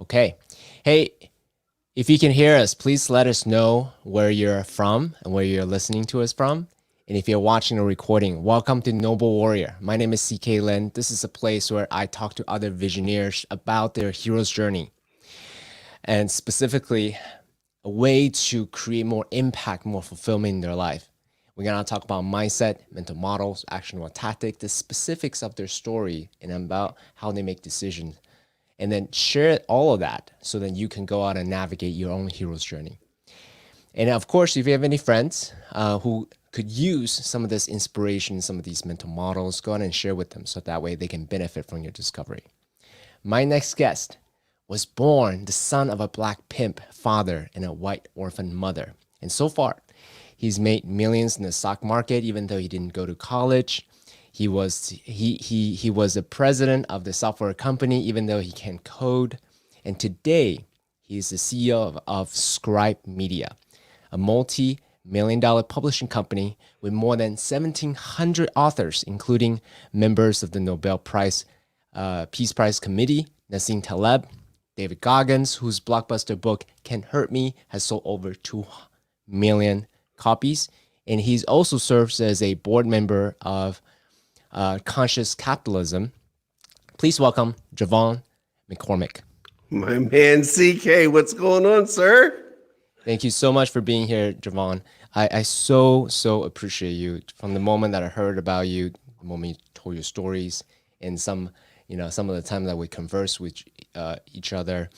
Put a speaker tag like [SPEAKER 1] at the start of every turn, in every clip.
[SPEAKER 1] Okay. Hey, if you can hear us, please let us know where you're from and where you're listening to us from. And if you're watching a recording, welcome to Noble Warrior. My name is CK Lin. This is a place where I talk to other visionaries about their hero's journey and specifically a way to create more impact, more fulfillment in their life. We're going to talk about mindset, mental models, actionable tactics, the specifics of their story, and about how they make decisions. And then share all of that so that you can go out and navigate your own hero's journey. And of course, if you have any friends who could use some of this inspiration, some of these mental models, go ahead and share with them so that way they can benefit from your discovery. My next guest was born the son of a black pimp father and a white orphan mother. And so far, he's made millions in the stock market, even though he didn't go to college. He was the president of the software company, even though he can't code. And today, he's the CEO of Scribe Media, a multi-million-dollar publishing company with more than 1,700 authors, including members of the Nobel Peace Prize Committee, Nassim Taleb, David Goggins, whose blockbuster book Can't Hurt Me has sold over 2 million copies. And he's also serves as a board member of Conscious Capitalism. Please welcome JeVon McCormick.
[SPEAKER 2] My man, CK, what's going on, sir?
[SPEAKER 1] Thank you so much for being here, JeVon. I so appreciate you. From the moment that I heard about you, the moment you told your stories, and some of the time that we converse with each other,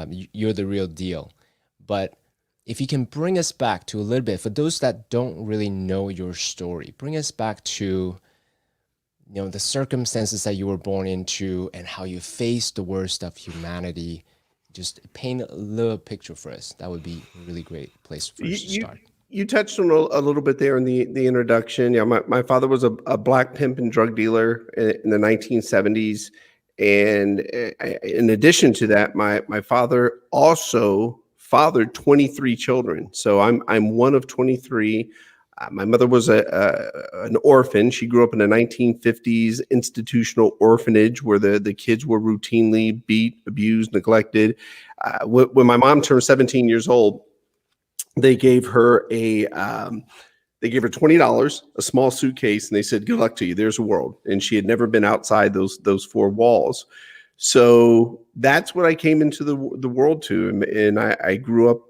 [SPEAKER 1] you're the real deal. But if you can bring us back to a little bit, for those that don't really know your story, bring us back to the circumstances that you were born into and how you faced the worst of humanity. Just paint a little picture for us. That would be a really great place for us to start.
[SPEAKER 2] You touched on a little bit there in the introduction. Yeah, my father was a black pimp and drug dealer in the 1970s. And in addition to that, my father also fathered 23 children. So I'm one of 23. My mother was an orphan. She grew up in a 1950s institutional orphanage where the kids were routinely beat, abused, neglected. When my mom turned 17 years old, they gave her $20, a small suitcase, and they said, "Good luck to you. There's a world." And she had never been outside those 4 walls. So that's what I came into the world to. And I grew up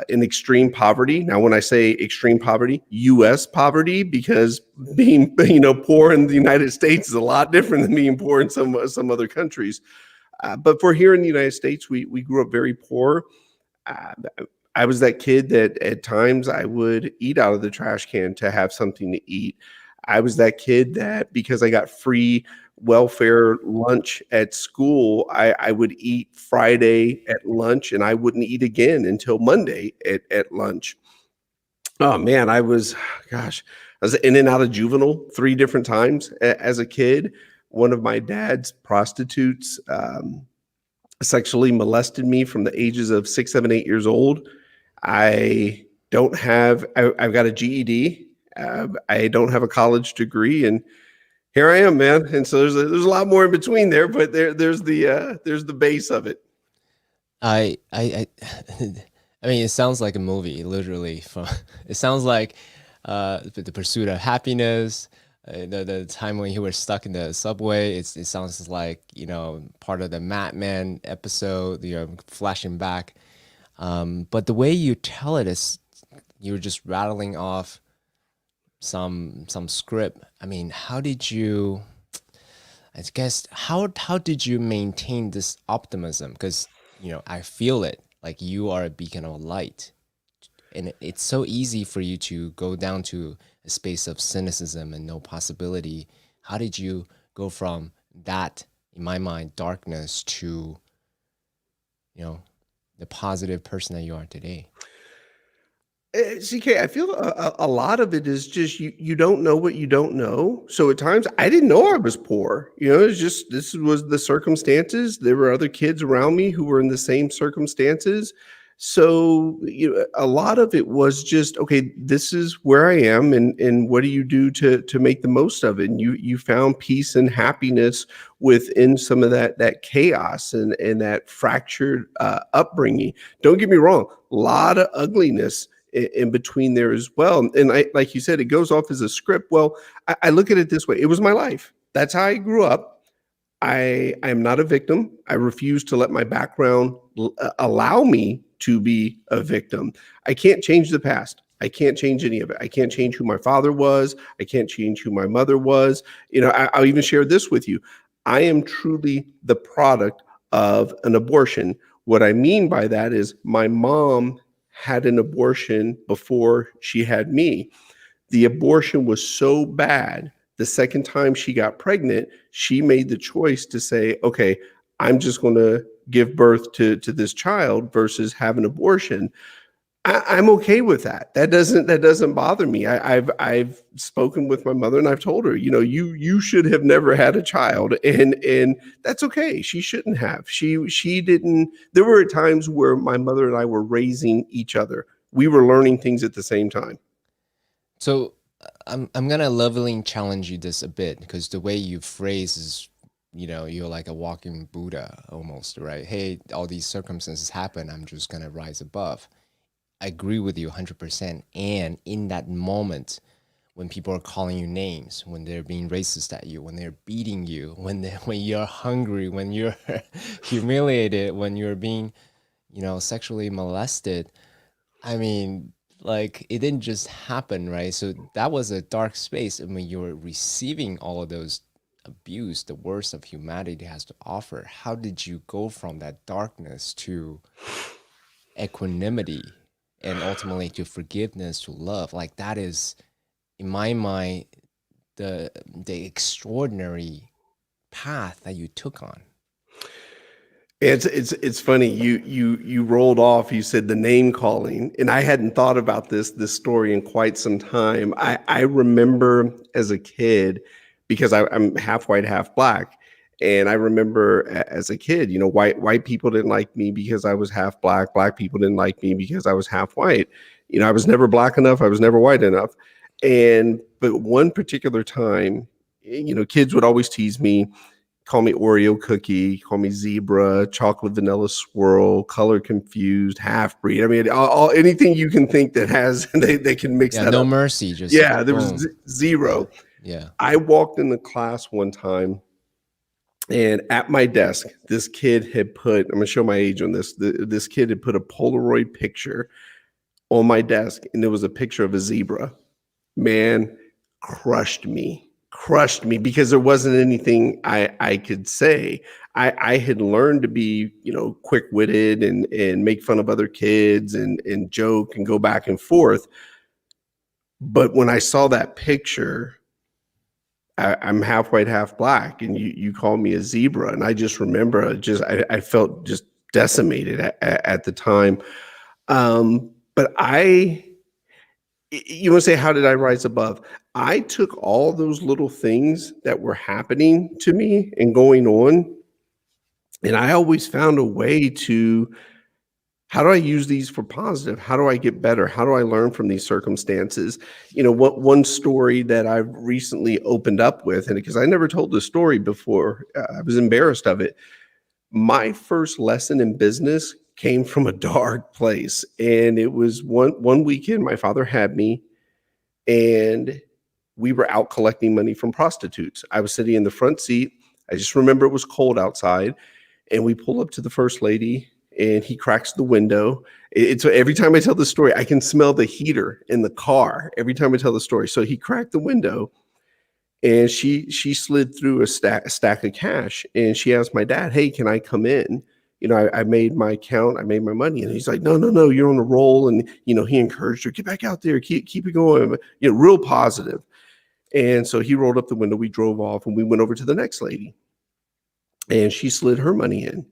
[SPEAKER 2] in extreme poverty. Now, when I say extreme poverty, U.S. poverty, because being poor in the United States is a lot different than being poor in some other countries. But for here in the United States, we grew up very poor. I was that kid that at times I would eat out of the trash can to have something to eat. I was that kid that because I got free welfare lunch at school, I would eat Friday at lunch and I wouldn't eat again until Monday at lunch. Oh man, I was in and out of juvenile 3 different times as a kid. One of my dad's prostitutes sexually molested me from the ages of 6, 7, 8 years old. I've got a GED. I don't have a college degree, and here I am, man. And so there's a lot more in between there, but there's the base of it.
[SPEAKER 1] I mean, it sounds like a movie, literally. It sounds like the pursuit of happiness. The time when you were stuck in the subway, it sounds like part of the Mad Men episode. Flashing back, but the way you tell it is you're just rattling off some script. I mean, how did you maintain this optimism? Because I feel it, like you are a beacon of light, and it's so easy for you to go down to a space of cynicism and no possibility. How did you go from that, in my mind, darkness to the positive person that you are today?
[SPEAKER 2] CK, I feel a lot of it is just you don't know what you don't know. So at times I didn't know I was poor. It's just this was the circumstances. There were other kids around me who were in the same circumstances. So, a lot of it was just, okay, this is where I am, and what do you do to make the most of it? And you found peace and happiness within some of that chaos and that fractured upbringing. Don't get me wrong, a lot of ugliness in between there as well. And like you said, it goes off as a script. Well, I look at it this way: it was my life. That's how I grew up. I am not a victim. I refuse to let my background allow me to be a victim. I can't change the past. I can't change any of it. I can't change who my father was. I can't change who my mother was. I'll even share this with you. I am truly the product of an abortion. What I mean by that is my mom had an abortion before she had me. The abortion was so bad. The second time she got pregnant, she made the choice to say, okay, I'm just going to give birth to this child versus have an abortion. I'm okay with that. That doesn't bother me. I've spoken with my mother and I've told her, you should have never had a child, and that's okay. She shouldn't have. She didn't. There were times where my mother and I were raising each other. We were learning things at the same time.
[SPEAKER 1] So I'm gonna leveling challenge you this a bit, because the way you phrase is, you're like a walking Buddha almost, right? Hey, all these circumstances happen. I'm just gonna rise above. I agree with you 100%. And in that moment, when people are calling you names, when they're being racist at you, when they're beating you, when you're hungry, when you're humiliated, when you're being, sexually molested, I mean, like, it didn't just happen, right? So that was a dark space. And when you're receiving all of those abuse, the worst of humanity has to offer, how did you go from that darkness to equanimity and ultimately to forgiveness, to love? Like, that is, in my mind, the extraordinary path that you took on.
[SPEAKER 2] It's funny. You rolled off. You said the name calling, and I hadn't thought about this story in quite some time. I remember as a kid, because I'm half white, half black, and I remember as a kid, white people didn't like me because I was half black. Black people didn't like me because I was half white. I was never black enough. I was never white enough. But one particular time, kids would always tease me. Call me Oreo cookie, call me zebra, chocolate vanilla swirl, color confused, half breed. I mean, all anything you can think that has, they can mix that
[SPEAKER 1] no
[SPEAKER 2] up.
[SPEAKER 1] mercy. Just
[SPEAKER 2] there was zero.
[SPEAKER 1] Yeah.
[SPEAKER 2] I walked in the class one time, and at my desk, this kid had put, I'm going to show my age on this. This kid had put a Polaroid picture on my desk, and there was a picture of a zebra. Man, crushed me because there wasn't anything I could say. I had learned to be, quick-witted and make fun of other kids and joke and go back and forth. But when I saw that picture, I'm half white, half black, and you call me a zebra. And I just remember I felt just decimated at the time. But you want to say, how did I rise above? I took all those little things that were happening to me and going on, and I always found a way to, how do I use these for positive? How do I get better? How do I learn from these circumstances? One story that I've recently opened up with, and because I never told this story before, I was embarrassed of it. My first lesson in business came from a dark place, and it was one weekend my father had me, and we were out collecting money from prostitutes. I was sitting in the front seat. I just remember it was cold outside, and we pull up to the first lady, and he cracks the window. It's every time I tell the story, I can smell the heater in the car every time I tell the story. So he cracked the window, and she slid through a stack of cash, and she asked my dad, "Hey, can I come in? I made my count, I made my money." And he's like, no, you're on a roll. And, he encouraged her, "Get back out there, keep it going," real positive. And so he rolled up the window, we drove off, and we went over to the next lady, and she slid her money in,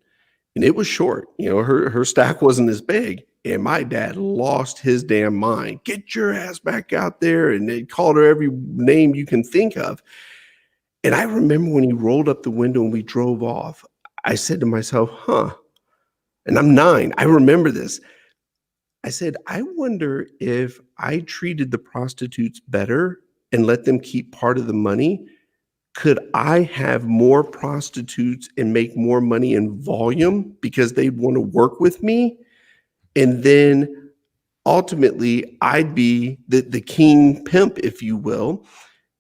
[SPEAKER 2] and it was short. Her stack wasn't as big. And my dad lost his damn mind. "Get your ass back out there." And they called her every name you can think of. And I remember when he rolled up the window and we drove off, I said to myself, and I'm 9. I remember this. I said, I wonder if I treated the prostitutes better and let them keep part of the money, could I have more prostitutes and make more money in volume because they'd want to work with me? And then ultimately, I'd be the king pimp, if you will.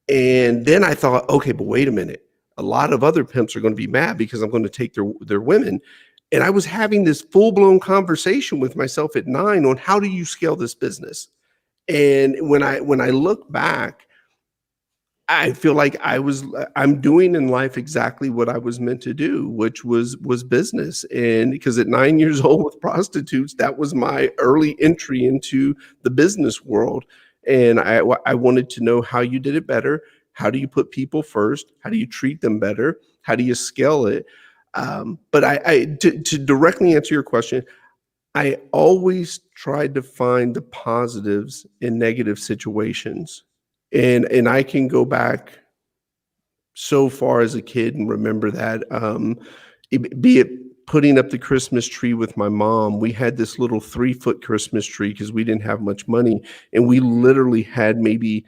[SPEAKER 2] And then I thought, okay, but wait a minute. A lot of other pimps are going to be mad because I'm going to take their women. And I was having this full-blown conversation with myself at 9 on how do you scale this business? And when I look back, I feel like I'm doing in life exactly what I was meant to do, which was business. And because at 9 years old with prostitutes, that was my early entry into the business world. And I wanted to know how you did it better. How do you put people first? How do you treat them better? How do you scale it? But to directly answer your question, I always tried to find the positives in negative situations. And I can go back so far as a kid and remember that, be it putting up the Christmas tree with my mom. We had this little 3-foot Christmas tree because we didn't have much money, and we literally had maybe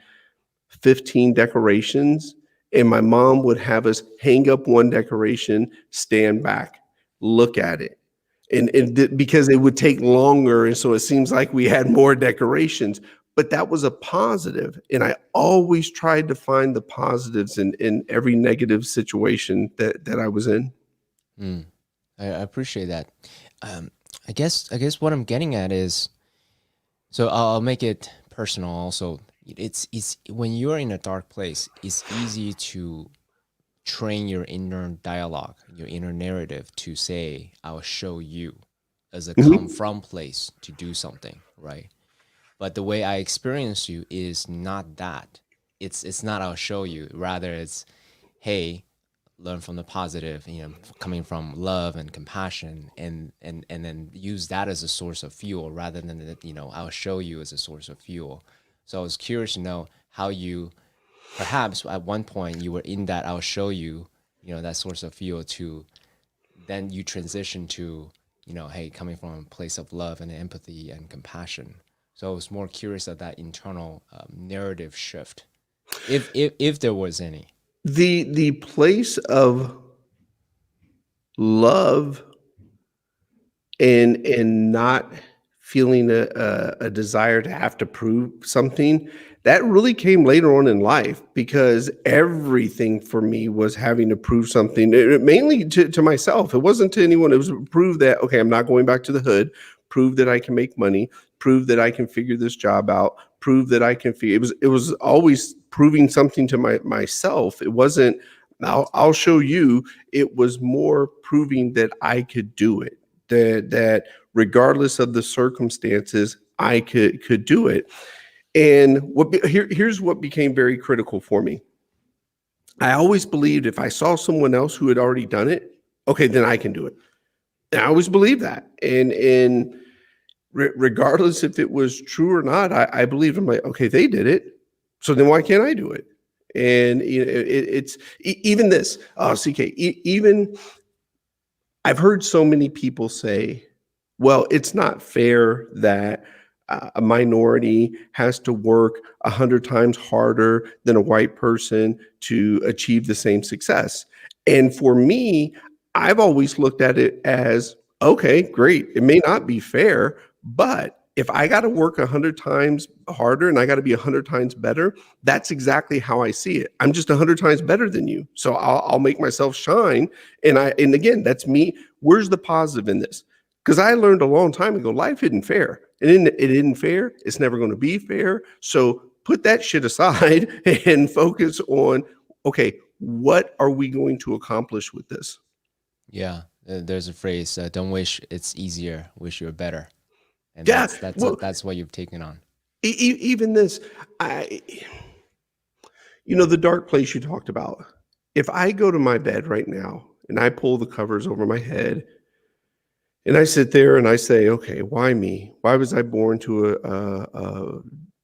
[SPEAKER 2] 15 decorations, and my mom would have us hang up one decoration, stand back, look at it. Because it would take longer, and so it seems like we had more decorations, but that was a positive. And I always tried to find the positives in every negative situation that I was in.
[SPEAKER 1] Mm, I appreciate that. I guess what I'm getting at is, so I'll make it personal also. It's when you're in a dark place, it's easy to train your inner dialogue, your inner narrative to say, I'll show you, as a come
[SPEAKER 2] Mhm.
[SPEAKER 1] from place to do something, right? But the way I experience you is not that. It's not I'll show you. Rather, it's, hey, learn from the positive, coming from love and compassion, and then use that as a source of fuel rather than that, I'll show you as a source of fuel. So I was curious to know how you, perhaps at one point you were in that I'll show you, that source of fuel, to then you transition to, hey, coming from a place of love and empathy and compassion. So I was more curious of that internal narrative shift, if there was any.
[SPEAKER 2] The place of love and not feeling a desire to have to prove something, that really came later on in life, because everything for me was having to prove something, mainly to myself. It wasn't to anyone. It was to prove that, okay, I'm not going back to the hood, prove that I can make money, prove that I can figure this job out, prove that I can figure. It was always proving something to myself. It wasn't, I'll show you. It was more proving that I could do it, that regardless of the circumstances, I could do it. And here's what became very critical for me. I always believed if I saw someone else who had already done it, okay, then I can do it. And I always believed that. And regardless if it was true or not, I believed, I'm like, okay, they did it, so then why can't I do it? And it's even this, CK, even I've heard so many people say, well, it's not fair that a minority has to work 100 times harder than a white person to achieve the same success. And for me, I've always looked at it as, okay, great. It may not be fair, but if I got to work 100 times harder and I got to be 100 times better, that's exactly how I see it. I'm just 100 times better than you. So I'll make myself shine. And again, that's me. Where's the positive in this? Because I learned a long time ago, life isn't fair. It isn't fair. It's never going to be fair. So put that shit aside and focus on, okay, what are we going to accomplish with this?
[SPEAKER 1] Yeah, there's a phrase: "Don't wish it's easier, wish you're better," and
[SPEAKER 2] Yeah. Well,
[SPEAKER 1] that's what you've taken on.
[SPEAKER 2] even this, I, the dark place you talked about. If I go to my bed right now and I pull the covers over my head and I sit there and I say, okay, why me? Why was I born to a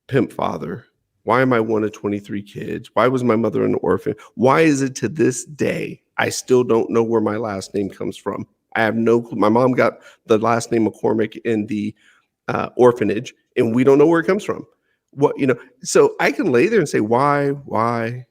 [SPEAKER 2] pimp father? Why am I one of 23 kids? Why was my mother an orphan? Why is it to this day I still don't know where my last name comes from? I have no clue. My mom got the last name McCormick in the orphanage, and we don't know where it comes from. What, so I can lay there and say, why?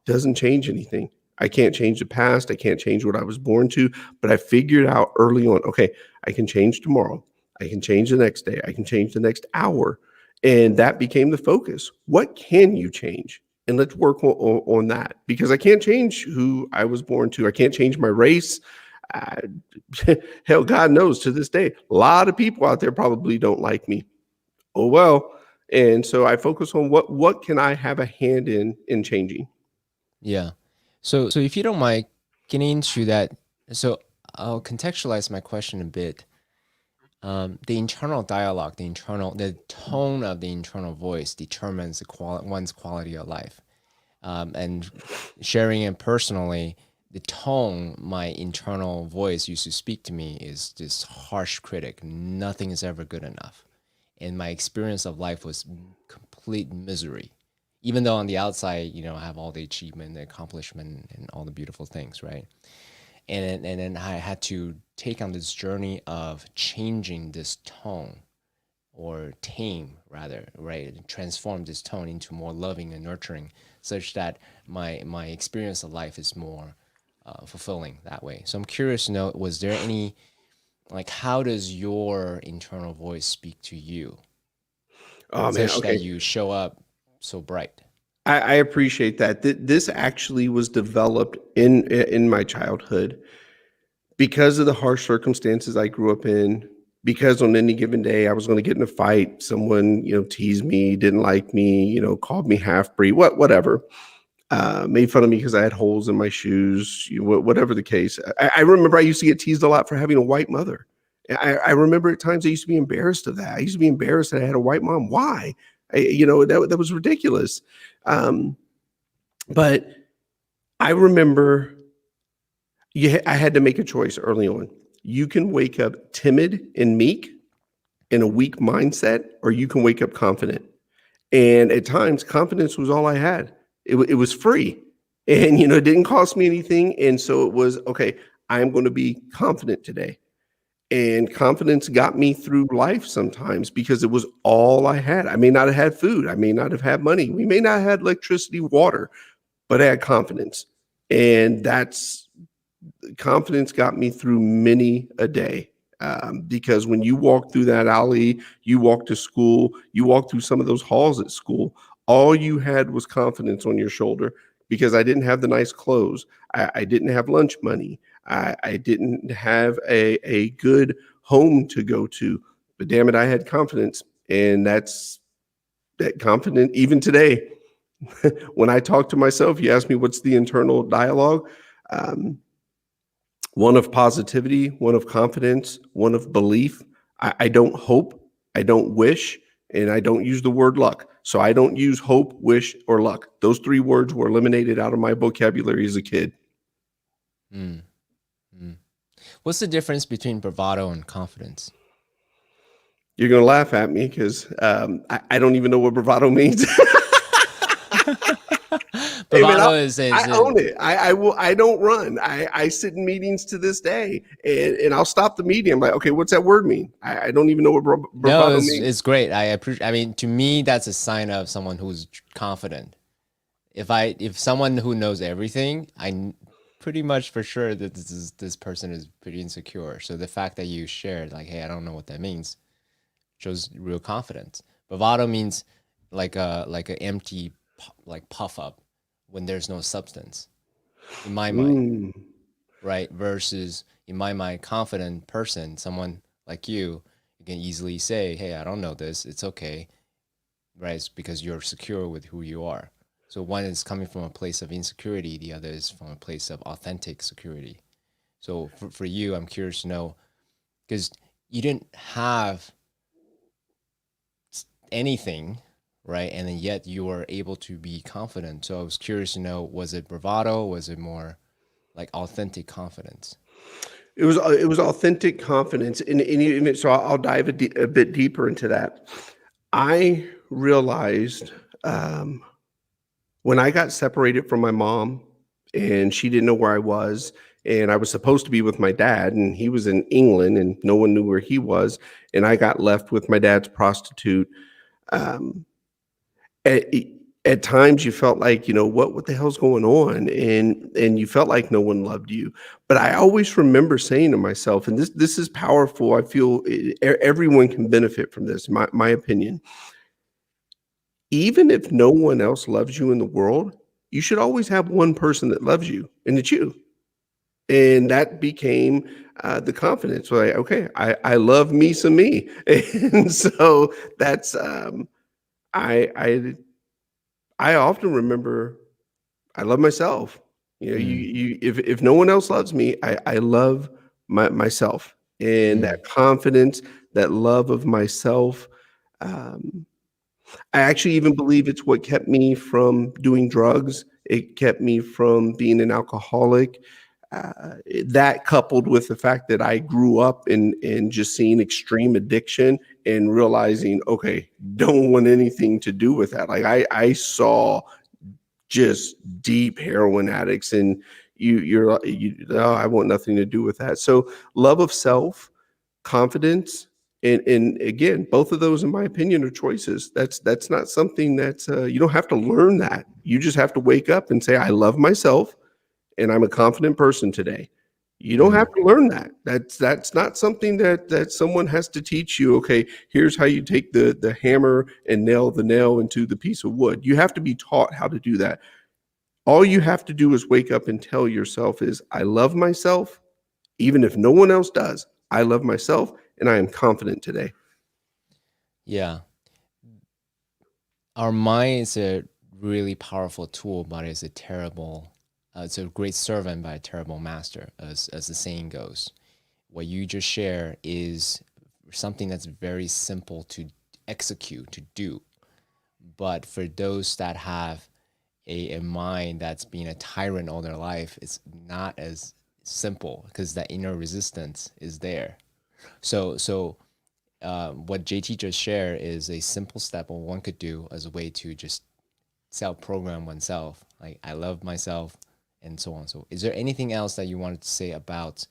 [SPEAKER 2] Doesn't change anything. I can't change the past. I can't change what I was born to, but I figured out early on, okay, I can change tomorrow. I can change the next day. I can change the next hour. And that became the focus. What can you change? And let's work on that, because I can't change who I was born to. I can't change my race. I, hell, God knows to this day, a lot of people out there probably don't like me. Oh, well. And so I focus on what can I have a hand in changing.
[SPEAKER 1] Yeah. So if you don't mind getting into that, so I'll contextualize my question a bit. The internal dialogue, the tone of the internal voice determines one's quality of life. And sharing it personally, the tone my internal voice used to speak to me is this harsh critic. Nothing is ever good enough. And my experience of life was complete misery. Even though on the outside, I have all the achievement, the accomplishment, and all the beautiful things, right? And then I had to take on this journey of changing this tone, or tame rather, right? Transform this tone into more loving and nurturing, such that my experience of life is more fulfilling that way. So I'm curious to know, was there any, like, how does your internal voice speak to you,
[SPEAKER 2] Oh, man.
[SPEAKER 1] such
[SPEAKER 2] Okay.
[SPEAKER 1] that you show up so bright?
[SPEAKER 2] I appreciate that. This actually was developed in my childhood because of the harsh circumstances I grew up in. Because on any given day I was going to get in a fight, someone teased me, didn't like me, called me half breed, whatever, made fun of me because I had holes in my shoes, whatever the case. I remember I used to get teased a lot for having a white mother. I remember at times I used to be embarrassed of that. I used to be embarrassed that I had a white mom. Why? That was ridiculous. But I remember I had to make a choice early on. You can wake up timid and meek in a weak mindset, or you can wake up confident. And at times, confidence was all I had. It was free, and it didn't cost me anything. And so it was, okay, I'm going to be confident today. And confidence got me through life sometimes because it was all I had. I may not have had food. I may not have had money. We may not have had electricity, water, but I had confidence. And confidence got me through many a day. Because when you walk through that alley, you walk to school, you walk through some of those halls at school, all you had was confidence on your shoulder, because I didn't have the nice clothes. I didn't have lunch money. I didn't have a good home to go to, but damn it, I had confidence. And that confident even today. When I talk to myself, you ask me what's the internal dialogue. One of positivity, one of confidence, one of belief. I don't hope, I don't wish, and I don't use the word luck. So I don't use hope, wish, or luck. Those three words were eliminated out of my vocabulary as a kid.
[SPEAKER 1] Mm. Mm. What's the difference between bravado and confidence?
[SPEAKER 2] You're going to laugh at me because I don't even know what bravado means.
[SPEAKER 1] Bravado
[SPEAKER 2] I own it. I don't run. I sit in meetings to this day, and I'll stop the meeting. I'm like, okay, what's that word mean? I don't even know what bravado means.
[SPEAKER 1] It's great. I appreciate. I mean, to me, that's a sign of someone who's confident. If someone who knows everything, I'm pretty much for sure that this person is pretty insecure. So the fact that you shared, like, hey, I don't know what that means, shows real confidence. Bravado means like an empty, like, puff up when there's no substance, in my mind, right? Versus, in my mind, confident person, someone like you can easily say, hey, I don't know this, it's okay, right? It's because you're secure with who you are. So one is coming from a place of insecurity, the other is from a place of authentic security. So for you, I'm curious to know, because you didn't have anything, right? And then yet you were able to be confident. So I was curious to know, was it bravado? Was it more like authentic confidence?
[SPEAKER 2] It was authentic confidence, and so I'll dive a bit deeper into that. I realized when I got separated from my mom, and she didn't know where I was, and I was supposed to be with my dad, and he was in England, and no one knew where he was, and I got left with my dad's prostitute. Um, at, at times you felt like, what the hell's going on? And you felt like no one loved you. But I always remember saying to myself, and this is powerful. I feel everyone can benefit from this, my opinion. Even if no one else loves you in the world, you should always have one person that loves you, and it's you. And that became the confidence. Like, okay, I love me some me. And so that's I often remember I love myself. If no one else loves me, I love myself, and that confidence, that love of myself. I actually even believe it's what kept me from doing drugs. It kept me from being an alcoholic. That coupled with the fact that I grew up in just seeing extreme addiction and realizing, okay, don't want anything to do with that. Like I saw just deep heroin addicts, and I want nothing to do with that. So love of self, confidence, and again, both of those, in my opinion, are choices. That's not something that's you don't have to learn that. You just have to wake up and say, I love myself, and I'm a confident person today. You don't have to learn that. That's not something that someone has to teach you. Okay, here's how you take the hammer and nail the nail into the piece of wood. You have to be taught how to do that. All you have to do is wake up and tell yourself is, I love myself, even if no one else does. I love myself, and I am confident today.
[SPEAKER 1] Yeah. Our mind is a really powerful tool, but it's it's a great servant by a terrible master, as the saying goes. What you just share is something that's very simple to execute, to do. But for those that have a mind that's been a tyrant all their life, it's not as simple because that inner resistance is there. So what JT just shared is a simple step what one could do as a way to just self-program oneself. Like, I love myself, and so on. So is there anything else that you wanted to say about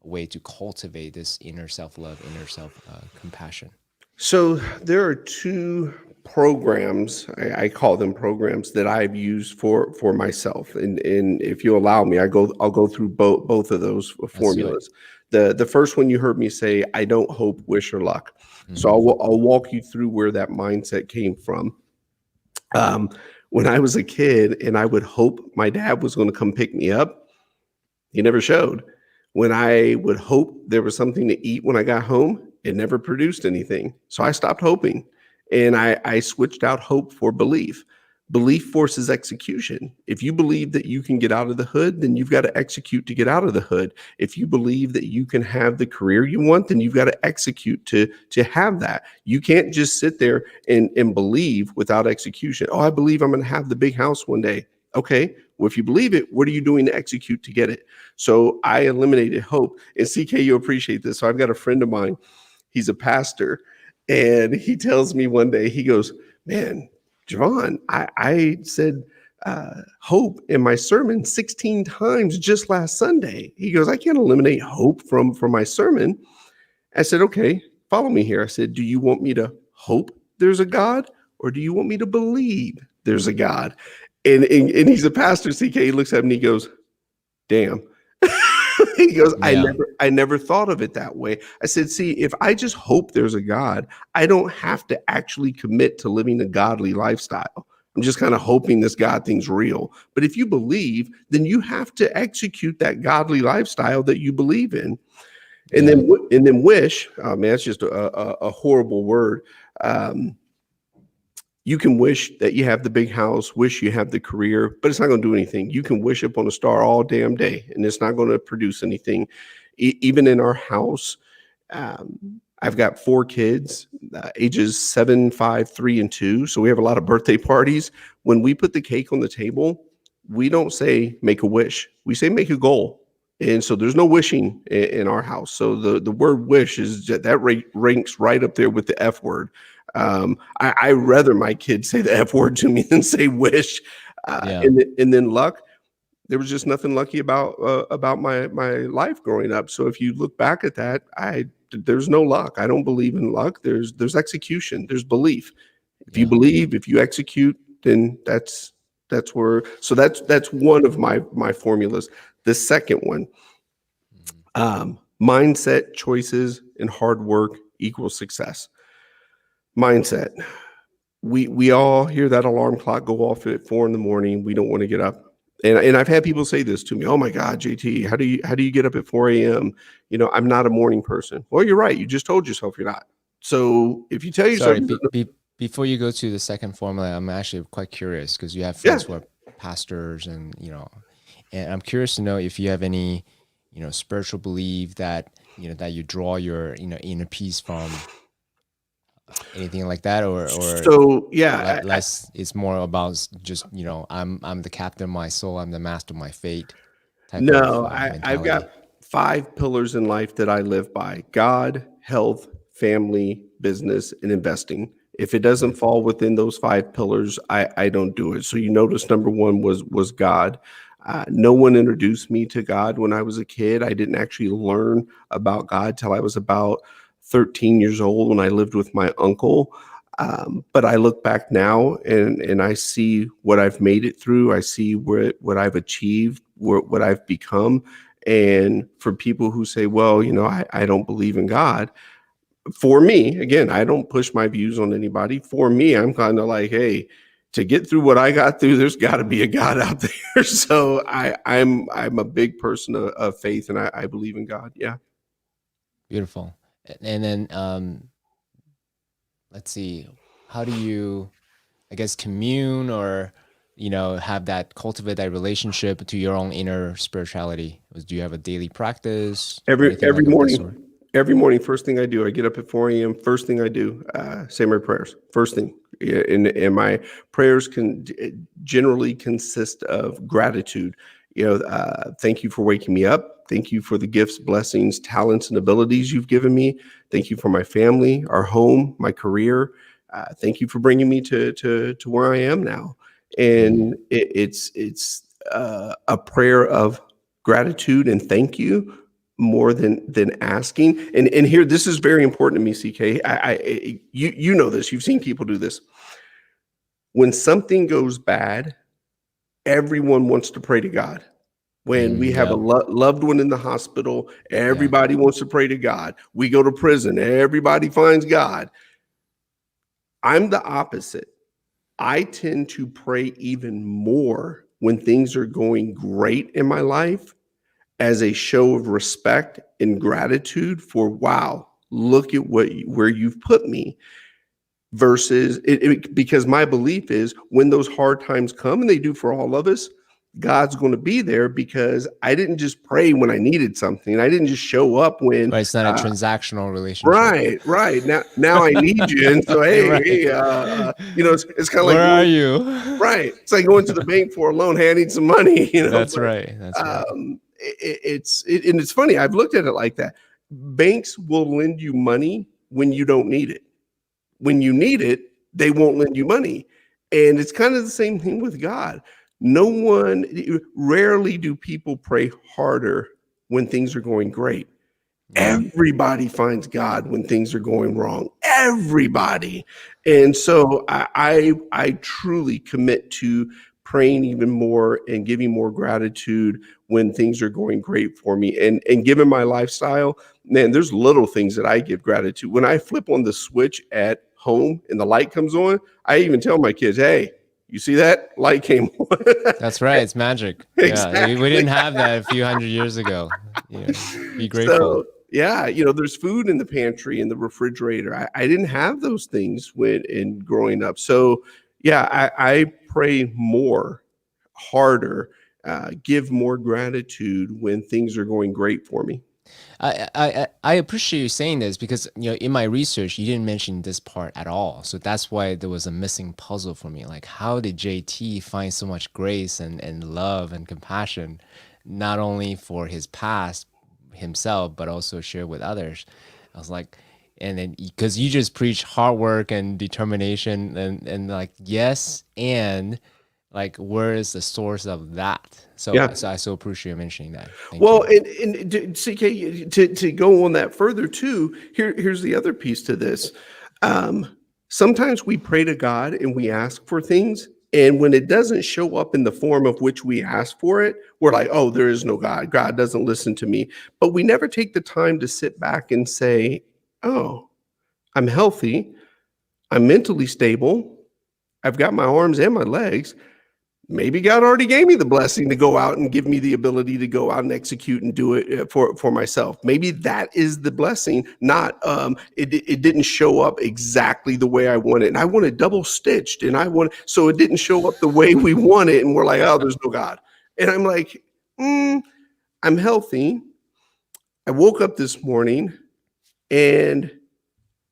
[SPEAKER 1] a way to cultivate this inner self-love, inner self-compassion?
[SPEAKER 2] So there are two programs, I call them programs, that I've used for myself. And if you allow me, I'll go through both of those formulas. The first one you heard me say, I don't hope, wish, or luck. So I'll walk you through where that mindset came from. When I was a kid and I would hope my dad was going to come pick me up, he never showed. When I would hope there was something to eat when I got home, it never produced anything. So I stopped hoping, and I switched out hope for belief. Belief forces execution. If you believe that you can get out of the hood, then you've got to execute to get out of the hood. If you believe that you can have the career you want, then you've got to execute to have that. You can't just sit there and believe without execution. Oh, I believe I'm going to have the big house one day. Okay, well, if you believe it, what are you doing to execute to get it? So I eliminated hope. And CK, you appreciate this. So I've got a friend of mine. He's a pastor, and he tells me one day, he goes, man, JeVon, I said hope in my sermon 16 times just last Sunday. He goes, I can't eliminate hope from my sermon. I said, okay, follow me here. I said, do you want me to hope there's a God, or do you want me to believe there's a God? And he's a pastor, CK. He looks at me and he goes, damn. He goes,
[SPEAKER 1] Yeah.
[SPEAKER 2] I never thought of it that way. I said, see, if I just hope there's a God, I don't have to actually commit to living a godly lifestyle. I'm just kind of hoping this God thing's real. But if you believe, then you have to execute that godly lifestyle that you believe in. And then wish, oh man, that's just a horrible word. You can wish that you have the big house, wish you have the career, but it's not going to do anything. You can wish upon a star all damn day, and it's not going to produce anything. Even in our house, I've got 4 kids, ages 7, 5, 3, and 2. So we have a lot of birthday parties. When we put the cake on the table, we don't say make a wish. We say make a goal. And so there's no wishing in our house. So the word wish is that ranks right up there with the F word. I rather my kids say the F word to me than say wish. And then luck. There was just nothing lucky about my life growing up. So if you look back at that, there's no luck. I don't believe in luck. There's execution. There's belief. If you
[SPEAKER 1] Yeah.
[SPEAKER 2] believe, if you execute, then that's where. So that's one of my formulas. The second one, mindset, choices, and hard work equals success. Mindset. We all hear that alarm clock go off at 4 a.m. We don't want to get up. And I've had people say this to me. Oh my God, JT, how do you get up at 4 a.m.? I'm not a morning person. Well, you're right. You just told yourself you're not. So if you tell yourself,
[SPEAKER 1] Sorry, before you go to the second formula, I'm actually quite curious because you have
[SPEAKER 2] yeah,
[SPEAKER 1] friends who are pastors and, and I'm curious to know if you have any, spiritual belief that, that you draw your, inner peace from, anything like that, or
[SPEAKER 2] so yeah,
[SPEAKER 1] less, it's more about just, I'm the captain of my soul, I'm the master of my fate type of
[SPEAKER 2] no, I've
[SPEAKER 1] mentality.
[SPEAKER 2] got 5 pillars in life that I live by: God, health, family, business, and investing. If it doesn't fall within those 5 pillars, I don't do it. So you notice number one was God. No one introduced me to God when I was a kid. I didn't actually learn about God till I was about 13 years old when I lived with my uncle. But I look back now and I see what I've made it through. I see what I've achieved, what I've become. And for people who say, well, I don't believe in God, for me, again, I don't push my views on anybody. For me, I'm kind of like, hey, to get through what I got through, there's got to be a God out there. So I'm a big person of faith, and I believe in God. Yeah.
[SPEAKER 1] Beautiful. And then let's see, how do you, I guess, commune or have that, cultivate that relationship to your own inner spirituality? Do you have a daily practice or
[SPEAKER 2] Every
[SPEAKER 1] anything
[SPEAKER 2] every
[SPEAKER 1] like of this
[SPEAKER 2] morning,
[SPEAKER 1] sort?
[SPEAKER 2] every morning, first thing I do, I get up at 4 a.m. First thing I do, say my prayers. First thing, yeah, and my prayers can generally consist of gratitude. Thank you for waking me up. Thank you for the gifts, blessings, talents, and abilities you've given me. Thank you for my family, our home, my career. Thank you for bringing me to where I am now. And it's a prayer of gratitude and thank you more than asking. And here, this is very important to me, CK. You know this. You've seen people do this. When something goes bad, everyone wants to pray to God. When we have a
[SPEAKER 1] Yep.
[SPEAKER 2] loved one in the hospital,
[SPEAKER 1] Yeah.
[SPEAKER 2] everybody wants to pray to God. We go to prison, everybody finds God. I'm the opposite. I tend to pray even more when things are going great in my life, as a show of respect and gratitude for, wow, look at where you've put me, versus because my belief is when those hard times come, and they do for all of us, God's going to be there, because I didn't just pray when I needed something. I didn't just show up when
[SPEAKER 1] Right. It's not a transactional relationship.
[SPEAKER 2] right now I need you. And so
[SPEAKER 1] Right.
[SPEAKER 2] it's kind of like
[SPEAKER 1] Where are
[SPEAKER 2] going,
[SPEAKER 1] you?
[SPEAKER 2] right, it's like going to the bank for a loan. Hey, I need some money,
[SPEAKER 1] That's
[SPEAKER 2] but
[SPEAKER 1] right. That's right.
[SPEAKER 2] and it's funny. I've looked at it like that. Banks will lend you money when you don't need it. When you need it, they won't lend you money. And it's kind of the same thing with God. Rarely do people pray harder when things are going great.
[SPEAKER 1] Yeah.
[SPEAKER 2] Everybody finds God when things are going wrong. Everybody. And so I truly commit to praying even more and giving more gratitude when things are going great for me. And given my lifestyle, man, there's little things that I give gratitude. When I flip on the switch at home and the light comes on, I even tell my kids, hey, you see that light came on?
[SPEAKER 1] That's right. It's magic. Yeah. We
[SPEAKER 2] Exactly.
[SPEAKER 1] didn't have that a few hundred years ago. Yeah. Be grateful.
[SPEAKER 2] So yeah, there's food in the pantry and the refrigerator. I didn't have those things when in growing up. So yeah, I pray more, harder, give more gratitude when things are going great for me.
[SPEAKER 1] I appreciate you saying this because in my research you didn't mention this part at all, so that's why there was a missing puzzle for me. Like, how did JT find so much grace and love and compassion, not only for his past himself but also share with others? I was like, and then because you just preach hard work and determination and like yes and Like, where is the source of that? So,
[SPEAKER 2] Yeah.
[SPEAKER 1] I so appreciate you mentioning that. Thank
[SPEAKER 2] Well,
[SPEAKER 1] you.
[SPEAKER 2] and CK, to go on that further too, here's the other piece to this. Um, Sometimes we pray to God and we ask for things, and when it doesn't show up in the form of which we ask for it, we're like, oh, there is no God. God doesn't listen to me. But we never take the time to sit back and say, oh, I'm healthy, I'm mentally stable, I've got my arms and my legs. Maybe God already gave me the blessing to go out and give me the ability to go out and execute and do it for myself. Maybe that is the blessing, not it didn't show up exactly the way I wanted. And I wanted double stitched, and so it didn't show up the way we want it. And we're like, oh, there's no God. And I'm like, I'm healthy. I woke up this morning and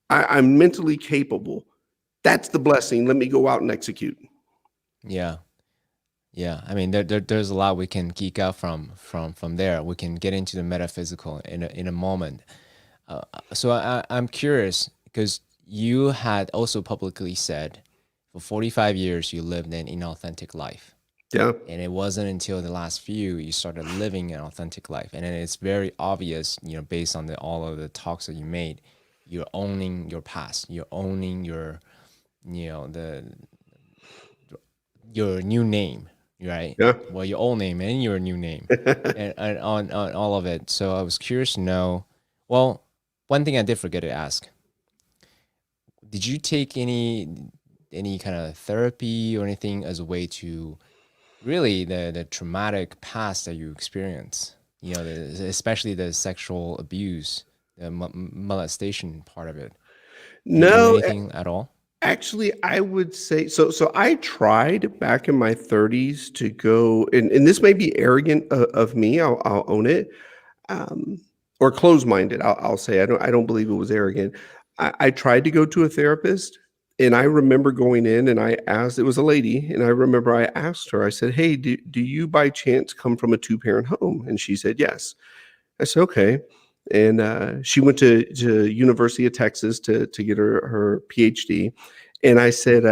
[SPEAKER 2] I'm mentally capable. That's the blessing. Let me go out and execute.
[SPEAKER 1] Yeah. Yeah, I mean, there's a lot we can geek out from there. We can get into the metaphysical in a moment. So I'm curious because you had also publicly said for 45 years you lived an inauthentic life,
[SPEAKER 2] Yeah.
[SPEAKER 1] and it wasn't until the last few you started living an authentic life, and then it's very obvious, based on all of the talks that you made, you're owning your past, you're owning the your new name, right?
[SPEAKER 2] Yeah.
[SPEAKER 1] Well, your old name and your new name, and on all of it. So I was curious to know. Well, one thing I did forget to ask: did you take any kind of therapy or anything as a way to really the traumatic past that you experience? Especially the sexual abuse, the molestation part of it. Did you do
[SPEAKER 2] No,
[SPEAKER 1] anything at all?
[SPEAKER 2] actually, I would say so. So I tried back in my 30s to go, and this may be arrogant of me. I'll own it, um, or close-minded. I'll say I don't believe it was arrogant. I tried to go to a therapist, and I remember going in and I asked. It was a lady, and I remember I asked her. I said, "Hey, do you by chance come from a two-parent home?" And she said, "Yes." I said, "Okay." And she went to University of Texas to get her PhD. And I said,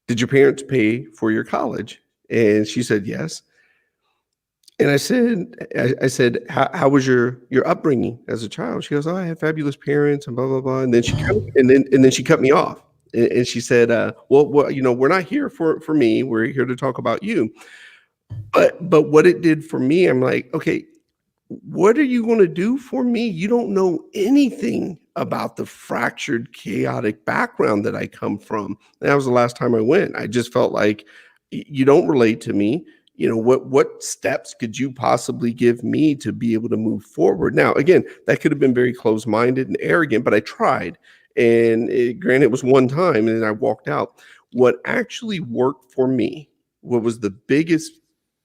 [SPEAKER 2] "Did your parents pay for your college?" And she said, "Yes." And I said, how was your upbringing as a child? She goes, "Oh, I had fabulous parents and blah blah blah." And then and then she cut me off, and she said, "Well, we're not here for me. We're here to talk about you." But what it did for me, I'm like, okay, what are you going to do for me? You don't know anything about the fractured, chaotic background that I come from. And that was the last time I went. I just felt like you don't relate to me. What steps could you possibly give me to be able to move forward? Now, again, that could have been very close-minded and arrogant, but I tried. And granted, it was one time, and then I walked out. What actually worked for me, what was the biggest,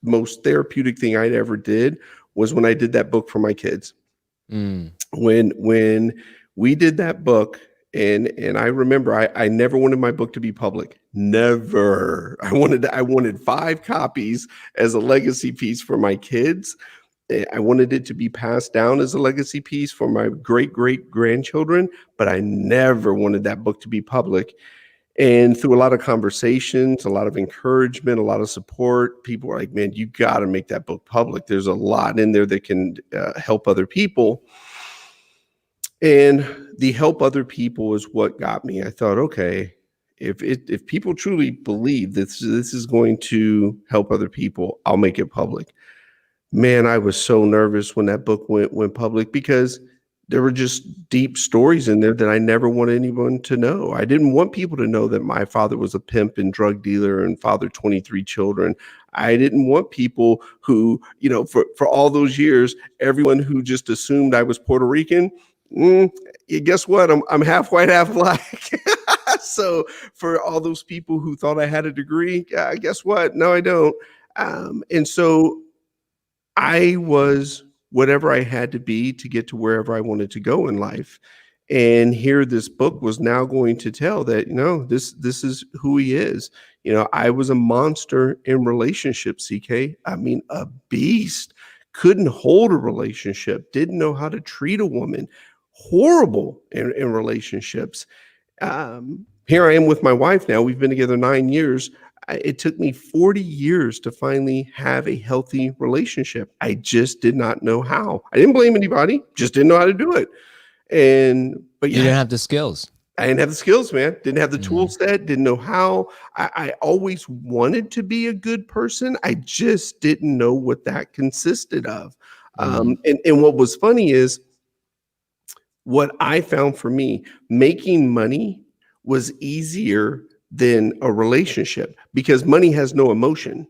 [SPEAKER 2] most therapeutic thing I'd ever did, was when I did that book for my kids.
[SPEAKER 1] Mm.
[SPEAKER 2] When we did that book, and I remember I never wanted my book to be public. Never. I wanted 5 copies as a legacy piece for my kids. I wanted it to be passed down as a legacy piece for my great grandchildren, but I never wanted that book to be public. And through a lot of conversations, a lot of encouragement, a lot of support, people were like, "Man, you got to make that book public. There's a lot in there that can help other people." And the help other people is what got me. I thought, okay, if people truly believe this is going to help other people, I'll make it public. Man, I was so nervous when that book went public because there were just deep stories in there that I never wanted anyone to know. I didn't want people to know that my father was a pimp and drug dealer and fathered 23 children. I didn't want people who, for all those years, everyone who just assumed I was Puerto Rican. Guess what? I'm half white, half black. So for all those people who thought I had a degree, guess what? No, I don't. And so I was whatever I had to be to get to wherever I wanted to go in life. And here this book was now going to tell that, this is who he is. I was a monster in relationships, CK. I mean, a beast. Couldn't hold a relationship, didn't know how to treat a woman, horrible in relationships. Here I am with my wife now. We've been together 9 years. It took me 40 years to finally have a healthy relationship. I just did not know how. I didn't blame anybody, just didn't know how to do it. But
[SPEAKER 1] You
[SPEAKER 2] yeah,
[SPEAKER 1] didn't have the skills.
[SPEAKER 2] I didn't have the skills, man. Didn't have the tool
[SPEAKER 1] Mhm.
[SPEAKER 2] set, didn't know how. I always wanted to be a good person. I just didn't know what that consisted of.
[SPEAKER 1] Mm.
[SPEAKER 2] And what was funny is what I found for me, making money was easier than a relationship because money has no emotion.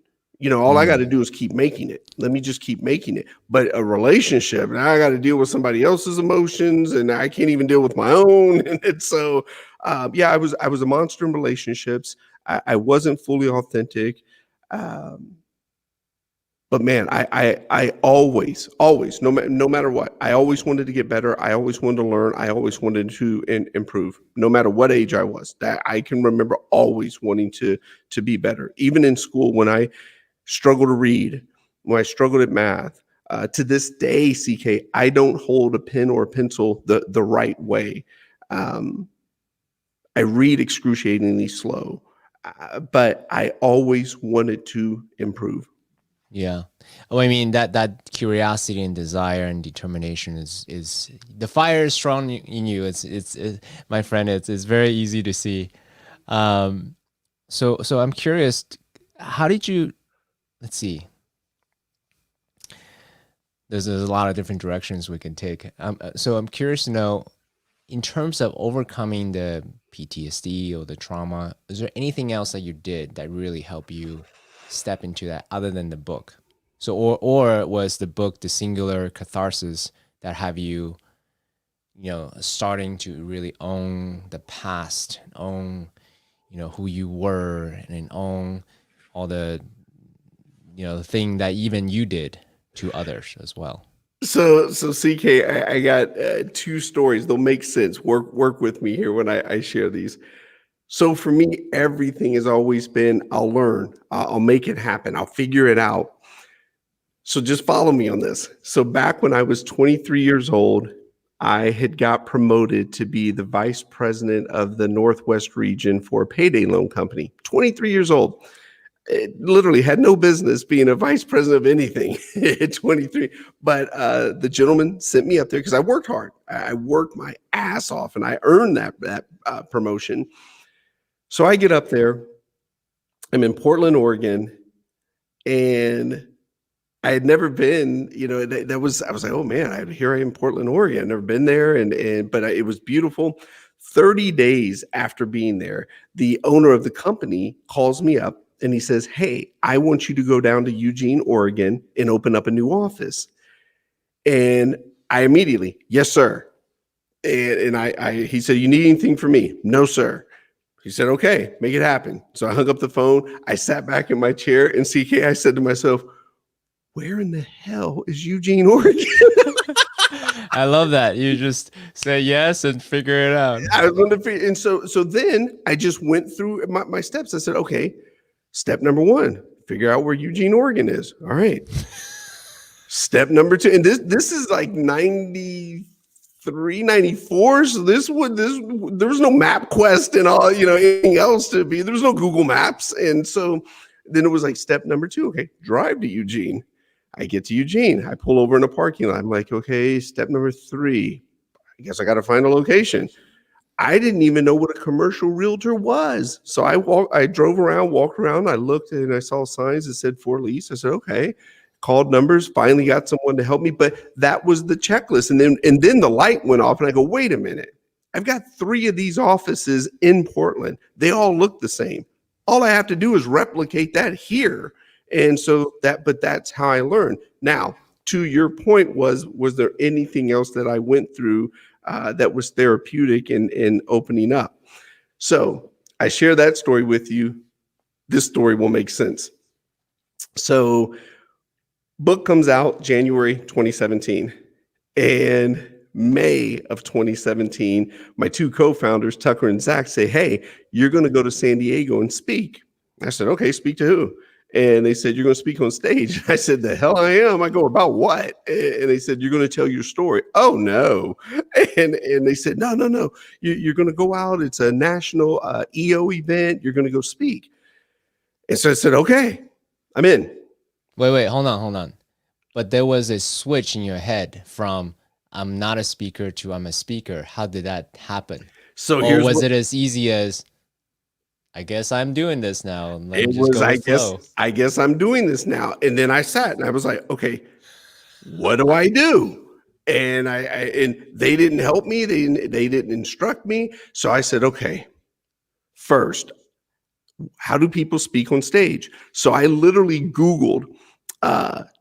[SPEAKER 2] All I got to
[SPEAKER 1] Mm.
[SPEAKER 2] do is keep making it. Let me just keep making it. But a relationship, now I got to deal with somebody else's emotions, and I can't even deal with my own. And so, yeah, I was a monster in relationships. I wasn't fully authentic. Um, but man, I always, no matter what, I always wanted to get better. I always wanted to learn. I always wanted to improve, no matter what age I was. That I can remember always wanting to be better. Even in school, when I struggled to read, when I struggled at math, to this day, CK, I don't hold a pen or a pencil the right way. Um, I read excruciatingly slow, but I always wanted to improve.
[SPEAKER 1] Yeah. Oh, I mean that curiosity and desire and determination is the fire is strong in you. My friend. It's very easy to see. Um, so I'm curious. How did you? Let's see. There's a lot of different directions we can take. So I'm curious to know, in terms of overcoming the PTSD or the trauma, is there anything else that you did that really helped you step into that other than the book? So, or was the book the singular catharsis that have you, starting to really own the past, own, who you were, and own all the, the thing that even you did to others as well?
[SPEAKER 2] So CK, I got two stories. They'll make sense. Work with me here when I share these. So for me, everything has always been I'll learn, I'll make it happen, I'll figure it out. So just follow me on this. So back when I was 23 years old, I had got promoted to be the vice president of the Northwest region for a payday loan company. 23 years old. It literally had no business being a vice president of anything at 23. But the gentleman sent me up there because I worked hard. I worked my ass off, and I earned that promotion. So I get up there. I'm in Portland, Oregon, and I had never been. I was like, oh man, here I am in Portland, Oregon. I've never been there, but it was beautiful. 30 days after being there, the owner of the company calls me up and he says, hey, I want you to go down to Eugene, Oregon and open up a new office. And I immediately, yes, sir. And he said, you need anything from me? No, sir. He said, okay, make it happen. So I hung up the phone. I sat back in my chair, and CK, I said to myself, where in the hell is Eugene, Oregon?
[SPEAKER 1] I love that. You just say yes and figure it out.
[SPEAKER 2] I was going to, and so then I just went through my steps. I said, okay, step number one, figure out where Eugene, Oregon is. All right. Step number two, and this is like 93, 94. So there was no MapQuest and all, anything else to be. There was no Google Maps. And so then it was like step number two, okay, drive to Eugene. I get to Eugene. I pull over in a parking lot. I'm like, okay, step number three, I guess I got to find a location. I didn't even know what a commercial realtor was. So I drove around, walked around. I looked and I saw signs that said for lease. I said, okay, called numbers, finally got someone to help me. But that was the checklist. And then the light went off and I go, wait a minute. I've got 3 of these offices in Portland. They all look the same. All I have to do is replicate that here. And so but that's how I learned. Now, to your point, was there anything else that I went through that was therapeutic in opening up? So I share that story with you. This story will make sense. So book comes out January 2017, and May of 2017, my 2 co-founders, Tucker and Zach, say, hey, you're going to go to San Diego and speak. I said, okay, speak to who? And they said, you're going to speak on stage. I said, the hell I am. I go, about what? And they said, you're going to tell your story. Oh, no. And they said, no. You're going to go out. It's a national EO event. You're going to go speak. And so I said, okay, I'm in.
[SPEAKER 1] Wait, hold on. But there was a switch in your head from I'm not a speaker to I'm a speaker. How did that happen?
[SPEAKER 2] So
[SPEAKER 1] Or
[SPEAKER 2] here's
[SPEAKER 1] was
[SPEAKER 2] what
[SPEAKER 1] it as easy as I guess I'm doing this now and let
[SPEAKER 2] it
[SPEAKER 1] me just
[SPEAKER 2] was.
[SPEAKER 1] go with flow?
[SPEAKER 2] I guess I'm doing this now. And then I sat and I was like, okay, what do I do? And and they didn't help me. They didn't instruct me. So I said, okay, first, how do people speak on stage? So I literally Googled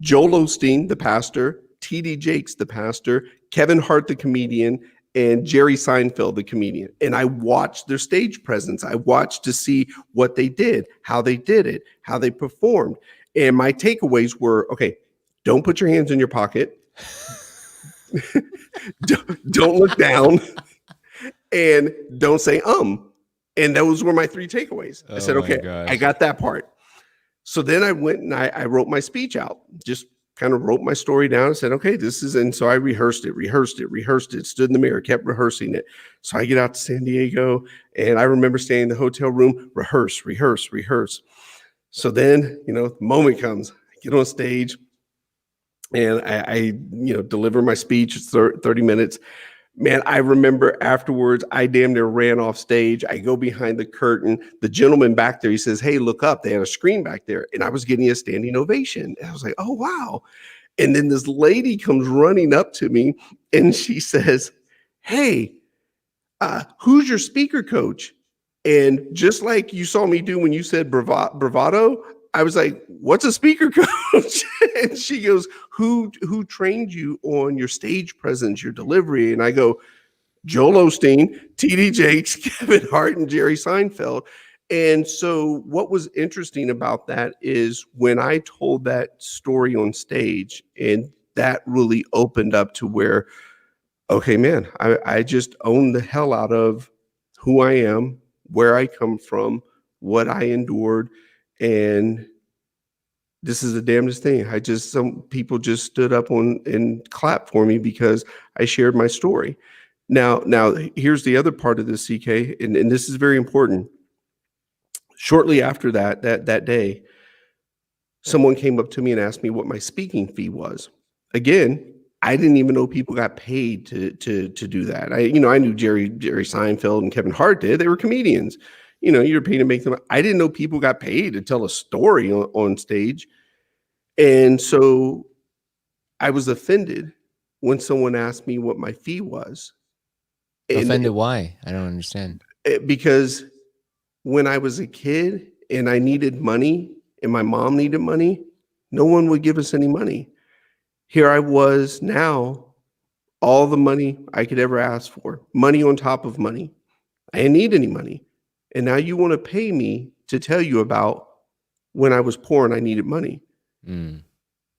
[SPEAKER 2] Joel Osteen, the pastor, T.D. Jakes, the pastor, Kevin Hart, the comedian, and Jerry Seinfeld, the comedian. And I watched their stage presence. I watched to see what they did, how they did it, how they performed. And my takeaways were, okay, don't put your hands in your pocket. Don't look down, and don't say and those were my three takeaways. I said,
[SPEAKER 1] Oh my
[SPEAKER 2] okay, I
[SPEAKER 1] gosh.
[SPEAKER 2] got that part. So then I went and I wrote my speech out, just kind of wrote my story down and said, okay, this is, and so I rehearsed it, stood in the mirror, kept rehearsing it. So I get out to San Diego, and I remember staying in the hotel room, rehearse. So then, the moment comes, I get on stage, and I deliver my speech. It's 30 minutes. Man, I remember afterwards, I damn near ran off stage. I go behind the curtain. The gentleman back there, he says, hey, look up. They had a screen back there. And I was getting a standing ovation. And I was like, oh, wow. And then this lady comes running up to me and she says, hey, who's your speaker coach? And just like you saw me do when you said bravado, I was like, what's a speaker coach? And she goes, who trained you on your stage presence, your delivery? And I go, Joel Osteen, T.D. Jakes, Kevin Hart, and Jerry Seinfeld. And so what was interesting about that is when I told that story on stage, and that really opened up to where, okay, man, I just own the hell out of who I am, where I come from, what I endured. And this is the damnedest thing. Some people just stood up and clapped for me because I shared my story. Now, here's the other part of this, CK, and this is very important. Shortly after that day, someone came up to me and asked me what my speaking fee was. Again, I didn't even know people got paid to do that. I knew Jerry Seinfeld and Kevin Hart did. They were comedians. You're paid to make them. I didn't know people got paid to tell a story on stage. And so I was offended when someone asked me what my fee was.
[SPEAKER 1] Offended why? I don't understand.
[SPEAKER 2] Because when I was a kid and I needed money and my mom needed money, no one would give us any money. Here I was now, all the money I could ever ask for, money on top of money. I didn't need any money. And now you want to pay me to tell you about when I was poor and I needed money.
[SPEAKER 1] Mm.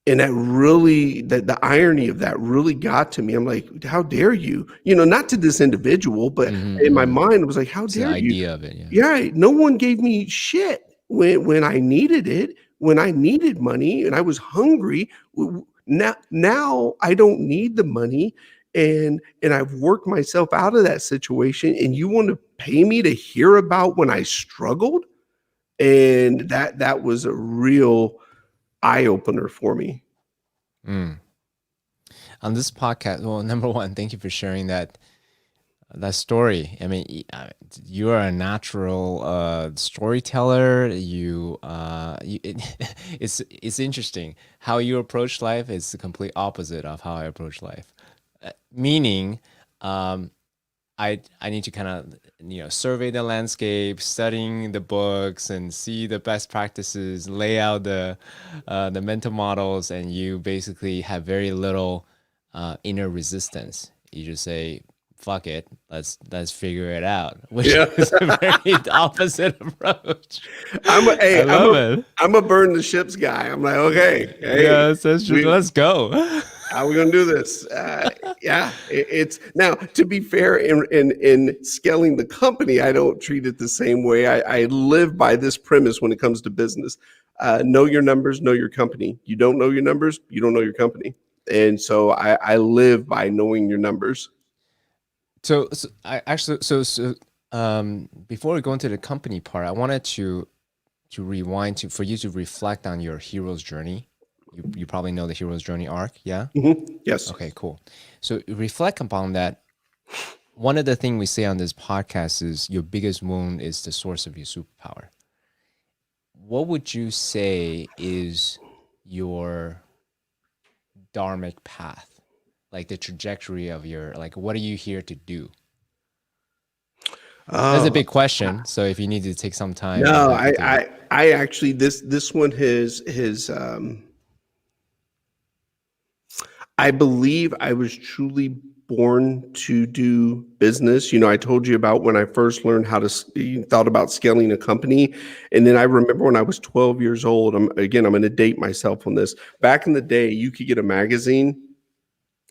[SPEAKER 2] And that really, the irony of that really got to me. I'm like, how dare you? Not to this individual, but in my mind, it was like, how dare you?
[SPEAKER 1] The idea of it, yeah.
[SPEAKER 2] Yeah, no one gave me shit when I needed it, when I needed money and I was hungry. Now I don't need the money, and I've worked myself out of that situation. And you want to pay me to hear about when I struggled? And that was a real eye opener for me.
[SPEAKER 1] Mm. On this podcast, well, number one, thank you for sharing that story. I mean, you are a natural storyteller. It's interesting how you approach life is the complete opposite of how I approach life. Meaning, I need to kind of survey the landscape, studying the books, and see the best practices, lay out the mental models, and you basically have very little inner resistance. You just say, "Fuck it, let's figure it out," which is a very opposite approach.
[SPEAKER 2] I'm a burn the ships guy. I'm like, okay, hey,
[SPEAKER 1] let's go.
[SPEAKER 2] How are we gonna do this? It's now, to be fair, in scaling the company, I don't treat it the same way. I live by this premise when it comes to business. Know your numbers, know your company. You don't know your numbers, you don't know your company. And so I live by knowing your numbers.
[SPEAKER 1] So before we go into the company part, I wanted to rewind for you to reflect on your hero's journey. You probably know the hero's journey arc, yeah?
[SPEAKER 2] Yes.
[SPEAKER 1] Okay, cool. So reflect upon that. One of the things we say on this podcast is your biggest wound is the source of your superpower. What would you say is your dharmic path? Like the trajectory of your, like, what are you here to do? That's a big question. So if you need to take some time, I'm
[SPEAKER 2] No,
[SPEAKER 1] happy to.
[SPEAKER 2] I actually, this one has I believe I was truly born to do business. You know, I told you about when I first learned how to thought about scaling a company. And then I remember when I was 12 years old, I'm going to date myself on this. Back in the day, you could get a magazine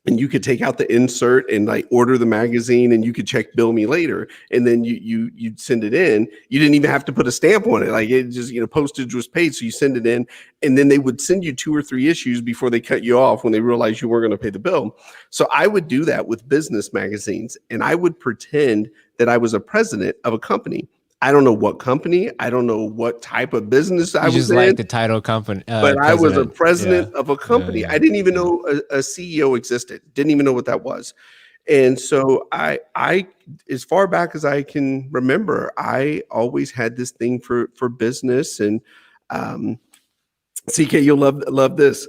[SPEAKER 2] and you could take out the insert and like order the magazine and you could check bill me later. And then you'd send it in. You didn't even have to put a stamp on it. Like it just, postage was paid. So you send it in and then they would send you 2 or 3 issues before they cut you off when they realized you weren't going to pay the bill. So I would do that with business magazines and I would pretend that I was a president of a company. I don't know what company. I don't know what type of business I
[SPEAKER 1] You
[SPEAKER 2] was
[SPEAKER 1] just
[SPEAKER 2] in.
[SPEAKER 1] like the title company,
[SPEAKER 2] But I was a
[SPEAKER 1] president.
[SPEAKER 2] president of a company. I didn't even know a CEO existed. Didn't even know what that was. And so I, as far back as I can remember, I always had this thing for business. And CK, you'll love this.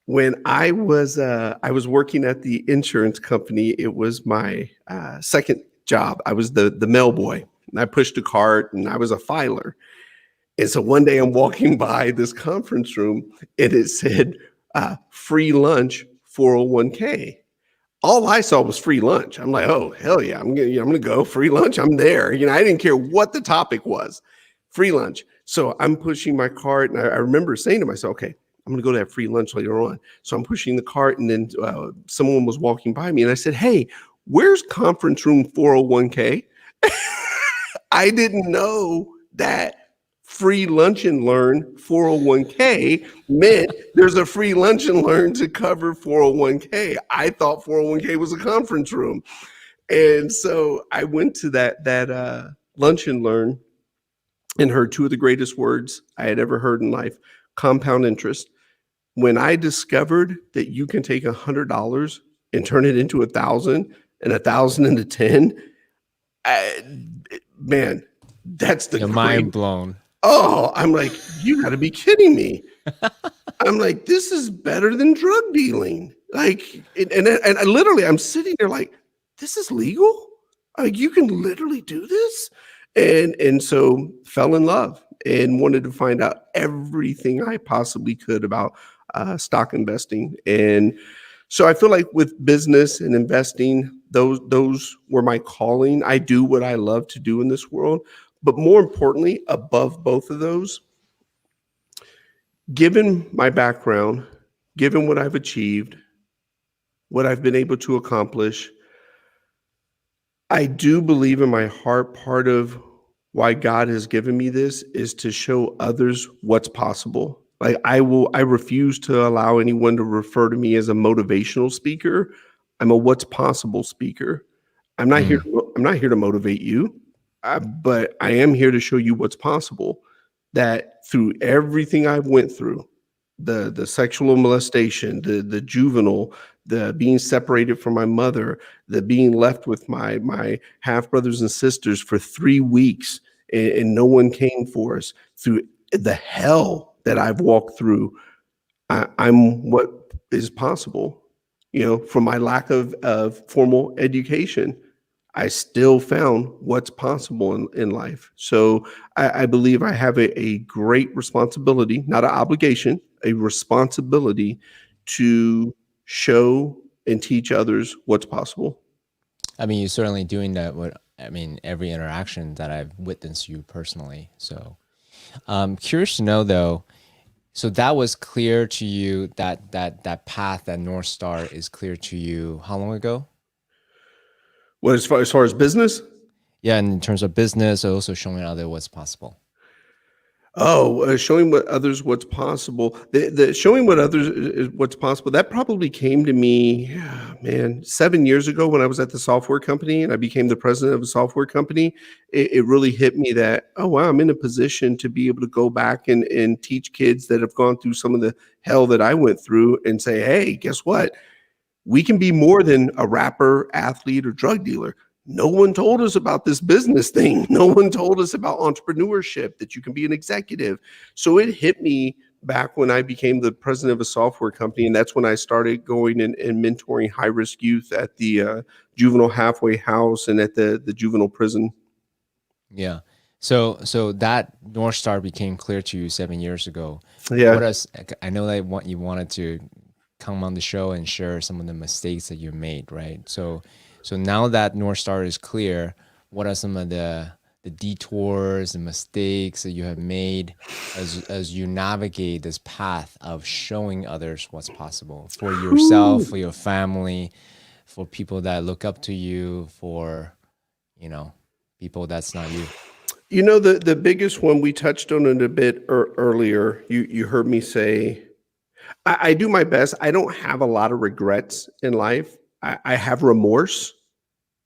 [SPEAKER 2] When I was working at the insurance company, it was my second job. I was the mail boy. And I pushed a cart, and I was a filer. And so one day I'm walking by this conference room and it said free lunch 401k. All I saw was free lunch. I'm like, oh, hell yeah, I'm gonna go free lunch. I'm there. I didn't care what the topic was, free lunch. So I'm pushing my cart and I remember saying to myself, okay, I'm gonna go to that free lunch later on. So I'm pushing the cart and then someone was walking by me and I said, hey, where's conference room 401k? I didn't know that free lunch and learn 401k meant there's a free lunch and learn to cover 401k. I thought 401k was a conference room. And so I went to that lunch and learn and heard 2 of the greatest words I had ever heard in life, compound interest. When I discovered that you can take $100 and turn it into 1,000 and 1,000 into 10, man, that's the
[SPEAKER 1] mind blown.
[SPEAKER 2] Oh, I'm like, you got to be kidding me. I'm like, this is better than drug dealing. Like, and I literally, I'm sitting there like, this is legal? Like, you can literally do this? And so fell in love and wanted to find out everything I possibly could about stock investing. And so I feel like with business and investing, those were my calling. I do what I love to do in this world. But more importantly, above both of those, given my background, given what I've achieved, what I've been able to accomplish, I do believe in my heart part of why God has given me this is to show others what's possible. Like I refuse to allow anyone to refer to me as a motivational speaker. I'm a what's possible speaker. I'm not here to motivate you. But I am here to show you what's possible, that through everything I've went through, the sexual molestation, the juvenile, the being separated from my mother, the being left with my half brothers and sisters for 3 weeks and no one came for us, through the hell that I've walked through, I'm what is possible. From my lack of formal education, I still found what's possible in life. So I believe I have a great responsibility, not an obligation, a responsibility to show and teach others what's possible.
[SPEAKER 1] I mean, you're certainly doing that with, every interaction that I've witnessed you personally. So I'm curious to know though, so that was clear to you, that path, that North Star is clear to you how long ago?
[SPEAKER 2] Well, as far as business?
[SPEAKER 1] Yeah, in terms of business, also showing others what's possible.
[SPEAKER 2] Showing what others what's possible. The showing what others is what's possible. That probably came to me, yeah, man, 7 years ago when I was at the software company and I became the president of a software company. It really hit me that, oh wow, I'm in a position to be able to go back and teach kids that have gone through some of the hell that I went through and say, hey, guess what? We can be more than a rapper, athlete, or drug dealer. No one told us about this business thing. No one told us about entrepreneurship, that you can be an executive. So it hit me back when I became the president of a software company. And that's when I started going and mentoring high risk youth at the juvenile halfway house and at the juvenile prison.
[SPEAKER 1] Yeah. So that North Star became clear to you 7 years ago.
[SPEAKER 2] Yeah.
[SPEAKER 1] I know that you wanted to come on the show and share some of the mistakes that you made, right? So now that North Star is clear, what are some of the detours and mistakes that you have made as you navigate this path of showing others what's possible for yourself, for your family, for people that look up to you, for people that's not you?
[SPEAKER 2] The biggest one, we touched on it a bit earlier. You heard me say, I do my best. I don't have a lot of regrets in life. I have remorse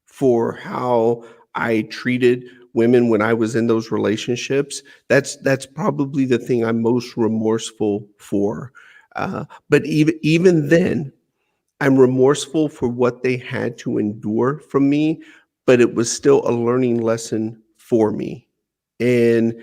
[SPEAKER 2] for how I treated women when I was in those relationships. That's probably the thing I'm most remorseful for. But even then, I'm remorseful for what they had to endure from me, but it was still a learning lesson for me. And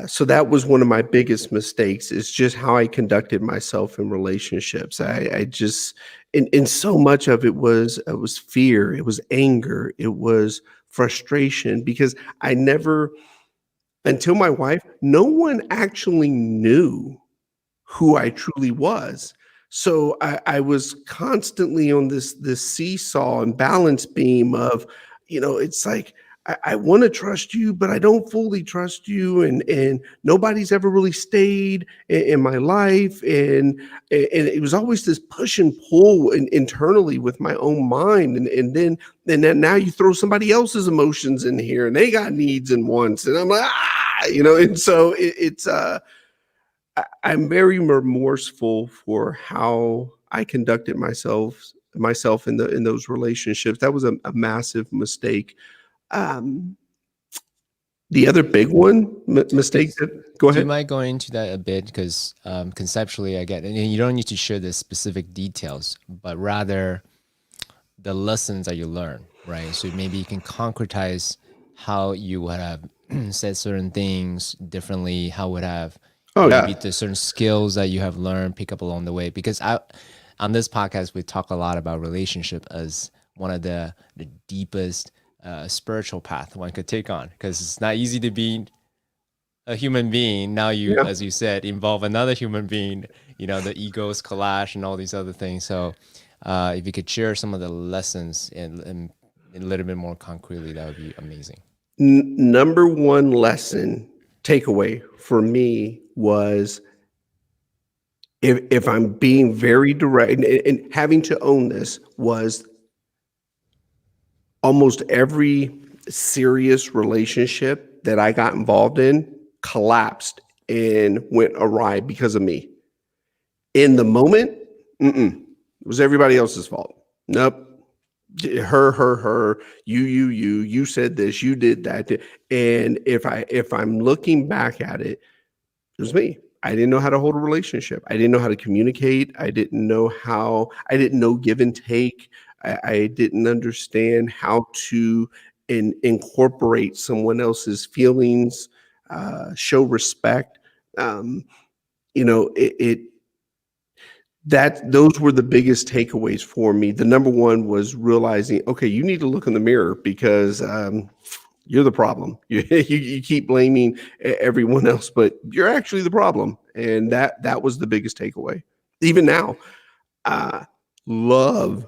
[SPEAKER 2] so that was one of my biggest mistakes, is just how I conducted myself in relationships. I just, and so much of it was fear, it was anger, it was frustration, because I never, until my wife, no one actually knew who I truly was. So I was constantly on this seesaw and balance beam of, it's like I want to trust you, but I don't fully trust you, and nobody's ever really stayed in my life, and it was always this push and pull internally with my own mind, and then now you throw somebody else's emotions in here, and they got needs and wants, and I'm like, and so I'm very remorseful for how I conducted myself in those relationships. That was a massive mistake. Um, the other big one, mistake. Go
[SPEAKER 1] Do you
[SPEAKER 2] ahead.
[SPEAKER 1] mind going into that a bit? Because conceptually, I get, and you don't need to share the specific details, but rather the lessons that you learn, right? So maybe you can concretize how you would have said certain things differently, how would have
[SPEAKER 2] Oh
[SPEAKER 1] maybe
[SPEAKER 2] yeah.
[SPEAKER 1] the certain skills that you have learned, pick up along the way. Because on this podcast, we talk a lot about relationship as one of the deepest spiritual path one could take on, because it's not easy to be a human being. Now you,
[SPEAKER 2] Yeah.
[SPEAKER 1] as you said, involve another human being, the egos clash and all these other things. So if you could share some of the lessons in a little bit more concretely, that would be amazing.
[SPEAKER 2] Number one lesson takeaway for me was, if I'm being very direct, and having to own this, was almost every serious relationship that I got involved in collapsed and went awry because of me. In the moment, it was everybody else's fault. Nope. Her, you said this, you did that. And if I'm looking back at it, it was me. I didn't know how to hold a relationship. I didn't know how to communicate. I didn't know give and take. I didn't understand how to incorporate someone else's feelings, show respect. Um, those were the biggest takeaways for me. The number one was realizing, okay, you need to look in the mirror, because you're the problem. You keep blaming everyone else, but you're actually the problem. And that was the biggest takeaway. Even now, I love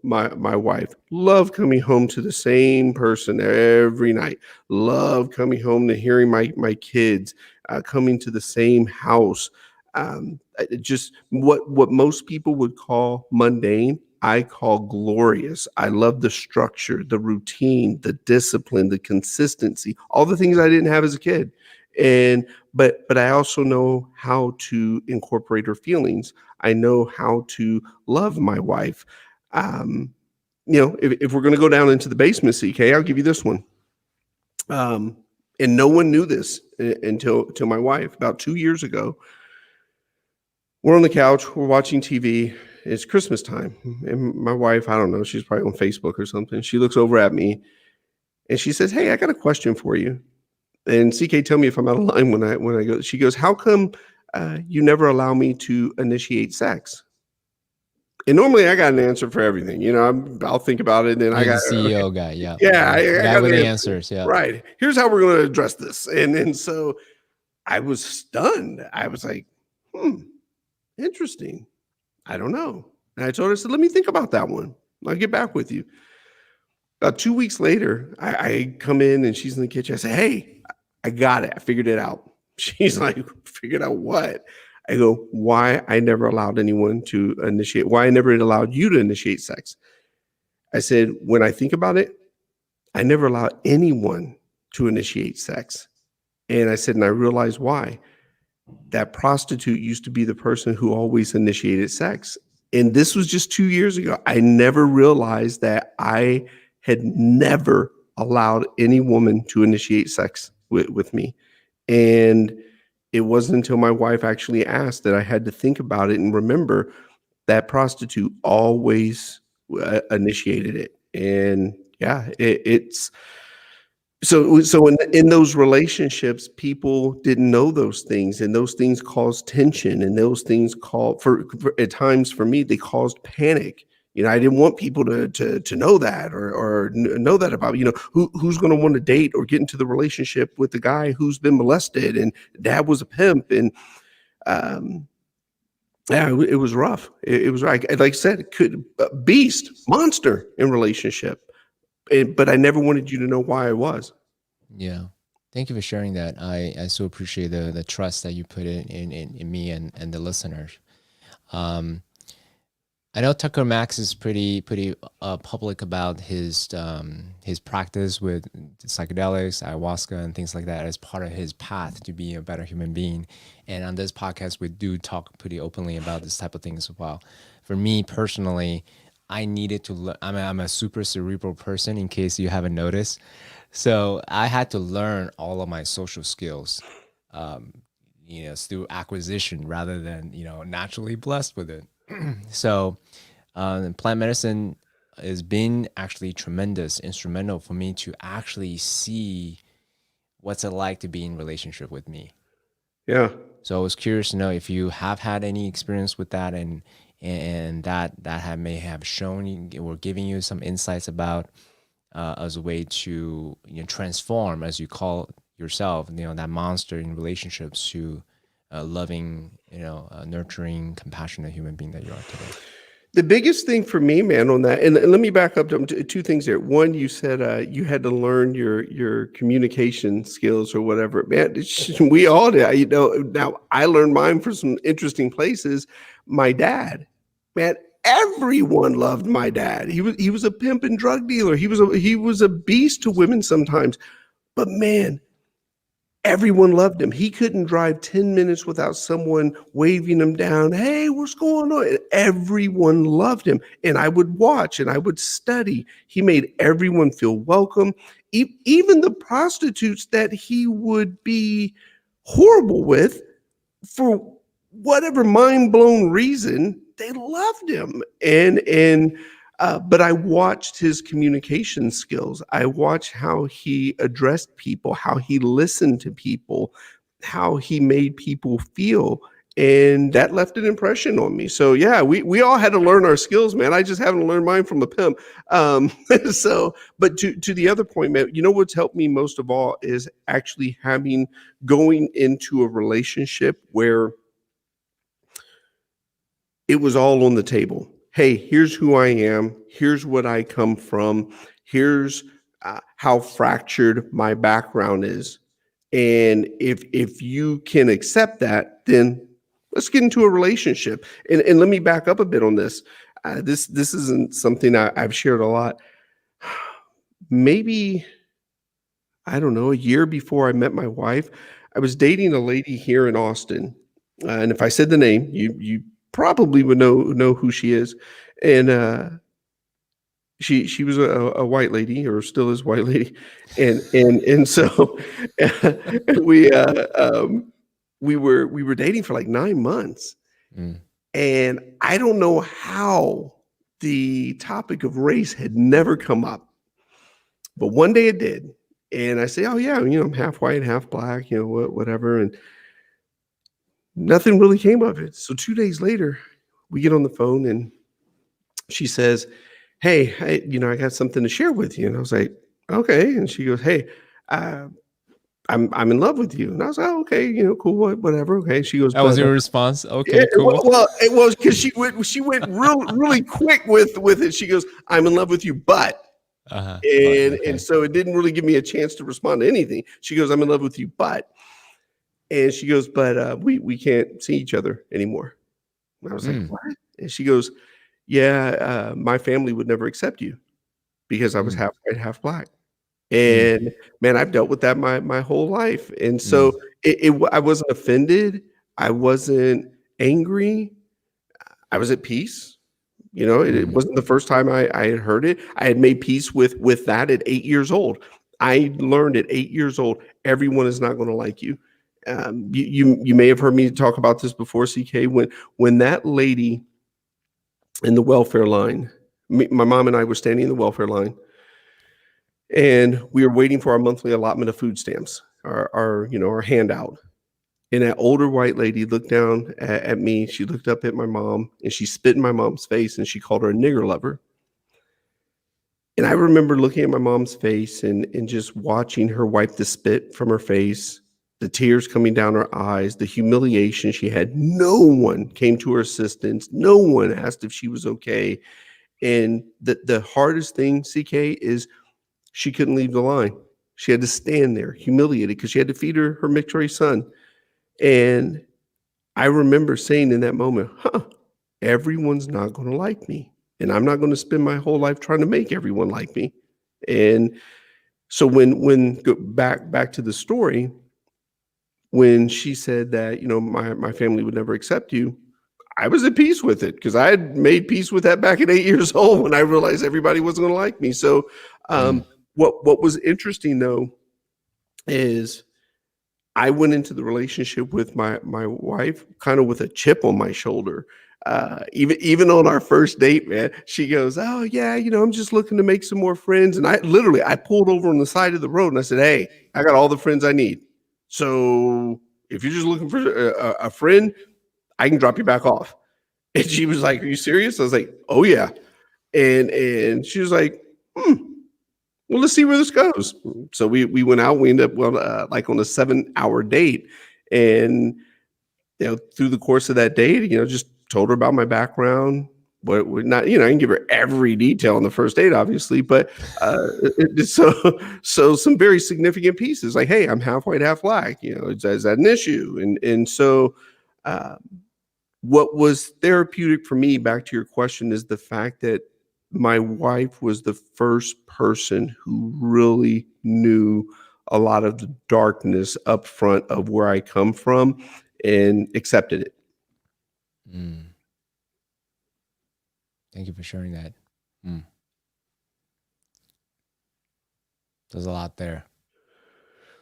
[SPEAKER 2] my wife. Love coming home to the same person every night. Love coming home to hearing my kids coming to the same house. Just what most people would call mundane, I call glorious. I love the structure, the routine, the discipline, the consistency, all the things I didn't have as a kid. But I also know how to incorporate her feelings. I know how to love my wife. If we're going to go down into the basement, CK, I'll give you this one. And no one knew this until my wife about 2 years ago. We're on the couch, we're watching TV. It's Christmas time. And my wife, I don't know, she's probably on Facebook or something. She looks over at me and she says, "Hey, I got a question for you." And CK, tell me if I'm out of line when I go. She goes, "How come you never allow me to initiate sex?" And normally I got an answer for everything. I'll think about it. And then
[SPEAKER 1] You're
[SPEAKER 2] I got
[SPEAKER 1] the CEO guy. Yeah.
[SPEAKER 2] Yeah,
[SPEAKER 1] The
[SPEAKER 2] I
[SPEAKER 1] guy
[SPEAKER 2] got
[SPEAKER 1] with
[SPEAKER 2] an
[SPEAKER 1] the
[SPEAKER 2] answer.
[SPEAKER 1] answers. Yeah.
[SPEAKER 2] Right. Here's how we're going to address this. And so I was stunned. I was like, interesting. I don't know. And I told her, I said, "Let me think about that one. I'll get back with you." About 2 weeks later, I come in and she's in the kitchen. I say, "Hey, I got it. I figured it out." She's like, "Figured out what?" I go, "Why I never allowed anyone to initiate, why I never allowed you to initiate sex." I said, "When I think about it, I never allowed anyone to initiate sex." And I said, and I realized why. That prostitute used to be the person who always initiated sex. And this was just 2 years ago. I never realized that I had never allowed any woman to initiate sex with me. And it wasn't until my wife actually asked that I had to think about it and remember that prostitute always initiated it. And yeah, it's so in those relationships, people didn't know those things, and those things caused tension, and those things for at times for me they caused panic. I didn't want people to know that or know that about who's going to want to date or get into the relationship with the guy who's been molested and dad was a pimp. And yeah, it was rough. It was like I said, beast monster in relationship. But I never wanted you to know why I was.
[SPEAKER 1] Yeah. Thank you for sharing that. I so appreciate the trust that you put in me and the listeners. I know Tucker Max is pretty public about his practice with psychedelics, ayahuasca, and things like that as part of his path to be a better human being. And on this podcast, we do talk pretty openly about this type of things as well. For me personally, I needed to learn. I'm a super cerebral person, in case you haven't noticed. So I had to learn all of my social skills, through acquisition rather than naturally blessed with it. So plant medicine has been actually tremendous, instrumental for me to actually see what's it like to be in relationship with me.
[SPEAKER 2] Yeah.
[SPEAKER 1] So I was curious to know if you have had any experience with that, and that may have shown you or giving you some insights about as a way to transform, as you call yourself, that monster in relationships to loving, nurturing, compassionate human being that you are today.
[SPEAKER 2] The biggest thing for me, man, on that, and let me back up to two things there. One, you said you had to learn your communication skills or whatever. Man, we all did. Now I learned mine from some interesting places. My dad, man, everyone loved my dad. He was a pimp and drug dealer. He was a beast to women sometimes, but man, everyone loved him. He couldn't drive 10 minutes without someone waving him down. "Hey, what's going on?" And everyone loved him. And I would watch and I would study. He made everyone feel welcome. Even the prostitutes that he would be horrible with, for whatever mind-blown reason, they loved him. But I watched his communication skills. I watched how he addressed people, how he listened to people, how he made people feel. And that left an impression on me. So yeah, we all had to learn our skills, man. I just haven't learned mine from a pimp. But to the other point, man, what's helped me most of all is actually going into a relationship where it was all on the table. Hey, here's who I am. Here's what I come from. Here's how fractured my background is. And if you can accept that, then let's get into a relationship. And let me back up a bit on this. This isn't something I've shared a lot. Maybe, I don't know, a year before I met my wife, I was dating a lady here in Austin, and if I said the name, you probably would know who she is. And she was a white lady, or still is white lady, and so we we were dating for like 9 months,
[SPEAKER 1] Mm.
[SPEAKER 2] and I don't know how the topic of race had never come up, but one day it did. And I say, "Oh yeah, I'm half white, half black, whatever." And nothing really came of it. So 2 days later, we get on the phone, and she says, "Hey, I got something to share with you." And I was like, "Okay." And she goes, "Hey, uh, I'm in love with you." And I was like, "Oh, okay, cool, whatever." Okay. She goes,
[SPEAKER 1] That was
[SPEAKER 2] "But
[SPEAKER 1] your response.
[SPEAKER 2] yeah,
[SPEAKER 1] Okay, cool.
[SPEAKER 2] well, it was because she went really quick with it. She goes, "I'm in love with you, but."
[SPEAKER 1] But
[SPEAKER 2] And
[SPEAKER 1] okay.
[SPEAKER 2] so it didn't really give me a chance to respond to anything. She goes, "I'm in love with you, but," and she goes, "But we can't see each other anymore." And I was like,
[SPEAKER 1] Mm,
[SPEAKER 2] "What?" And she goes, "Yeah, my family would never accept you because I was
[SPEAKER 1] mm,
[SPEAKER 2] half white, half black."
[SPEAKER 1] mm,
[SPEAKER 2] And man, I've dealt with that my whole life. And so
[SPEAKER 1] mm,
[SPEAKER 2] I wasn't offended. I wasn't angry. I was at peace. It
[SPEAKER 1] mm,
[SPEAKER 2] wasn't the first time I had heard it. I had made peace with that at 8 years old. I learned at 8 years old, everyone is not going to like you. You may have heard me talk about this before, CK. When that lady in the welfare line, my mom and I were standing in the welfare line, and we were waiting for our monthly allotment of food stamps, our handout. And that older white lady looked down at me. She looked up at my mom, and she spit in my mom's face, and she called her a nigger lover. And I remember looking at my mom's face and just watching her wipe the spit from her face, the tears coming down her eyes, the humiliation she had. No one came to her assistance. No one asked if she was okay. And the hardest thing, CK, is she couldn't leave the line. She had to stand there humiliated because she had to feed her mixed race son. And I remember saying in that moment, everyone's not going to like me. And I'm not going to spend my whole life trying to make everyone like me. And so when go back to the story, when she said that, my family would never accept you, I was at peace with it because I had made peace with that back at 8 years old when I realized everybody wasn't going to like me. So
[SPEAKER 1] mm,
[SPEAKER 2] what was interesting though is I went into the relationship with my wife kind of with a chip on my shoulder. Even on our first date, man, she goes, "Oh yeah, I'm just looking to make some more friends." And I pulled over on the side of the road and I said, "Hey, I got all the friends I need. So if you're just looking for a friend, I can drop you back off." And she was like, "Are you serious?" I was like, "Oh yeah." And she was like, "Hmm, well, let's see where this goes." So we went out. We ended up like on a 7 hour date, and through the course of that date, just told her about my background. But we're not, I didn't give her every detail on the first date, obviously, but so some very significant pieces, like, "Hey, I'm half white, half black. Is that an issue?" And so uh, what was therapeutic for me, back to your question, is the fact that my wife was the first person who really knew a lot of the darkness up front of where I come from and accepted it.
[SPEAKER 1] mm. Thank you for sharing that. Mm. There's a lot there.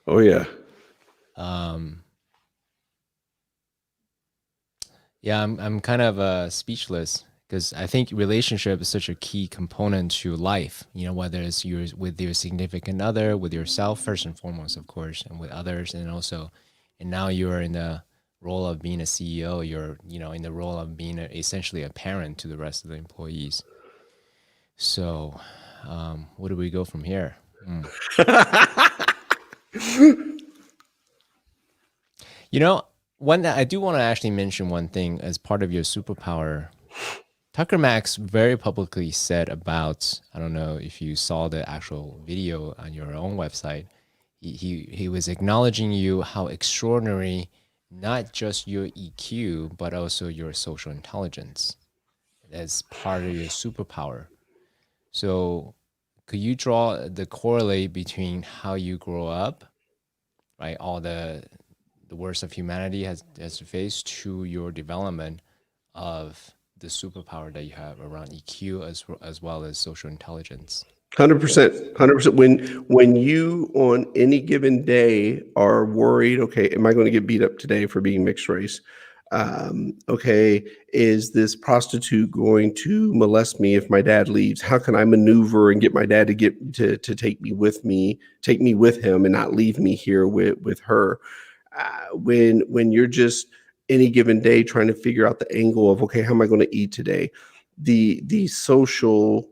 [SPEAKER 2] Oh yeah.
[SPEAKER 1] Um, yeah, I'm kind of speechless because I think relationship is such a key component to life. Whether it's with your significant other, with yourself first and foremost, of course, and with others, and now you're in the role of being a CEO. You're in the role of being essentially a parent to the rest of the employees. So, where do we go from here? Mm. You know, one I do want to actually mention one thing as part of your superpower. Tucker Max very publicly said about, I don't know if you saw the actual video on your own website. He was acknowledging you how extraordinary not just your EQ but also your social intelligence as part of your superpower. So, could you draw the correlate between how you grow up, right? All the the worst of humanity has to face to your development of the superpower that you have around EQ as well as social intelligence.
[SPEAKER 2] 100%, 100%. When you on any given day are worried, okay, am I going to get beat up today for being mixed race? Okay, is this prostitute going to molest me if my dad leaves? How can I maneuver and get my dad to take me with him and not leave me here with her? When you're just any given day trying to figure out the angle of, okay, how am I going to eat today? The social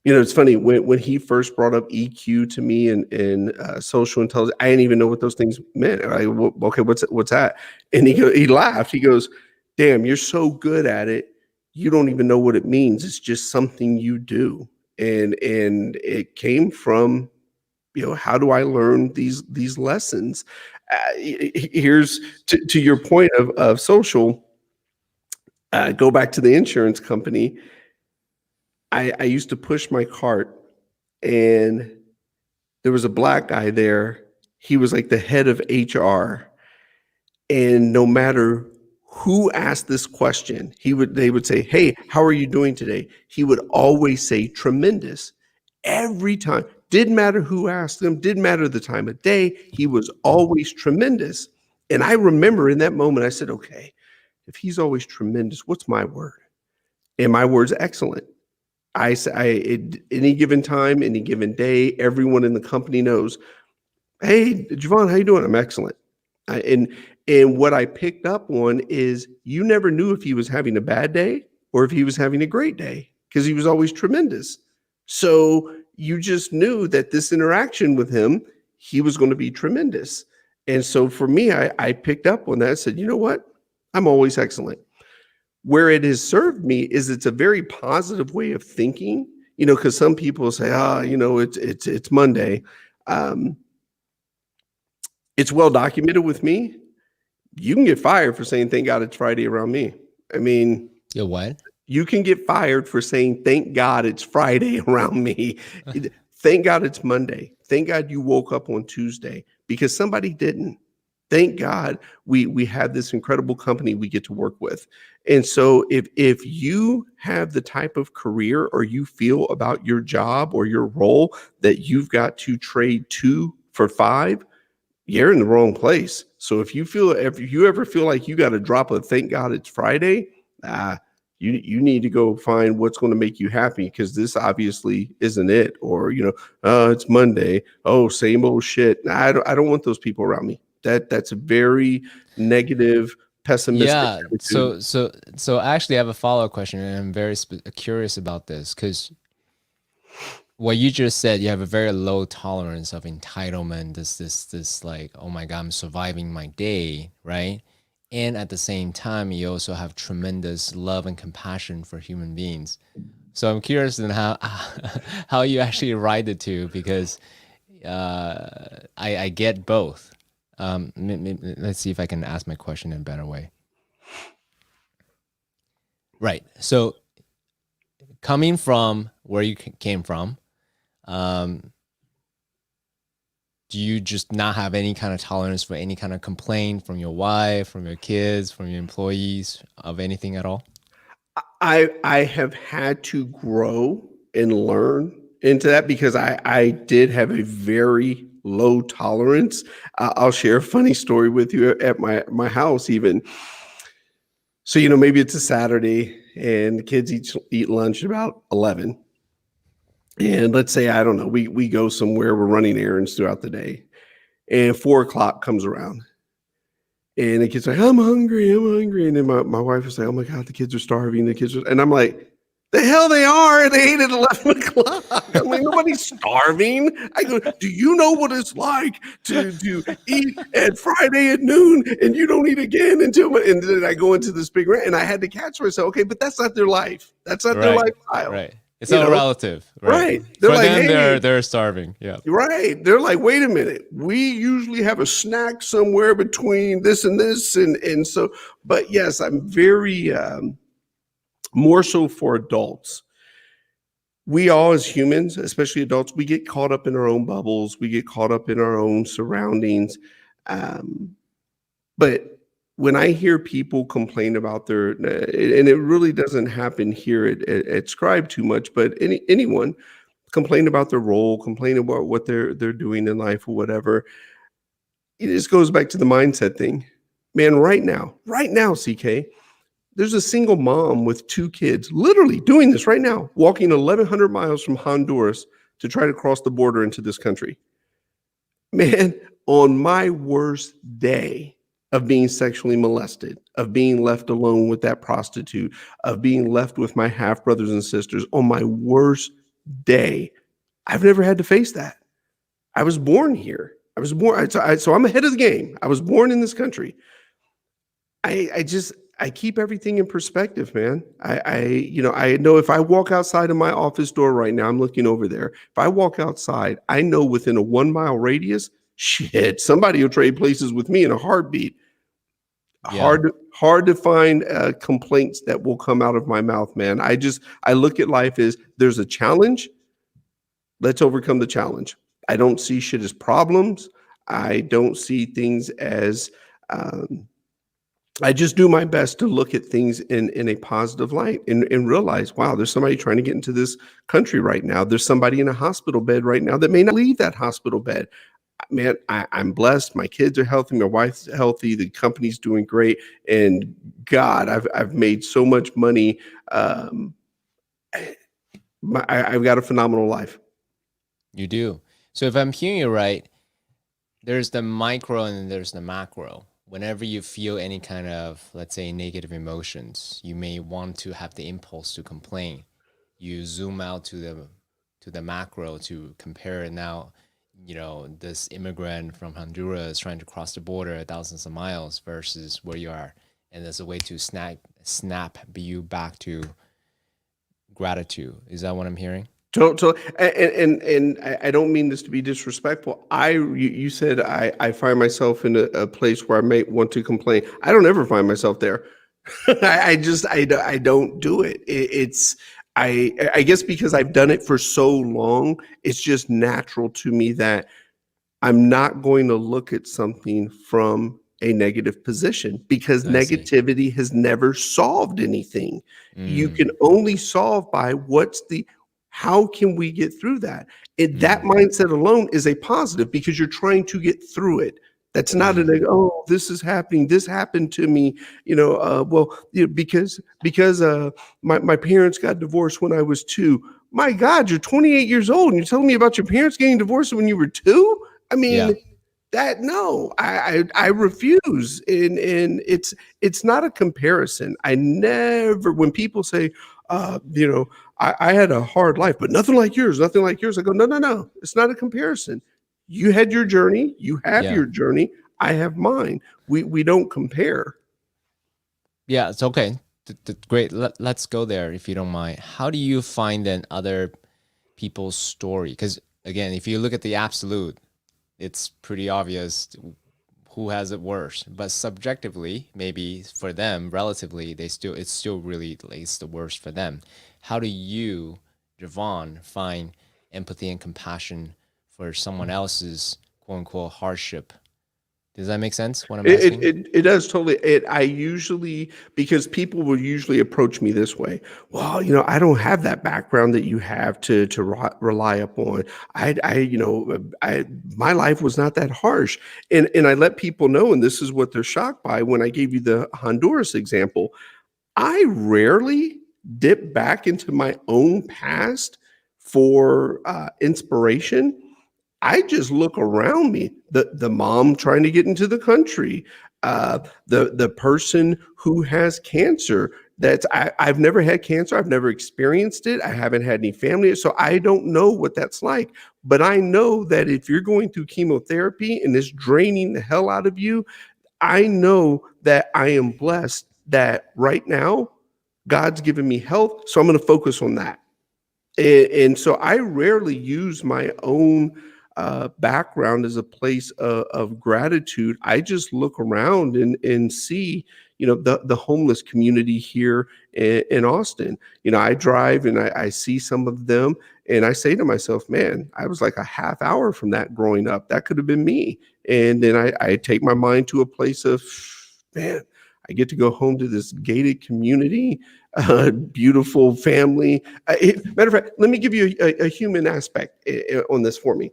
[SPEAKER 2] it's funny when he first brought up EQ to me and social intelligence. I didn't even know what those things meant. Okay, what's that? And he laughed. He goes, "Damn, you're so good at it, you don't even know what it means. It's just something you do." And it came from how do I learn these lessons? Here's to your point of social. Go back to the insurance company. I used to push my cart, and there was a black guy there. He was like the head of HR, and no matter who asked this question, they would say, "Hey, how are you doing today?" He would always say, "Tremendous." Every time. Didn't matter who asked him, didn't matter the time of day. He was always tremendous. And I remember in that moment, I said, okay, if he's always tremendous, what's my word? And my word's excellent. Any given time, any given day, everyone in the company knows, hey, JeVon, how you doing? I'm excellent. And what I picked up on is you never knew if he was having a bad day or if he was having a great day because he was always tremendous. So you just knew that this interaction with him, he was going to be tremendous. And so for me, I picked up on that. I said, you know what? I'm always excellent. Where it has served me is it's a very positive way of thinking, because some people say, it's Monday. It's well documented with me. You can get fired for saying, thank God it's Friday around me. I mean,
[SPEAKER 1] you what?
[SPEAKER 2] You can get fired for saying, thank God it's Friday around me. Thank God it's Monday. Thank God you woke up on Tuesday because somebody didn't. Thank God we have this incredible company we get to work with. And so if you have the type of career or you feel about your job or your role that you've got to trade 2 for 5, you're in the wrong place. So if you ever feel like you got to drop a thank God it's Friday, you need to go find what's going to make you happy because this obviously isn't it. Or it's Monday. Oh, same old shit. I don't want those people around me. That's a very negative, pessimistic attitude.
[SPEAKER 1] So actually, I have a follow-up question, and I'm very curious about this because what you just said, you have a very low tolerance of entitlement. This like, oh my God, I'm surviving my day, right? And at the same time, you also have tremendous love and compassion for human beings. So I'm curious in how you actually ride the two because I get both. Let's see if I can ask my question in a better way. Right. So coming from where you came from, do you just not have any kind of tolerance for any kind of complaint from your wife, from your kids, from your employees, of anything at all?
[SPEAKER 2] I have had to grow and learn into that because I did have a very low tolerance. I'll share a funny story with you at my house even. So, maybe it's a Saturday and the kids eat lunch about 11. And let's say, I don't know, we go somewhere, we're running errands throughout the day. And 4:00 comes around. And the kids are like, I'm hungry. And then my wife was like, oh my God, the kids are starving. And I'm like, the hell they are. They ate at 11 o'clock. I'm like, nobody's starving. I go, do you know what it's like to eat at Friday at noon and you don't eat again until, and then I go into this big rant and I had to catch myself. Okay, but that's not their life. That's not their lifestyle.
[SPEAKER 1] Right. It's all relative.
[SPEAKER 2] Right.
[SPEAKER 1] They're
[SPEAKER 2] For
[SPEAKER 1] like, them,
[SPEAKER 2] hey,
[SPEAKER 1] they're starving. Yeah.
[SPEAKER 2] Right. They're like, wait a minute. We usually have a snack somewhere between this and this. And so, but yes, I'm very, more so for adults. We all as humans, especially adults, we get caught up in our own bubbles. We get caught up in our own surroundings. But when I hear people complain about their, and it really doesn't happen here at Scribe too much, but anyone complain about their role, complain about what they're doing in life or whatever, it just goes back to the mindset thing. Man, right now, CK, there's a single mom with 2 kids literally doing this right now, walking 1,100 miles from Honduras to try to cross the border into this country. Man, on my worst day of being sexually molested, of being left alone with that prostitute, of being left with my half brothers and sisters, on my worst day, I've never had to face that. I was born here. So I'm ahead of the game. I was born in this country. I keep everything in perspective, man. I know if I walk outside of my office door right now, I'm looking over there. If I walk outside, I know within a 1 mile radius, shit, somebody will trade places with me in a heartbeat.
[SPEAKER 1] Yeah.
[SPEAKER 2] Hard to find complaints that will come out of my mouth, man. I look at life as there's a challenge. Let's overcome the challenge. I don't see shit as problems. I don't see things as I just do my best to look at things in a positive light and realize, wow, there's somebody trying to get into this country right now. There's somebody in a hospital bed right now that may not leave that hospital bed. Man, I'm blessed. My kids are healthy. My wife's healthy. The company's doing great. And God, I've made so much money. I've got a phenomenal life.
[SPEAKER 1] You do. So if I'm hearing you right, there's the micro and then there's the macro. Whenever you feel any kind of, let's say, negative emotions, you may want to have the impulse to complain. You zoom out to the macro to compare it now, this immigrant from Honduras trying to cross the border thousands of miles versus where you are. And there's a way to snap you back to gratitude. Is that what I'm hearing?
[SPEAKER 2] And I don't mean this to be disrespectful. You said I find myself in a place where I may want to complain. I don't ever find myself there. I don't do it. I guess because I've done it for so long, it's just natural to me that I'm not going to look at something from a negative position because negativity has never solved anything. You can only solve by how can we get through that? That mindset alone is a positive because you're trying to get through it. That's not this is happening. This happened to me, because my parents got divorced when I was 2. My God, you're 28 years old and you're telling me about your parents getting divorced when you were 2? I mean, I refuse. And it's not a comparison. I never, when people say, I had a hard life, but nothing like yours. I go, no. It's not a comparison. You had your journey. You have your journey. I have mine. We don't compare.
[SPEAKER 1] Yeah, it's okay. Great. Let's go there if you don't mind. How do you find then other people's story? Because again, if you look at the absolute, it's pretty obvious who has it worse. But subjectively, maybe for them, relatively, it's still really it's the worst for them. How do you, JeVon, find empathy and compassion for someone else's quote unquote hardship? Does that make sense? What I'm asking?
[SPEAKER 2] It does totally. Because people will usually approach me this way. Well, I don't have that background that you have to rely upon. My life was not that harsh, and I let people know, and this is what they're shocked by when I gave you the Honduras example. I rarely dip back into my own past for inspiration. I just look around me, the mom trying to get into the country, the person who has cancer. I've never had cancer. I've never experienced it. I haven't had any family. So I don't know what that's like. But I know that if you're going through chemotherapy and it's draining the hell out of you, I know that I am blessed that right now God's given me health. So I'm going to focus on that. And so I rarely use my own background as a place of gratitude. I just look around and see, the homeless community here in Austin. I drive and I see some of them, and I say to myself, man, I was like a half hour from that growing up. That could have been me. And then I take my mind to a place of, man, I get to go home to this gated community, beautiful family. Matter of fact, let me give you a human aspect on this for me.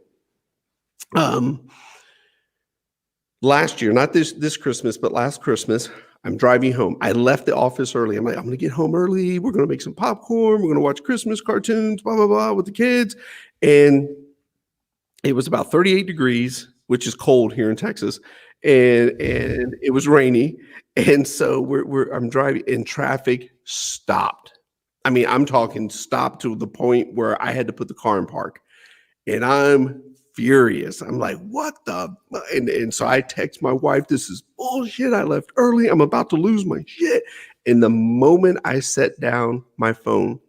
[SPEAKER 2] Last year, not this Christmas, but last Christmas, I'm driving home. I left the office early. I'm like, I'm going to get home early. We're going to make some popcorn. We're going to watch Christmas cartoons, blah, blah, blah, with the kids. And it was about 38 degrees, which is cold here in Texas. And it was rainy. And so I'm driving, and traffic stopped. I mean, I'm talking stopped to the point where I had to put the car in park. And I'm furious. I'm like, what the? And so I text my wife, this is bullshit. I left early. I'm about to lose my shit. And the moment I set down my phone,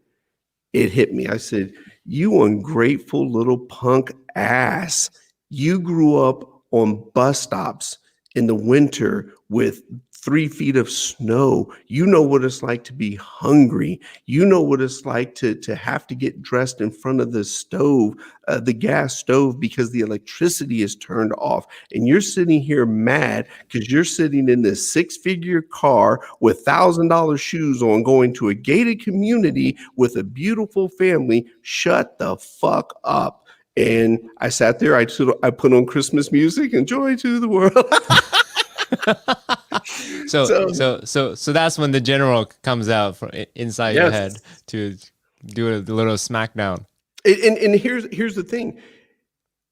[SPEAKER 2] it hit me. I said, you ungrateful little punk ass. You grew up on bus stops in the winter with 3 feet of snow. You know what it's like to be hungry. You know what it's like to have to get dressed in front of the stove, the gas stove, because the electricity is turned off. And you're sitting here mad because you're sitting in this 6-figure car with $1,000 shoes on, going to a gated community with a beautiful family. Shut the fuck up. And I sat there, I put on Christmas music and joy to the world.
[SPEAKER 1] So that's when the general comes out from inside your head to do a little smackdown.
[SPEAKER 2] And here's the thing.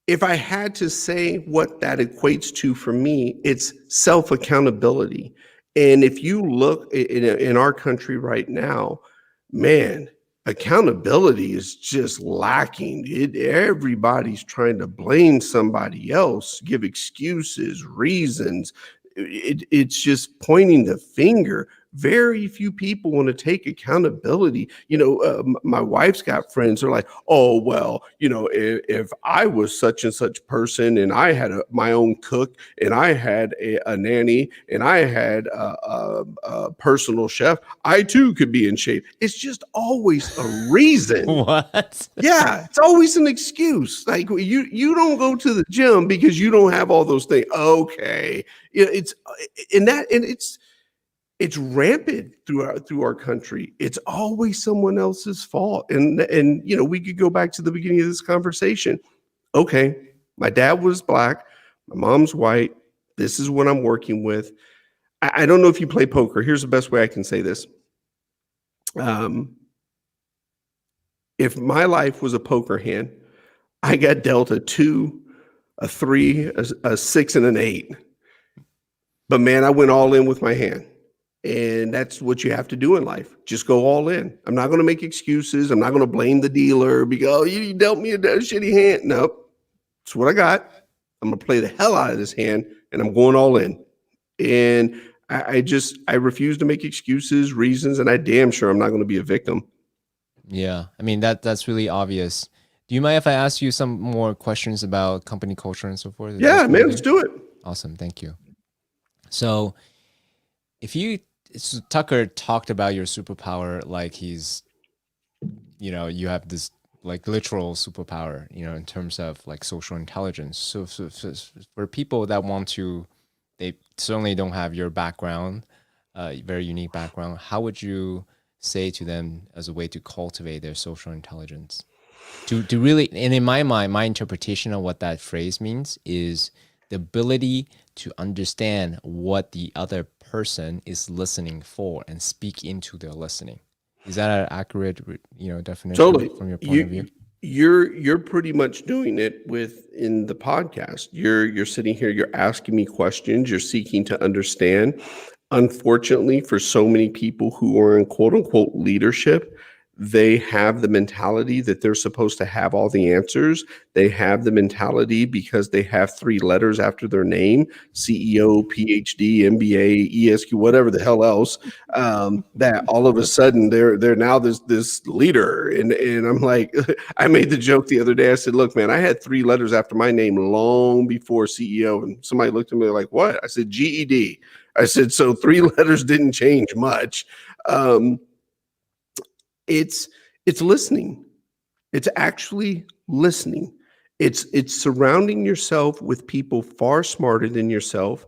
[SPEAKER 2] If I had to say what that equates to for me, it's self-accountability. And if you look in our country right now, man, accountability is just lacking. Everybody's trying to blame somebody else, give excuses, reasons. It's just pointing the finger. Very few people want to take accountability. My wife's got friends. They're like, oh, well, if I was such and such person and I had my own cook and I had a nanny and I had a personal chef, I too could be in shape. It's just always a reason.
[SPEAKER 1] What?
[SPEAKER 2] Yeah, it's always an excuse. Like you don't go to the gym because you don't have all those things. Okay, it's rampant through our country. It's always someone else's fault. And we could go back to the beginning of this conversation. Okay, my dad was black, my mom's white. This is what I'm working with. I don't know if you play poker. Here's the best way I can say this. If my life was a poker hand, I got dealt a 2, a 3, a 6, and an 8. But man, I went all in with my hand. And that's what you have to do in life. Just go all in. I'm not going to make excuses. I'm not going to blame the dealer because, oh, you dealt me a shitty hand. Nope. It's what I got. I'm going to play the hell out of this hand, and I'm going all in. And I refuse to make excuses, reasons, and I damn sure I'm not going to be a victim.
[SPEAKER 1] Yeah. I mean, that's really obvious. Do you mind if I ask you some more questions about company culture and so forth?
[SPEAKER 2] Yeah, man, let's do it.
[SPEAKER 1] Awesome. Thank you. So Tucker talked about your superpower like he's, you have this like literal superpower, in terms of like social intelligence. So for people that they certainly don't have your background, very unique background, how would you say to them as a way to cultivate their social intelligence? To really, and in my mind, my interpretation of what that phrase means is the ability to understand what the other person is listening for and speak into their listening. Is that an accurate, definition
[SPEAKER 2] totally.
[SPEAKER 1] From your point of view?
[SPEAKER 2] You're pretty much doing it in the podcast. You're sitting here, you're asking me questions, you're seeking to understand. Unfortunately, for so many people who are in quote unquote leadership, they have the mentality that they're supposed to have all the answers. They have the mentality because they have 3 letters after their name, CEO, PhD, MBA, ESQ, whatever the hell else, that all of a sudden they're now this leader. And I'm like, I made the joke the other day. I said, look, man, I had 3 letters after my name long before CEO. And somebody looked at me like, what? I said, GED. I said, so 3 letters didn't change much. It's listening. It's actually listening. It's surrounding yourself with people far smarter than yourself,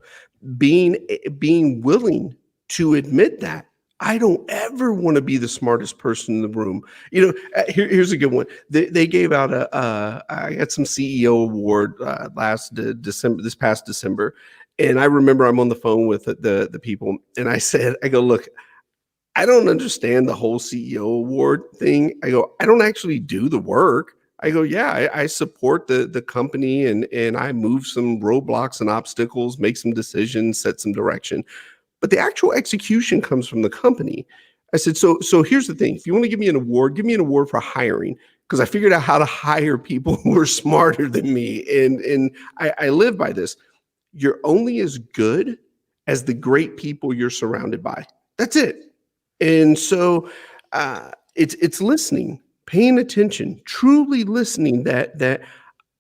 [SPEAKER 2] being willing to admit that. I don't ever want to be the smartest person in the room. Here's a good one. They gave out I got some CEO award this past December, and I remember I'm on the phone with the people, and I go, look, I don't understand the whole CEO award thing. I go, I don't actually do the work. I go, yeah, I support the company and I move some roadblocks and obstacles, make some decisions, set some direction. But the actual execution comes from the company. I said, so here's the thing. If you want to give me an award, give me an award for hiring, because I figured out how to hire people who are smarter than me. And I live by this. You're only as good as the great people you're surrounded by. That's it. And so it's listening, paying attention, truly listening that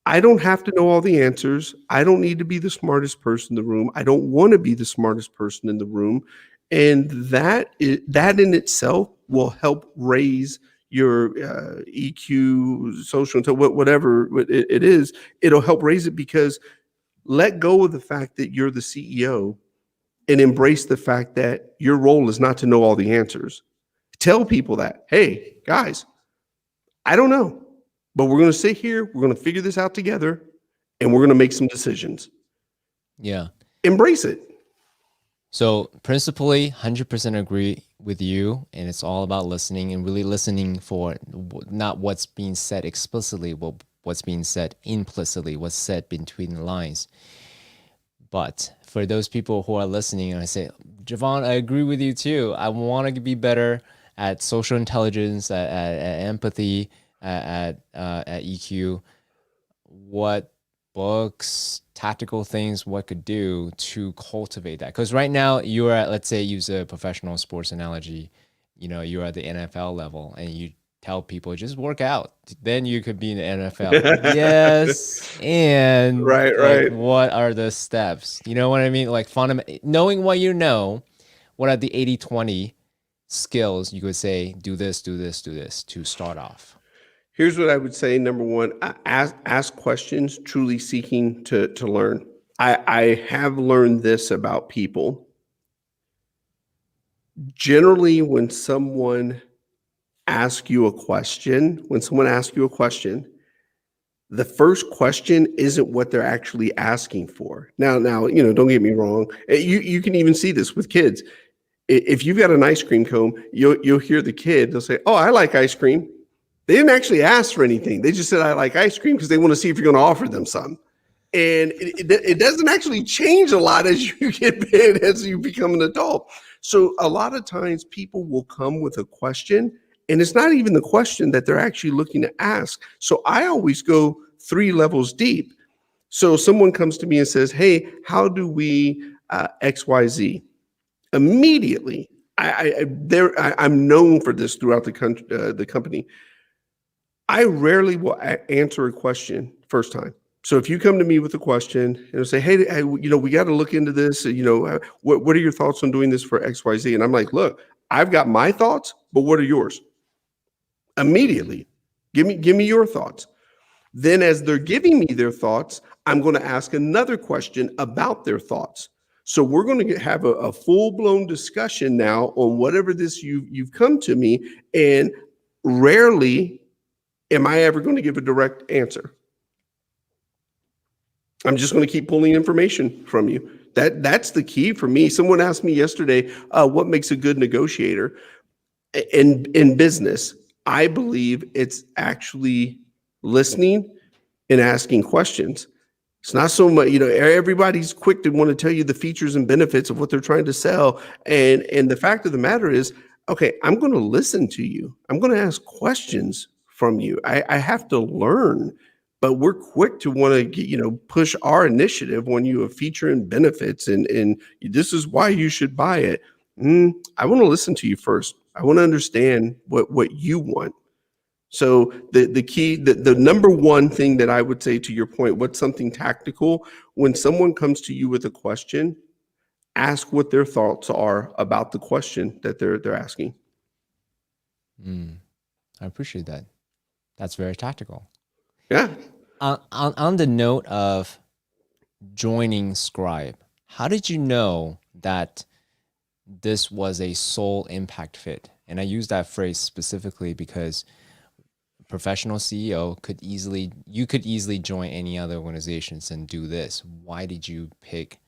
[SPEAKER 2] I don't have to know all the answers. I don't need to be the smartest person in the room. I don't want to be the smartest person in the room. And that in itself will help raise your EQ, social, whatever it is. It'll help raise it, because let go of the fact that you're the CEO and embrace the fact that your role is not to know all the answers. Tell people that, hey, guys, I don't know, but we're going to sit here, we're going to figure this out together, and we're going to make some decisions.
[SPEAKER 1] Yeah.
[SPEAKER 2] Embrace it.
[SPEAKER 1] So principally, 100% agree with you, and it's all about listening, and really listening for not what's being said explicitly, but what's being said implicitly, what's said between the lines. But for those people who are listening, and I say, JeVon, I agree with you too. I want to be better at social intelligence, at empathy, at EQ. What books, tactical things, what could do to cultivate that? Because right now you're at, let's say, use a professional sports analogy. You're at the NFL level, and you tell people just work out, then you could be in the NFL. Yes. And
[SPEAKER 2] right.
[SPEAKER 1] what are the steps? You know what I mean? Like knowing what you know, what are the 80-20 skills you could say, do this to start off?
[SPEAKER 2] Here's what I would say. Number one, ask questions, truly seeking to learn. I have learned this about people. Generally, when someone asks you a question, the first question isn't what they're actually asking for. Now, don't get me wrong. You can even see this with kids. If you've got an ice cream cone, you'll hear the kid, they'll say, oh, I like ice cream. They didn't actually ask for anything. They just said, I like ice cream, because they want to see if you're going to offer them some. And it doesn't actually change a lot as you get big, as you become an adult. So a lot of times people will come with a question, and it's not even the question that they're actually looking to ask. So I always go 3 levels deep. So someone comes to me and says, hey, how do we XYZ? Immediately, I'm known for this throughout the company. I rarely will answer a question first time. So if you come to me with a question and say, hey, we got to look into this, what are your thoughts on doing this for XYZ? And I'm like, look, I've got my thoughts, but what are yours? Immediately, give me your thoughts. Then as they're giving me their thoughts, I'm going to ask another question about their thoughts. So we're going to have a full-blown discussion now on whatever this you've come to me, and rarely am I ever going to give a direct answer. I'm just going to keep pulling information from you. That's the key for me. Someone asked me yesterday, what makes a good negotiator in business? I believe it's actually listening and asking questions. It's not so much, everybody's quick to want to tell you the features and benefits of what they're trying to sell. And the fact of the matter is, okay, I'm going to listen to you. I'm going to ask questions from you. I have to learn, but we're quick to want to get, push our initiative on you of feature and benefits. And this is why you should buy it. I want to listen to you first. I want to understand what you want. So the key, the number one thing that I would say, to your point, what's something tactical? When someone comes to you with a question, ask what their thoughts are about the question that they're asking.
[SPEAKER 1] I appreciate that. That's very tactical.
[SPEAKER 2] Yeah.
[SPEAKER 1] On the note of joining Scribe, how did you know that this was a sole impact fit? And I use that phrase specifically because professional CEO you could easily join any other organizations and do this. Why did you pick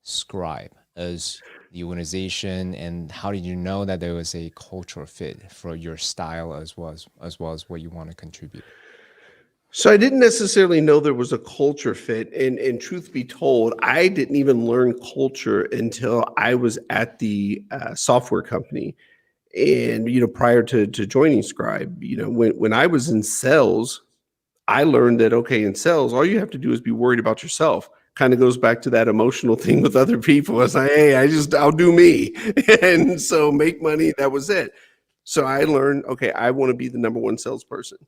[SPEAKER 1] Scribe as the organization, and how did you know that there was a cultural fit for your style as well as what you want to contribute?
[SPEAKER 2] So I didn't necessarily know there was a culture fit, and truth be told, I didn't even learn culture until I was at the software company. And prior to joining Scribe, when I was in sales, I learned that, okay, in sales, all you have to do is be worried about yourself. Kind of goes back to that emotional thing with other people. It's like, hey, I'll do me. And so make money. That was it. So I learned, okay, I want to be the number one salesperson.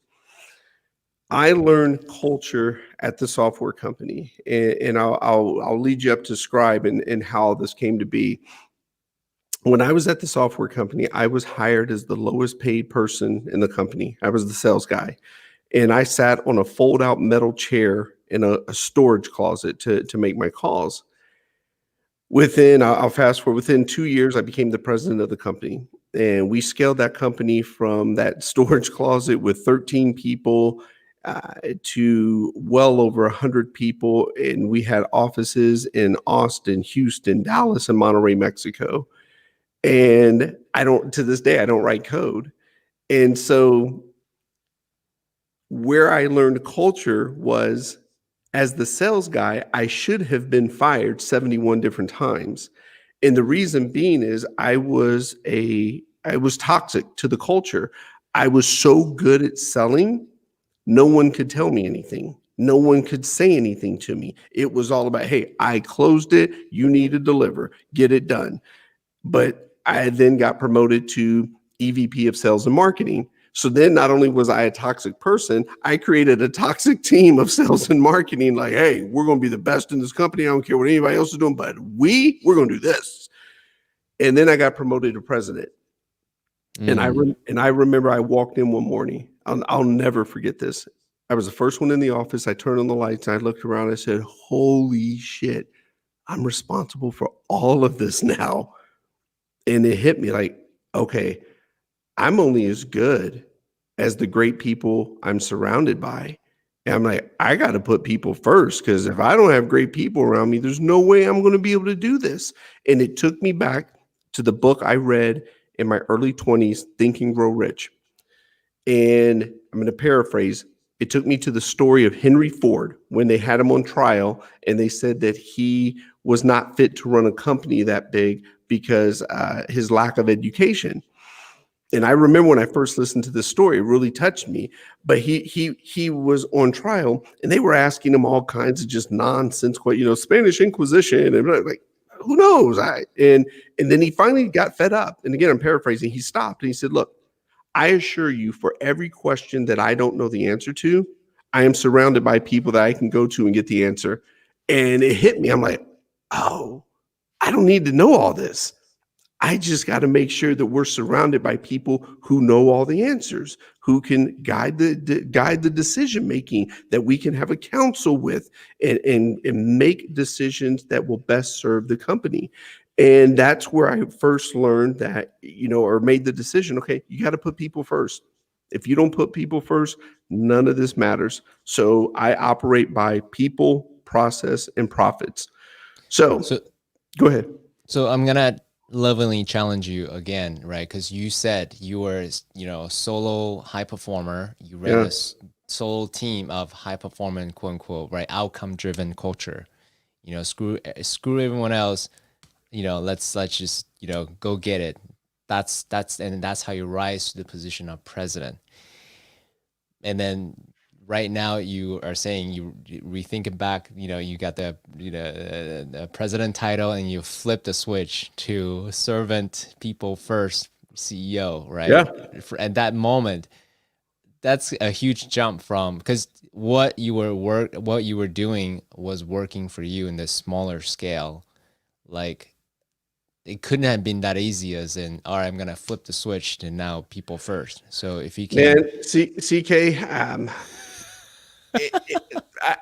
[SPEAKER 2] I learned culture at the software company, and I'll lead you up to Scribe and how this came to be. When I was at the software company, I was hired as the lowest paid person in the company. I was the sales guy, and I sat on a fold out metal chair in a storage closet to make my calls. I'll fast forward, within 2 years, I became the president of the company. And we scaled that company from that storage closet with 13 people to well over 100 people. And we had offices in Austin, Houston, Dallas, and Monterrey, Mexico. And to this day, I don't write code. And so where I learned culture was, as the sales guy, I should have been fired 71 different times. And the reason being is I was toxic to the culture. I was so good at selling, no one could tell me anything. No one could say anything to me. It was all about, hey, I closed it, you need to deliver, get it done. But I then got promoted to EVP of sales and marketing. So then not only was I a toxic person, I created a toxic team of sales and marketing. Like, hey, we're going to be the best in this company. I don't care what anybody else is doing, but we're going to do this. And then I got promoted to president. And I remember I walked in one morning. I'll never forget this. I was the first one in the office. I turned on the lights. I looked around. I said, holy shit, I'm responsible for all of this now. And it hit me like, okay, I'm only as good as the great people I'm surrounded by. And I'm like, I got to put people first, because if I don't have great people around me, there's no way I'm going to be able to do this. And it took me back to the book I read in my early 20s, Think and Grow Rich. And I'm going to paraphrase. It took me to the story of Henry Ford when they had him on trial, and they said that he was not fit to run a company that big because his lack of education. And I remember when I first listened to this story, it really touched me. But he was on trial, and they were asking him all kinds of just nonsense, Spanish Inquisition, and like, who knows? And then he finally got fed up. And again, I'm paraphrasing. He stopped and he said, look, I assure you, for every question that I don't know the answer to, I am surrounded by people that I can go to and get the answer. And it hit me. I'm like, oh, I don't need to know all this. I just got to make sure that we're surrounded by people who know all the answers, who can guide the decision making, that we can have a council with, and make decisions that will best serve the company. And that's where I first learned that, or made the decision, okay, you got to put people first. If you don't put people first, none of this matters. So I operate by people, process, and profits. So go ahead.
[SPEAKER 1] So I'm gonna lovingly challenge you again, right? Because you said you were, a solo high performer. You ran a solo team of high performing, quote unquote, right, outcome driven culture. Screw everyone else. Let's just go get it. That's how you rise to the position of president. And then right now you are saying you rethink it back, you got the president title, and you flip the switch to servant people first CEO, right?
[SPEAKER 2] Yeah.
[SPEAKER 1] At that moment, that's a huge jump from, because what you were doing was working for you in this smaller scale. Like, it couldn't have been that easy as in, all right, I'm going to flip the switch to now people first. So if you can,
[SPEAKER 2] Man, CK,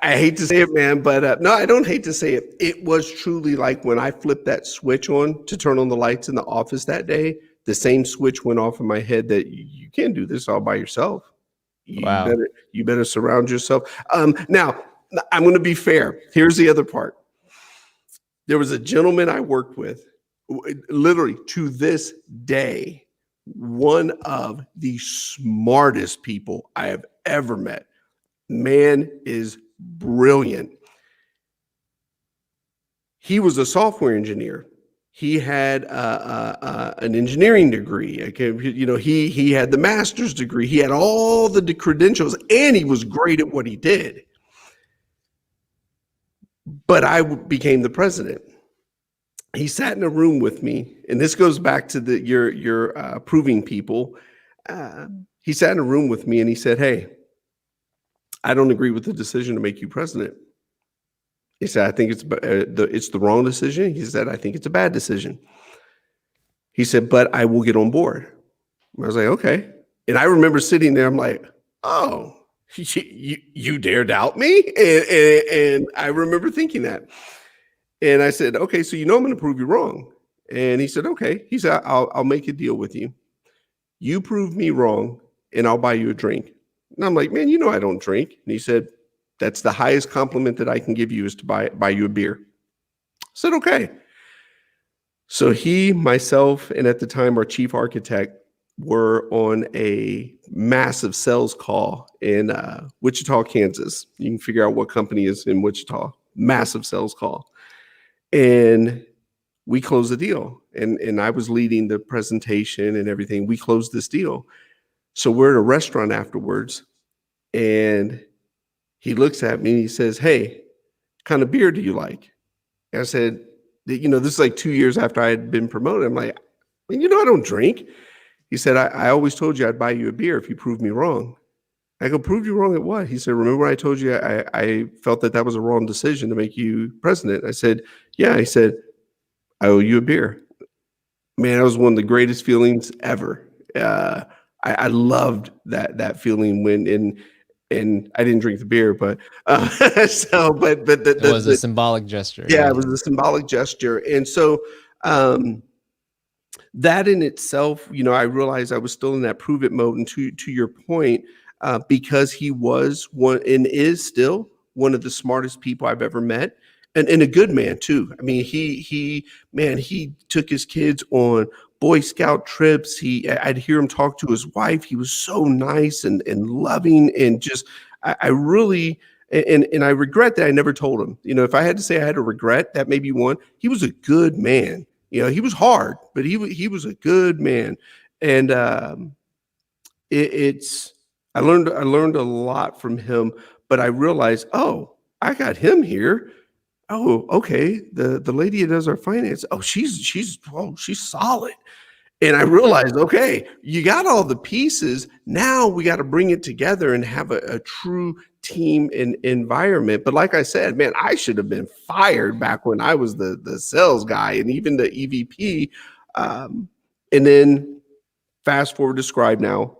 [SPEAKER 2] I hate to say it, man, but no, I don't hate to say it. It was truly like when I flipped that switch on to turn on the lights in the office that day, the same switch went off in my head that you can't do this all by yourself.
[SPEAKER 1] wow.
[SPEAKER 2] You better surround yourself. Now, I'm going to be fair. Here's the other part. There was a gentleman I worked with, literally to this day, one of the smartest people I have ever met. Man is brilliant. He was a software engineer. He had an engineering degree. Okay, he had the master's degree. He had all the credentials, and he was great at what he did. But I became the president. He sat in a room with me, and this goes back to your proving people. He sat in a room with me, and he said, "Hey, I don't agree with the decision to make you president." He said, "I think it's the wrong decision." He said, "I think it's a bad decision." He said, "But I will get on board." I was like, "Okay." And I remember sitting there. I'm like, "Oh, you dare doubt me?" And I remember thinking that. And I said, "Okay, so I'm going to prove you wrong." And he said, "Okay." He said, I'll make a deal with you. You prove me wrong, and I'll buy you a drink." And I'm like, "Man, I don't drink." And he said, "That's the highest compliment that I can give you is to buy you a beer." I said, "Okay." So he, myself, and at the time our chief architect were on a massive sales call in Wichita, Kansas. You can figure out what company is in Wichita. Massive sales call. And we closed the deal. And I was leading the presentation and everything. We closed this deal. So we're at a restaurant afterwards, and he looks at me and he says, "Hey, what kind of beer do you like?" And I said, this is like 2 years after I had been promoted. I'm like, "I don't drink." He said, I always told you I'd buy you a beer if you proved me wrong." I go, "Prove you wrong at what?" He said, "Remember I told you I felt that was a wrong decision to make you president?" I said, "Yeah." He said, "I owe you a beer." Man, that was one of the greatest feelings ever. I loved that feeling when and I didn't drink the beer, but
[SPEAKER 1] It was a symbolic gesture.
[SPEAKER 2] yeah, it was a symbolic gesture. And so that in itself, I realized I was still in that prove it mode. And to your point, because he was one and is still one of the smartest people I've ever met, and a good man too. I mean, he took his kids on Boy Scout trips. I'd hear him talk to his wife. He was so nice and loving, and just I really and I regret that I never told him. If I had to say I had a regret, that may be one. He was a good man. He was hard, but he was a good man, and I learned a lot from him. But I realized, oh, I got him here. Oh, okay. The lady that does our finance. Oh, she's solid. And I realized, okay, you got all the pieces. Now we got to bring it together and have a true team and environment. But like I said, man, I should have been fired back when I was the sales guy and even the EVP. And then fast forward to Scribe now.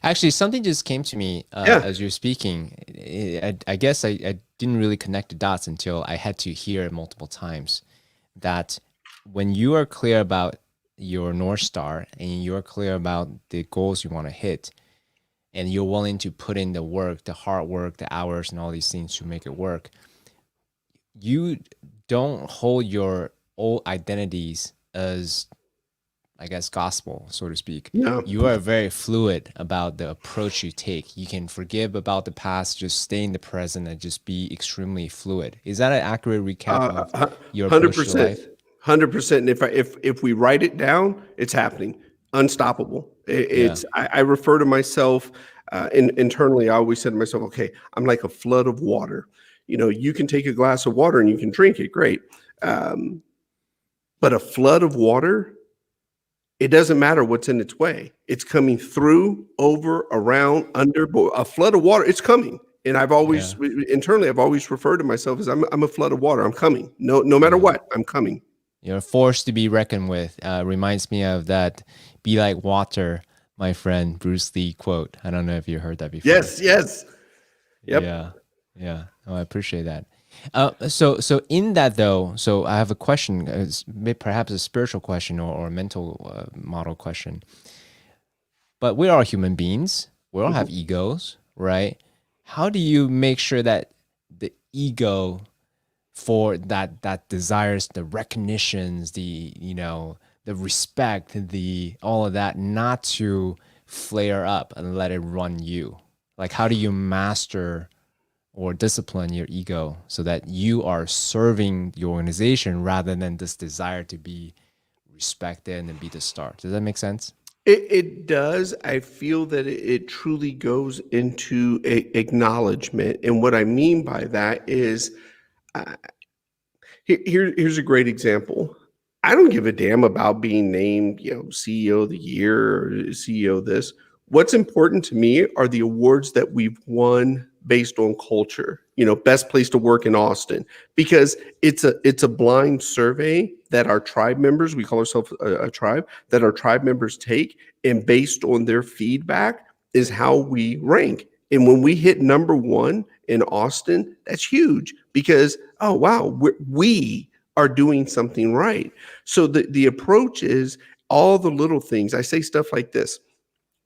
[SPEAKER 1] Actually, something just came to me as you're speaking. I guess I didn't really connect the dots until I had to hear it multiple times, that when you are clear about your North Star and you're clear about the goals you want to hit, and you're willing to put in the work, the hard work, the hours, and all these things to make it work, you don't hold your old identities as, I guess, gospel, so to speak.
[SPEAKER 2] No.
[SPEAKER 1] You are very fluid about the approach you take. You can forgive about the past, just stay in the present, and just be extremely fluid. Is that an accurate recap of your approach to life?
[SPEAKER 2] 100%. And if we write it down, it's happening. Unstoppable. I refer to myself internally. I always said to myself, okay, I'm like a flood of water. You can take a glass of water and you can drink it. Great. But a flood of water, it doesn't matter what's in its way. It's coming through, over, around, under. A flood of water, it's coming. And I've always internally, I've always referred to myself as I'm a flood of water. I'm coming. No matter what, I'm coming.
[SPEAKER 1] You're a force to be reckoned with. Reminds me of that "Be like water, my friend" Bruce Lee quote. I don't know if you heard that before.
[SPEAKER 2] Yes, yes. Yep.
[SPEAKER 1] Yeah, yeah. Oh, I appreciate that. So in that though, so I have a question, perhaps a spiritual question or a mental model question. But we are human beings. We all have
[SPEAKER 2] Mhm.
[SPEAKER 1] egos, right? How do you make sure that the ego for that desires the recognitions, the the respect, the all of that, not to flare up and let it run you? Like, how do you master or discipline your ego so that you are serving the organization rather than this desire to be respected and be the star? Does that make sense?
[SPEAKER 2] It does. I feel that it truly goes into acknowledgement. And what I mean by that is, uh, here's a great example. I don't give a damn about being named, CEO of the year or CEO of this. What's important to me are the awards that we've won based on culture. Best place to work in Austin, because it's a blind survey that our tribe members, we call ourselves a tribe, that our tribe members take, and based on their feedback is how we rank. And when we hit number one in Austin, that's huge because, oh, wow, we are doing something right. So the approach is all the little things. I say stuff like this: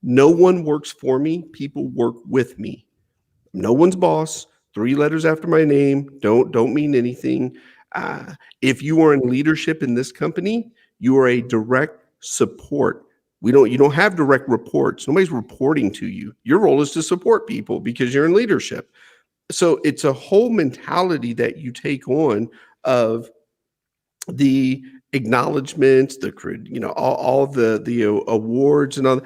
[SPEAKER 2] no one works for me, people work with me. No one's boss. Three letters after my name don't mean anything. If you are in leadership in this company, you are a direct support. You don't have direct reports. Nobody's reporting to you. Your role is to support people because you're in leadership. So it's a whole mentality that you take on of the acknowledgments, all the awards and all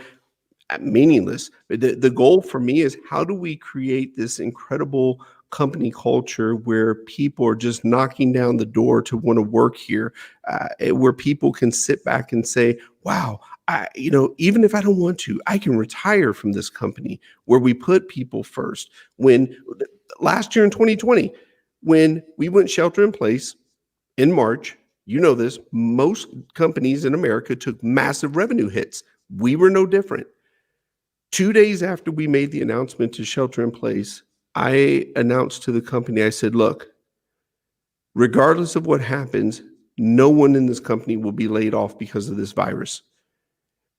[SPEAKER 2] meaningless. The goal for me is, how do we create this incredible company culture where people are just knocking down the door to want to work here, where people can sit back and say, wow, even if I don't want to, I can retire from this company, where we put people first. When last year in 2020, when we went shelter in place in March, this, most companies in America took massive revenue hits. We were no different. 2 days after we made the announcement to shelter in place, I announced to the company, I said, look, regardless of what happens, no one in this company will be laid off because of this virus.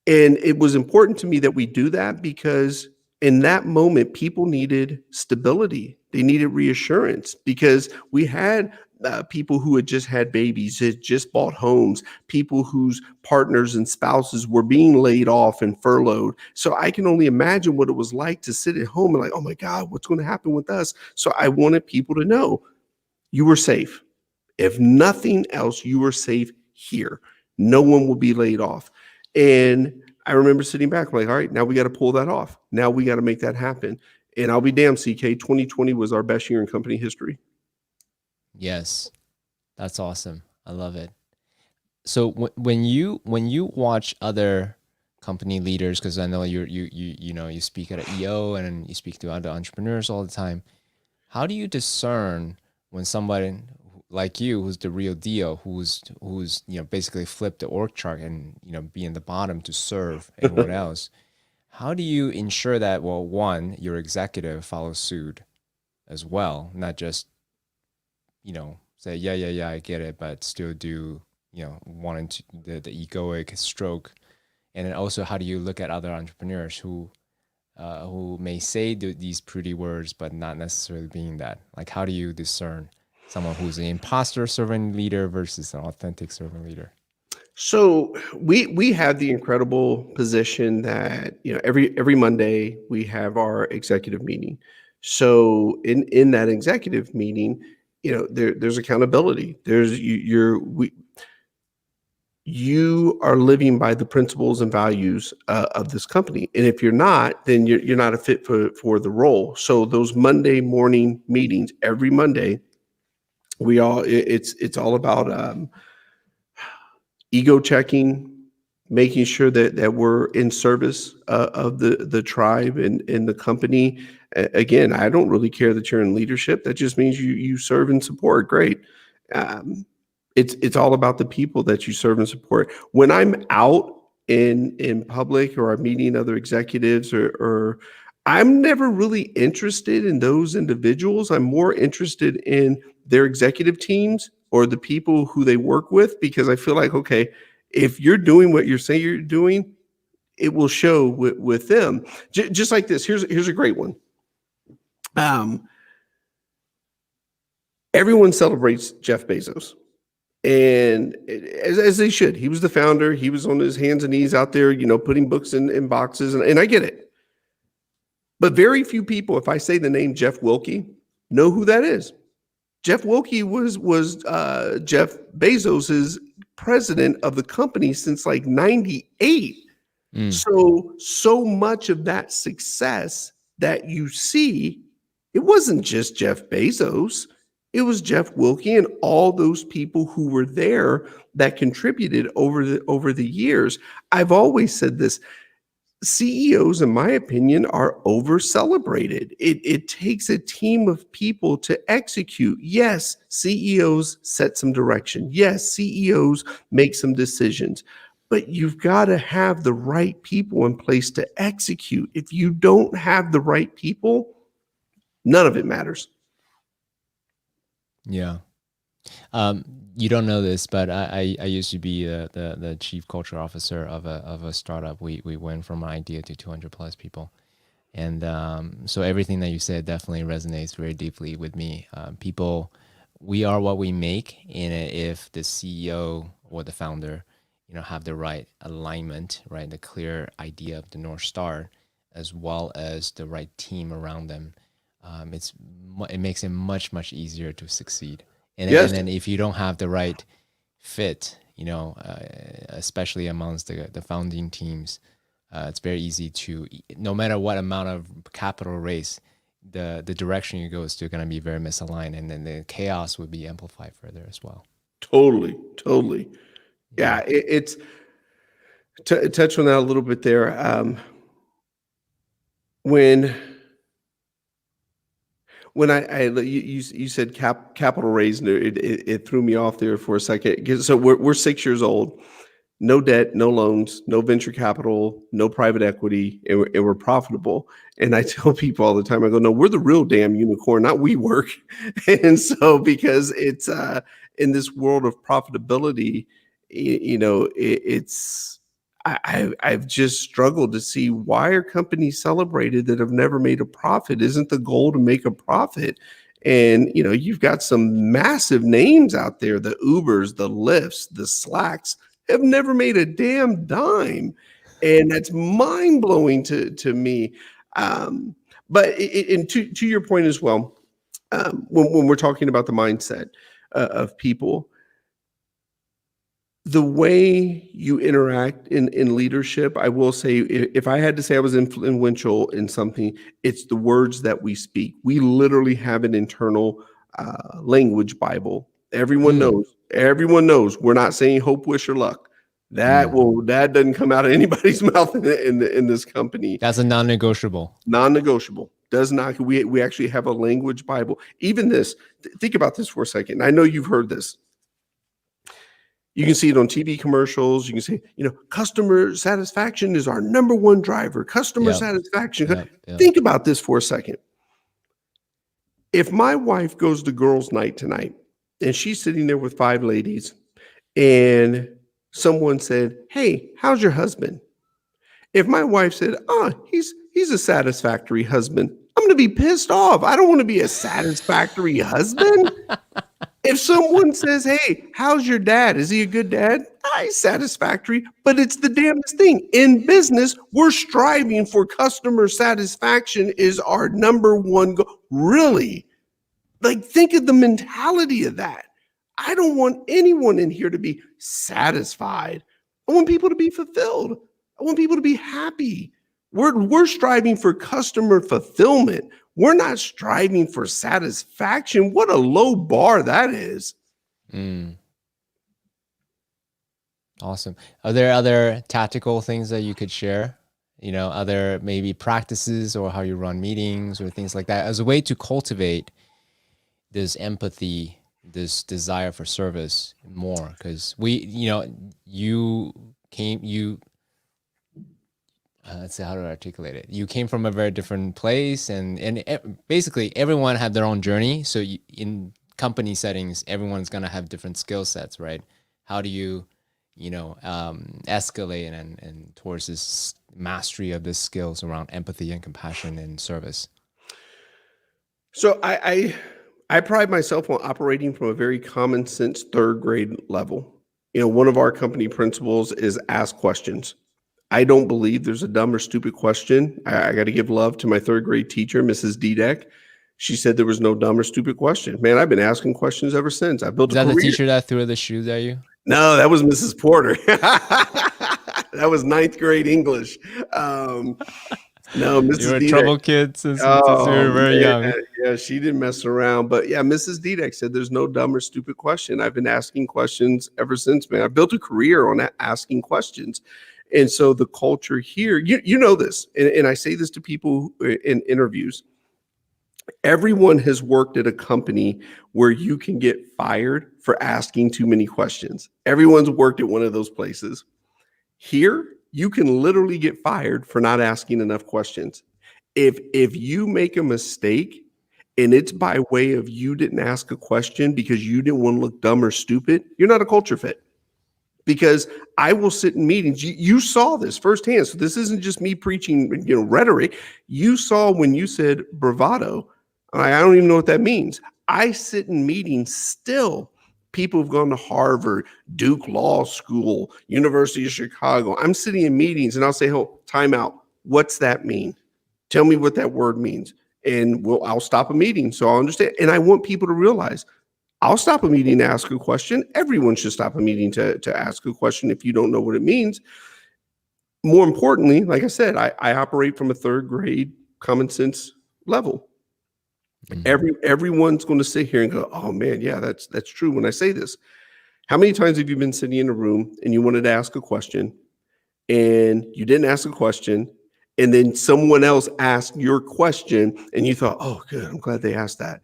[SPEAKER 2] And it was important to me that we do that because in that moment, people needed stability. They needed reassurance because we had people who had just had babies, had just bought homes, people whose partners and spouses were being laid off and furloughed. So I can only imagine what it was like to sit at home and like, oh my God, what's going to happen with us? So I wanted people to know you were safe. If nothing else, you were safe here. No one will be laid off. And I remember sitting back like, all right, now we got to pull that off. Now we got to make that happen. And I'll be damned, CK, 2020 was our best year in company history.
[SPEAKER 1] Yes, that's awesome. I love it. So when you watch other company leaders, because I know you speak at an EO and you speak to other entrepreneurs all the time, how do you discern when somebody like you, who's the real deal, who's basically flipped the org chart and be in the bottom to serve everyone else? How do you ensure that, well, one, your executive follows suit as well, not just say, yeah, yeah, yeah, I get it, but still do, wanting to the egoic stroke. And then also, how do you look at other entrepreneurs who may say these pretty words, but not necessarily being that? Like, how do you discern someone who's an imposter servant leader versus an authentic servant leader?
[SPEAKER 2] So we have the incredible position that every Monday we have our executive meeting. So in that executive meeting, there's accountability. You are living by the principles and values of this company, and if you're not, then you're not a fit for the role. So those Monday morning meetings, every Monday, it's all about ego checking, making sure that we're in service of the tribe and the company. Again, I don't really care that you're in leadership. That just means you serve and support. Great. Um, It's all about the people that you serve and support. When I'm out in public or I'm meeting other executives or I'm never really interested in those individuals. I'm more interested in their executive teams or the people who they work with, because I feel like, okay, if you're doing what you're saying you're doing, it will show with them. Just like this. Here's a great one. Everyone celebrates Jeff Bezos, and as they should. He was the founder. He was on his hands and knees out there, putting books in boxes, and I get it. But very few people, if I say the name Jeff Wilke, know who that is. Jeff Wilke was Jeff Bezos's president of the company since like 98. So much of that success that you see, it wasn't just Jeff Bezos. It was Jeff Wilke and all those people who were there that contributed over the years. I've always said this. CEOs, in my opinion, are over celebrated. It takes a team of people to execute. Yes, CEOs set some direction. Yes, CEOs make some decisions. But you've got to have the right people in place to execute. If you don't have the right people, none of it matters.
[SPEAKER 1] Yeah. You don't know this, but I used to be the chief culture officer of a startup. We went from an idea to 200 plus people. And so everything that you said definitely resonates very deeply with me. People, we are what we make. And if the CEO or the founder, have the right alignment, right, the clear idea of the North Star, as well as the right team around them, it makes it much, much easier to succeed. And then if you don't have the right fit, especially amongst the founding teams, it's very easy to, no matter what amount of capital raise, the direction you go is still going to be very misaligned, and then the chaos would be amplified further as well.
[SPEAKER 2] Totally. Yeah, it's touch on that a little bit there. When you said capital raise, it threw me off there for a second. So we're 6 years old, no debt, no loans, no venture capital, no private equity, and we're profitable. And I tell people all the time, I go, no, we're the real damn unicorn, not WeWork. And so because it's in this world of profitability, I've just struggled to see, why are companies celebrated that have never made a profit? Isn't the goal to make a profit? And, you've got some massive names out there, the Ubers, the Lyfts, the Slacks, have never made a damn dime. And that's mind blowing to me. But to your point as well, when we're talking about the mindset of people, the way you interact in leadership, I will say, if I had to say I was influential in something, it's the words that we speak. We literally have an internal language Bible. Everyone knows we're not saying hope, wish, or luck. That doesn't come out of anybody's mouth in this company.
[SPEAKER 1] That's a non-negotiable.
[SPEAKER 2] Non-negotiable. Does not. We actually have a language Bible. Even this. Think about this for a second. I know you've heard this. You can see it on TV commercials. You can see, customer satisfaction is our number one driver. Customer satisfaction. Yep. Think about this for a second. If my wife goes to girls' night tonight and she's sitting there with 5 ladies and someone said, "Hey, how's your husband?" If my wife said, he's a satisfactory husband, I'm going to be pissed off. I don't want to be a satisfactory husband. If someone says, "Hey, how's your dad? Is he a good dad?" He's satisfactory, but it's the damnedest thing. In business, we're striving for customer satisfaction is our number one goal. Really? Like, think of the mentality of that. I don't want anyone in here to be satisfied. I want people to be fulfilled. I want people to be happy. We're striving for customer fulfillment. We're not striving for satisfaction. What a low bar that is.
[SPEAKER 1] Awesome. Are there other tactical things that you could share? Other maybe practices or how you run meetings or things like that as a way to cultivate this empathy this desire for service more, because you came, let's see how to articulate it. You came from a very different place, and basically everyone had their own journey. So in company settings, everyone's gonna have different skill sets, right? How do you, escalate and towards this mastery of the skills around empathy and compassion and service?
[SPEAKER 2] So I pride myself on operating from a very common sense third grade level. One of our company principles is ask questions. I don't believe there's a dumb or stupid question. I got to give love to my third grade teacher, Mrs. Dudek. She said there was no dumb or stupid question. Man, I've been asking questions ever since. I built
[SPEAKER 1] Is
[SPEAKER 2] a
[SPEAKER 1] that the
[SPEAKER 2] career.
[SPEAKER 1] teacher that threw the shoes at you?
[SPEAKER 2] No, that was Mrs. Porter. That was ninth grade English. No, Mrs.
[SPEAKER 1] You were a
[SPEAKER 2] Dudek.
[SPEAKER 1] trouble kid since you were very young.
[SPEAKER 2] Yeah, she didn't mess around. But yeah, Mrs. Dudek said there's no dumb or stupid question. I've been asking questions ever since, man. I built a career on asking questions. And so the culture here, you know this, and I say this to people in interviews. Everyone has worked at a company where you can get fired for asking too many questions. Everyone's worked at one of those places. Here, you can literally get fired for not asking enough questions. If you make a mistake and it's by way of you didn't ask a question because you didn't want to look dumb or stupid, you're not a culture fit. Because I will sit in meetings. You saw this firsthand. So this isn't just me preaching, rhetoric. You saw when you said bravado. I don't even know what that means. I sit in meetings still. People have gone to Harvard, Duke Law School, University of Chicago. I'm sitting in meetings and I'll say, "Oh, time out. What's that mean? Tell me what that word means." And I'll stop a meeting so I'll understand. And I want people to realize I'll stop a meeting to ask a question. Everyone should stop a meeting to ask a question if you don't know what it means. More importantly, like I said, I operate from a third grade common sense level. Mm-hmm. Everyone's going to sit here and go, "Oh man, yeah, that's true." When I say this, how many times have you been sitting in a room and you wanted to ask a question and you didn't ask a question, and then someone else asked your question and you thought, "Oh, good, I'm glad they asked that."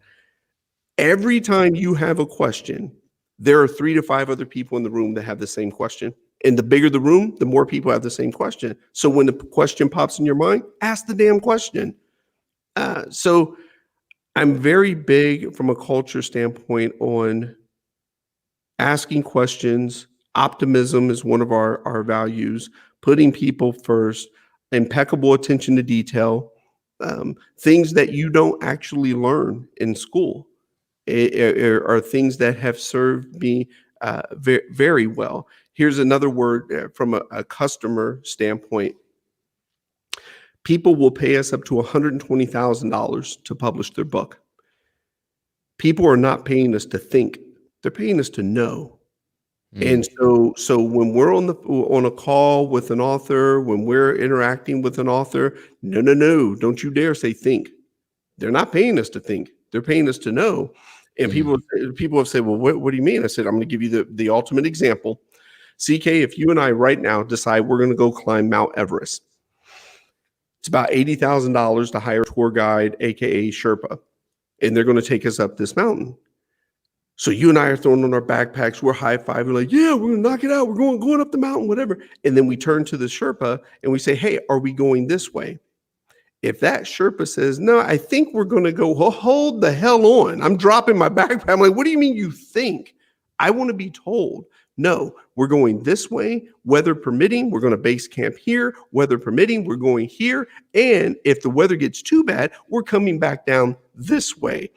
[SPEAKER 2] Every time you have a question, there are 3 to 5 other people in the room that have the same question. And the bigger the room, the more people have the same question. So when the question pops in your mind, ask the damn question. So I'm very big from a culture standpoint on asking questions. Optimism is one of our values, putting people first, impeccable attention to detail, things that you don't actually learn in school. Are things that have served me very, very well. Here's another word from a customer standpoint. People will pay us up to $120,000 to publish their book. People are not paying us to think; they're paying us to know. And so when we're on a call with an author, when we're interacting with an author, no, don't you dare say think. They're not paying us to think; they're paying us to know. And people have said, "Well, what do you mean?" I said, "I'm going to give you the ultimate example. CK, if you and I right now decide we're going to go climb Mount Everest, it's about $80,000 to hire a tour guide, aka Sherpa, and they're going to take us up this mountain. So you and I are throwing on our backpacks, we're high-fiving, like, yeah, we're going to knock it out, we're going up the mountain, whatever. And then we turn to the Sherpa and we say, hey, are we going this way? If that Sherpa says, no, I think we're going to go, hold the hell on. I'm dropping my backpack. I'm like, what do you mean you think? I want to be told, no, we're going this way, weather permitting. We're going to base camp here, weather permitting. We're going here. And if the weather gets too bad, we're coming back down this way.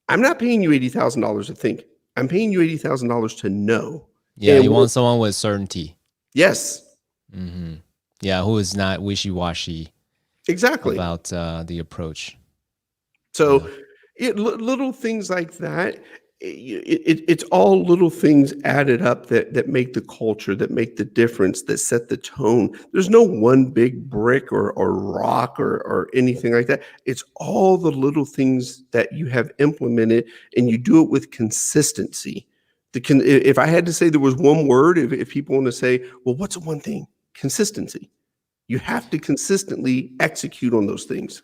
[SPEAKER 2] I'm not paying you $80,000 to think. I'm paying you $80,000 to know.
[SPEAKER 1] Yeah, and you want someone with certainty.
[SPEAKER 2] Yes.
[SPEAKER 1] Mm-hmm. Yeah, who is not wishy-washy.
[SPEAKER 2] Exactly.
[SPEAKER 1] About the approach.
[SPEAKER 2] So little things like that, it's all little things added up that make the culture, that make the difference, that set the tone. There's no one big brick or rock or anything like that. It's all the little things that you have implemented, and you do it with consistency. If I had to say there was one word, if people want to say, well, what's the one thing? Consistency. You have to consistently execute on those things.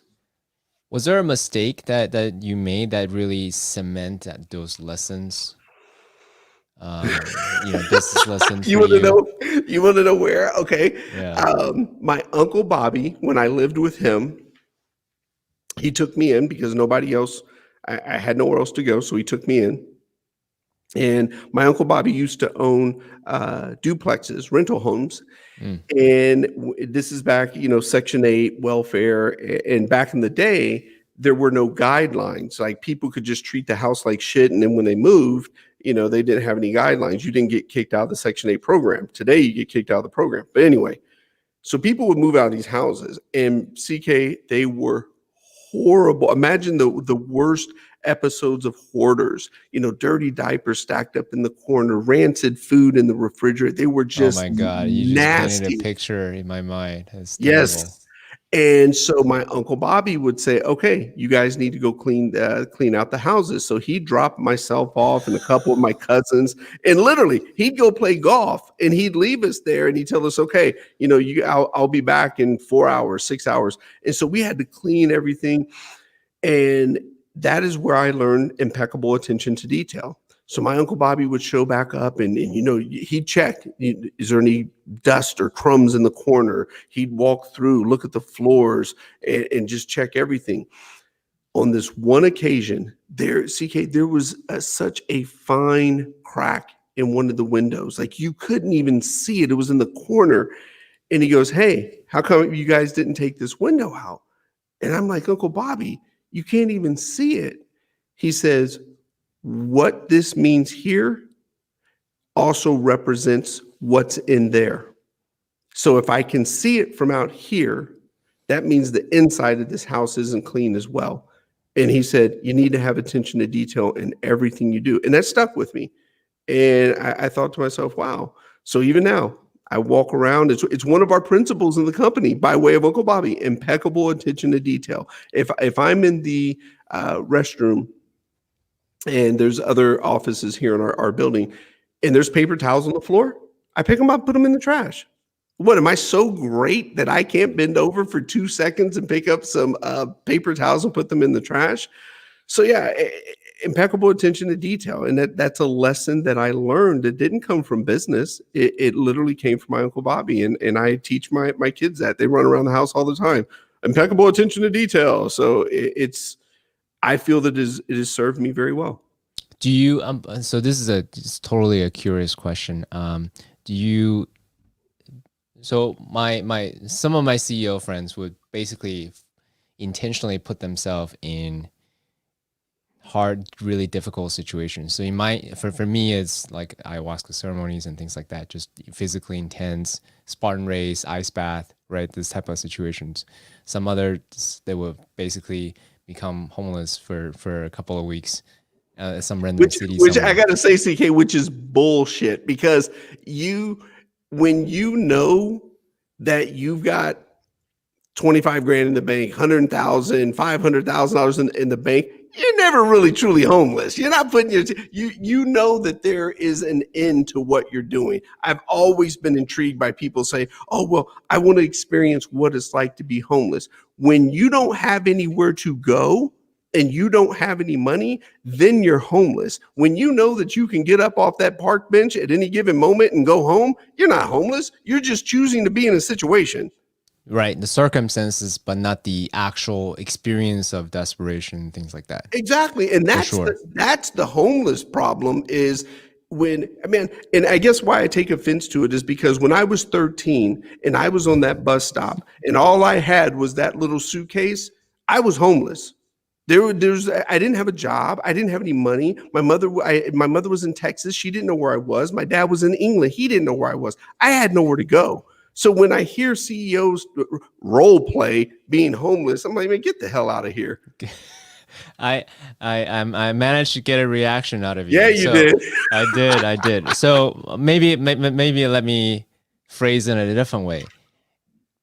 [SPEAKER 1] Was there a mistake that you made that really cemented those lessons? Business lesson
[SPEAKER 2] You
[SPEAKER 1] for
[SPEAKER 2] want to
[SPEAKER 1] you?
[SPEAKER 2] know? You want to know where? Okay.
[SPEAKER 1] Yeah.
[SPEAKER 2] My uncle Bobby, when I lived with him, he took me in because nobody else. I had nowhere else to go, so he took me in. And my uncle Bobby used to own duplexes, rental homes,
[SPEAKER 1] Mm.
[SPEAKER 2] and this is back, Section 8 welfare. And back in the day, there were no guidelines. Like people could just treat the house like shit. And then when they moved, they didn't have any guidelines. You didn't get kicked out of the Section 8 program. Today, you get kicked out of the program. But anyway, so people would move out of these houses, and CK, they were horrible. Imagine the worst episodes of hoarders, dirty diapers stacked up in the corner, rancid food in the refrigerator. They were
[SPEAKER 1] Oh
[SPEAKER 2] just
[SPEAKER 1] my God, you just painted a
[SPEAKER 2] nasty.
[SPEAKER 1] picture in my mind. It's terrible.
[SPEAKER 2] Yes. And so my uncle Bobby would say, "Okay, you guys need to go clean out the houses." So he'd drop myself off and a couple of my cousins, and literally he'd go play golf, and he'd leave us there, and he'd tell us, "Okay, I'll be back in 4 hours, 6 hours." And so we had to clean everything, and that is where I learned impeccable attention to detail. So my uncle Bobby would show back up, and he'd check, is there any dust or crumbs in the corner? He'd walk through, look at the floors, and just check everything. On this one occasion, there was such a fine crack in one of the windows. Like you couldn't even see it. It was in the corner. And he goes, "Hey, how come you guys didn't take this window out?" And I'm like, "Uncle Bobby, you can't even see it." He says, "What this means here also represents what's in there. So if I can see it from out here, that means the inside of this house isn't clean as well." And he said, "You need to have attention to detail in everything you do." And that stuck with me. And I thought to myself, wow. So even now, I walk around. It's one of our principles in the company by way of Uncle Bobby, impeccable attention to detail. If I'm in the restroom, and there's other offices here in our building, and there's paper towels on the floor, I pick them up, put them in the trash. What, am I so great that I can't bend over for 2 seconds and pick up some paper towels and put them in the trash? So yeah, impeccable attention to detail, and that's a lesson that I learned. That didn't come from business. It literally came from my uncle Bobby, and I teach my kids that. They run around the house all the time. Impeccable attention to detail. So it's I feel that it has served me very well.
[SPEAKER 1] Do you so this is just totally a curious question. Do you so my some of my CEO friends would basically intentionally put themselves in hard, really difficult situations. So you might, for me, it's like ayahuasca ceremonies and things like that, just physically intense, Spartan race, ice bath, right? This type of situations. Some others, they will basically become homeless for a couple of weeks, some random city
[SPEAKER 2] Which I
[SPEAKER 1] somewhere.
[SPEAKER 2] gotta say, CK, which is bullshit, because when you know that you've got 25 grand in the bank, 100,000, $500,000 in the bank, you're never really truly homeless. You're not putting you know that there is an end to what you're doing. I've always been intrigued by people say, "Oh, well, I want to experience what it's like to be homeless." When you don't have anywhere to go and you don't have any money, then you're homeless. When you know that you can get up off that park bench at any given moment and go home, you're not homeless. You're just choosing to be in a situation.
[SPEAKER 1] Right, the circumstances, but not the actual experience of desperation, things like that.
[SPEAKER 2] Exactly. And
[SPEAKER 1] For
[SPEAKER 2] that's
[SPEAKER 1] sure.
[SPEAKER 2] the homeless problem is when, I mean, and I guess why I take offense to it is because when I was 13 and I was on that bus stop and all I had was that little suitcase, I was homeless. I didn't have a job. I didn't have any money. My mother was in Texas. She didn't know where I was. My dad was in England. He didn't know where I was. I had nowhere to go. So when I hear CEOs role play being homeless, I'm like, man, get the hell out of here.
[SPEAKER 1] I I managed to get a reaction out of
[SPEAKER 2] Yeah,
[SPEAKER 1] you.
[SPEAKER 2] you
[SPEAKER 1] So
[SPEAKER 2] did.
[SPEAKER 1] I did. So maybe let me phrase it in a different way.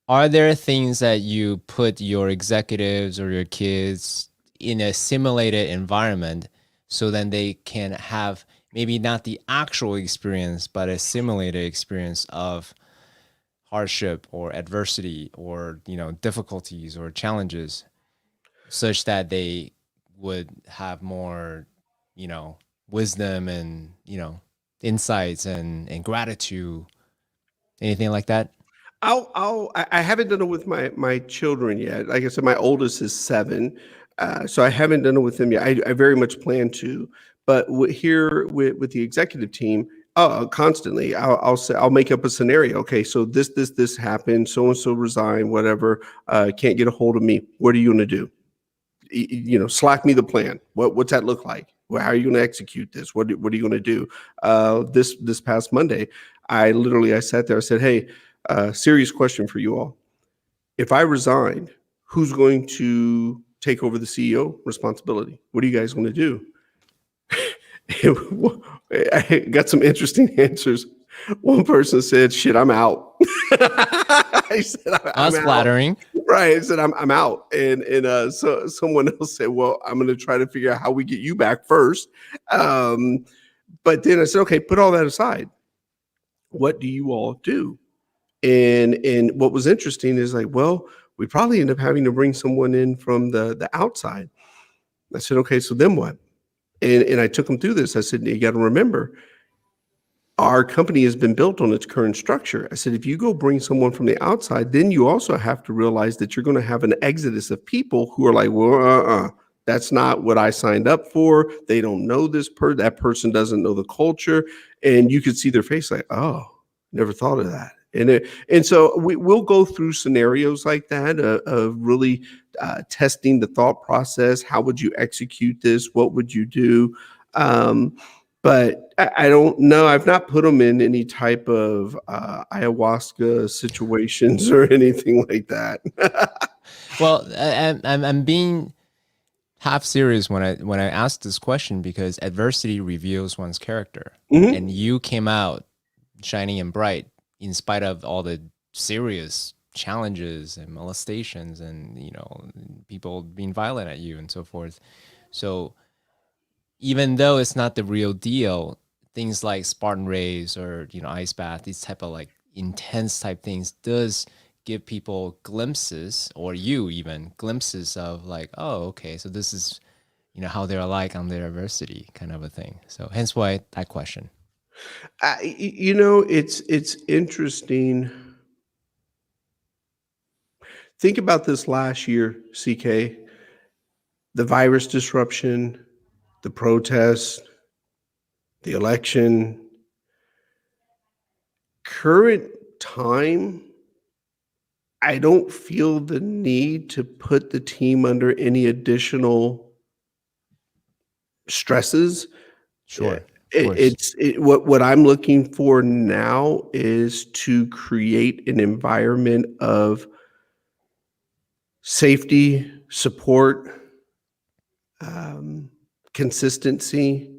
[SPEAKER 1] Are there things that you put your executives or your kids in a simulated environment so then they can have maybe not the actual experience, but a simulated experience of hardship or adversity or difficulties or challenges? such that they would have more, wisdom and, insights and gratitude, anything like that?
[SPEAKER 2] I haven't done it with my children yet. Like I said, my oldest is 7, so I haven't done it with them yet. I very much plan to, but here with the executive team, constantly, I'll say I'll make up a scenario. Okay, so this happened. So and so resigned. Whatever. Can't get a hold of me. What are you going to do? Slack me the plan. What's that look like? Well, how are you going to execute this? What are you going to do? This past Monday, I sat there. I said, hey. Serious question for you all. If I resign, who's going to take over the CEO responsibility? What are you guys going to do? I got some interesting answers. One person said, shit, I'm out. I said, I'm
[SPEAKER 1] That's flattering.
[SPEAKER 2] Right. I said, I'm out. So someone else said, well, I'm going to try to figure out how we get you back first. But then I said, okay, put all that aside. What do you all do? And what was interesting is like, well, we probably end up having to bring someone in from the outside. I said, okay, so then what? And I took them through this. I said, you got to remember, our company has been built on its current structure. I said, if you go bring someone from the outside, then you also have to realize that you're going to have an exodus of people who are like, well, that's not what I signed up for. They don't know that person doesn't know the culture. And you could see their face like, oh, never thought of that. And so we'll go through scenarios like that of really testing the thought process. How would you execute this? What would you do? But I don't know. I've not put them in any type of ayahuasca situations or anything like that.
[SPEAKER 1] Well, I'm being half serious when I ask this question, because adversity reveals one's character, and you came out shining and bright in spite of all the serious challenges and molestations and people being violent at you and so forth. So even though it's not the real deal, things like Spartan race or ice bath, these type of like intense type things does give people glimpses, or you even glimpses of like, oh, okay, so this is how they're like on their adversity, kind of a thing. So hence why that question.
[SPEAKER 2] It's interesting. Think about this last year, CK, the virus disruption, the protests, the election. Current time, I don't feel the need to put the team under any additional stresses.
[SPEAKER 1] Sure.
[SPEAKER 2] What I'm looking for now is to create an environment of safety, support, consistency,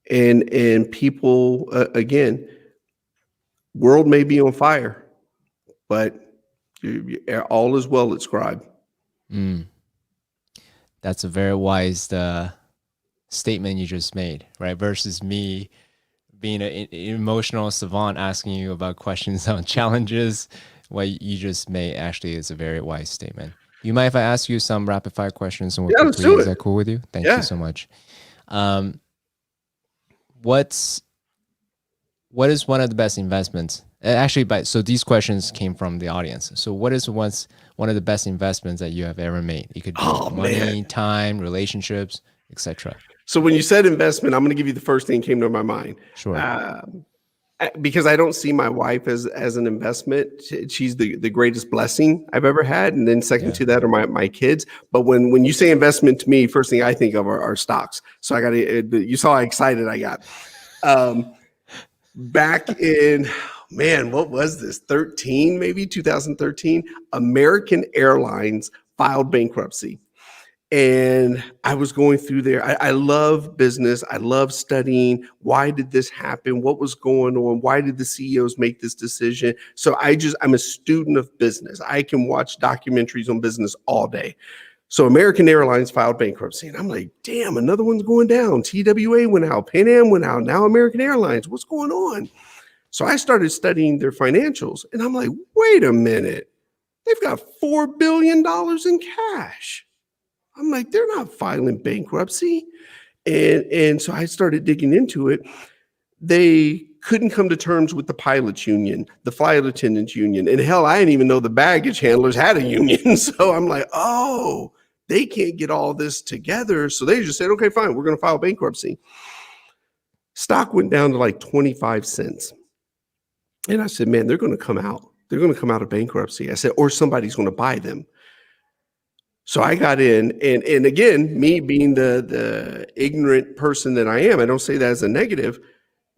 [SPEAKER 2] and people. Again, world may be on fire, but all is well at Scribe.
[SPEAKER 1] That's a very wise statement you just made, right? Versus me being an emotional savant asking you about questions on challenges. What you just made actually is a very wise statement. You mind if I ask you some rapid fire questions and
[SPEAKER 2] let's do it.
[SPEAKER 1] Is that cool with you? Thank you so much. What is one of the best investments? Actually, so these questions came from the audience. So what is one of the best investments that you have ever made? It could be money, time, relationships, etc.
[SPEAKER 2] So when you said investment, I'm going to give you the first thing that came to my mind.
[SPEAKER 1] Sure.
[SPEAKER 2] Because I don't see my wife as an investment. She's the greatest blessing I've ever had. And then second to that are my kids. But when you say investment to me, first thing I think of are stocks. So I got to, you saw how excited I got. Back in, what was this? 2013, American Airlines filed bankruptcy. And I was going through there. I love business. I love studying. Why did this happen? What was going on? Why did the CEOs make this decision? So I'm a student of business. I can watch documentaries on business all day. So American Airlines filed bankruptcy. And I'm like, damn, another one's going down. TWA went out. Pan Am went out. Now American Airlines. What's going on? So I started studying their financials. And I'm like, wait a minute. They've got $4 billion in cash. I'm like, they're not filing bankruptcy. And so I started digging into it. They couldn't come to terms with the pilots union, the flight attendants union. And hell, I didn't even know the baggage handlers had a union. So I'm like, oh, they can't get all this together. So they just said, okay, fine, we're going to file bankruptcy. Stock went down to like 25 cents. And I said, man, they're going to come out. They're going to come out of bankruptcy. I said, or somebody's going to buy them. So I got in, and again, me being the ignorant person that I am, I don't say that as a negative.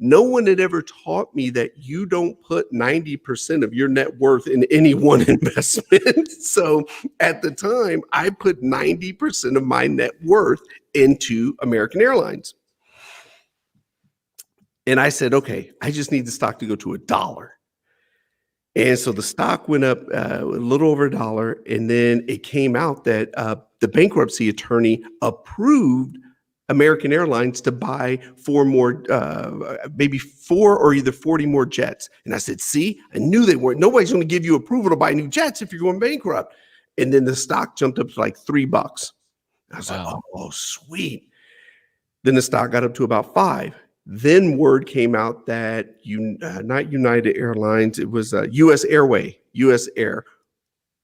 [SPEAKER 2] No one had ever taught me that you don't put 90% of your net worth in any one investment. So at the time, I put 90% of my net worth into American Airlines. And I said, okay, I just need the stock to go to $1. And so the stock went up a little over $1. And then it came out that the bankruptcy attorney approved American Airlines to buy 4 more, maybe 4 or either 40 more jets. And I said, see, I knew they weren't. Nobody's going to give you approval to buy new jets if you're going bankrupt. And then the stock jumped up to like $3. I was like, oh, sweet. Then the stock got up to about 5. Then word came out that not United Airlines, it was U.S. Air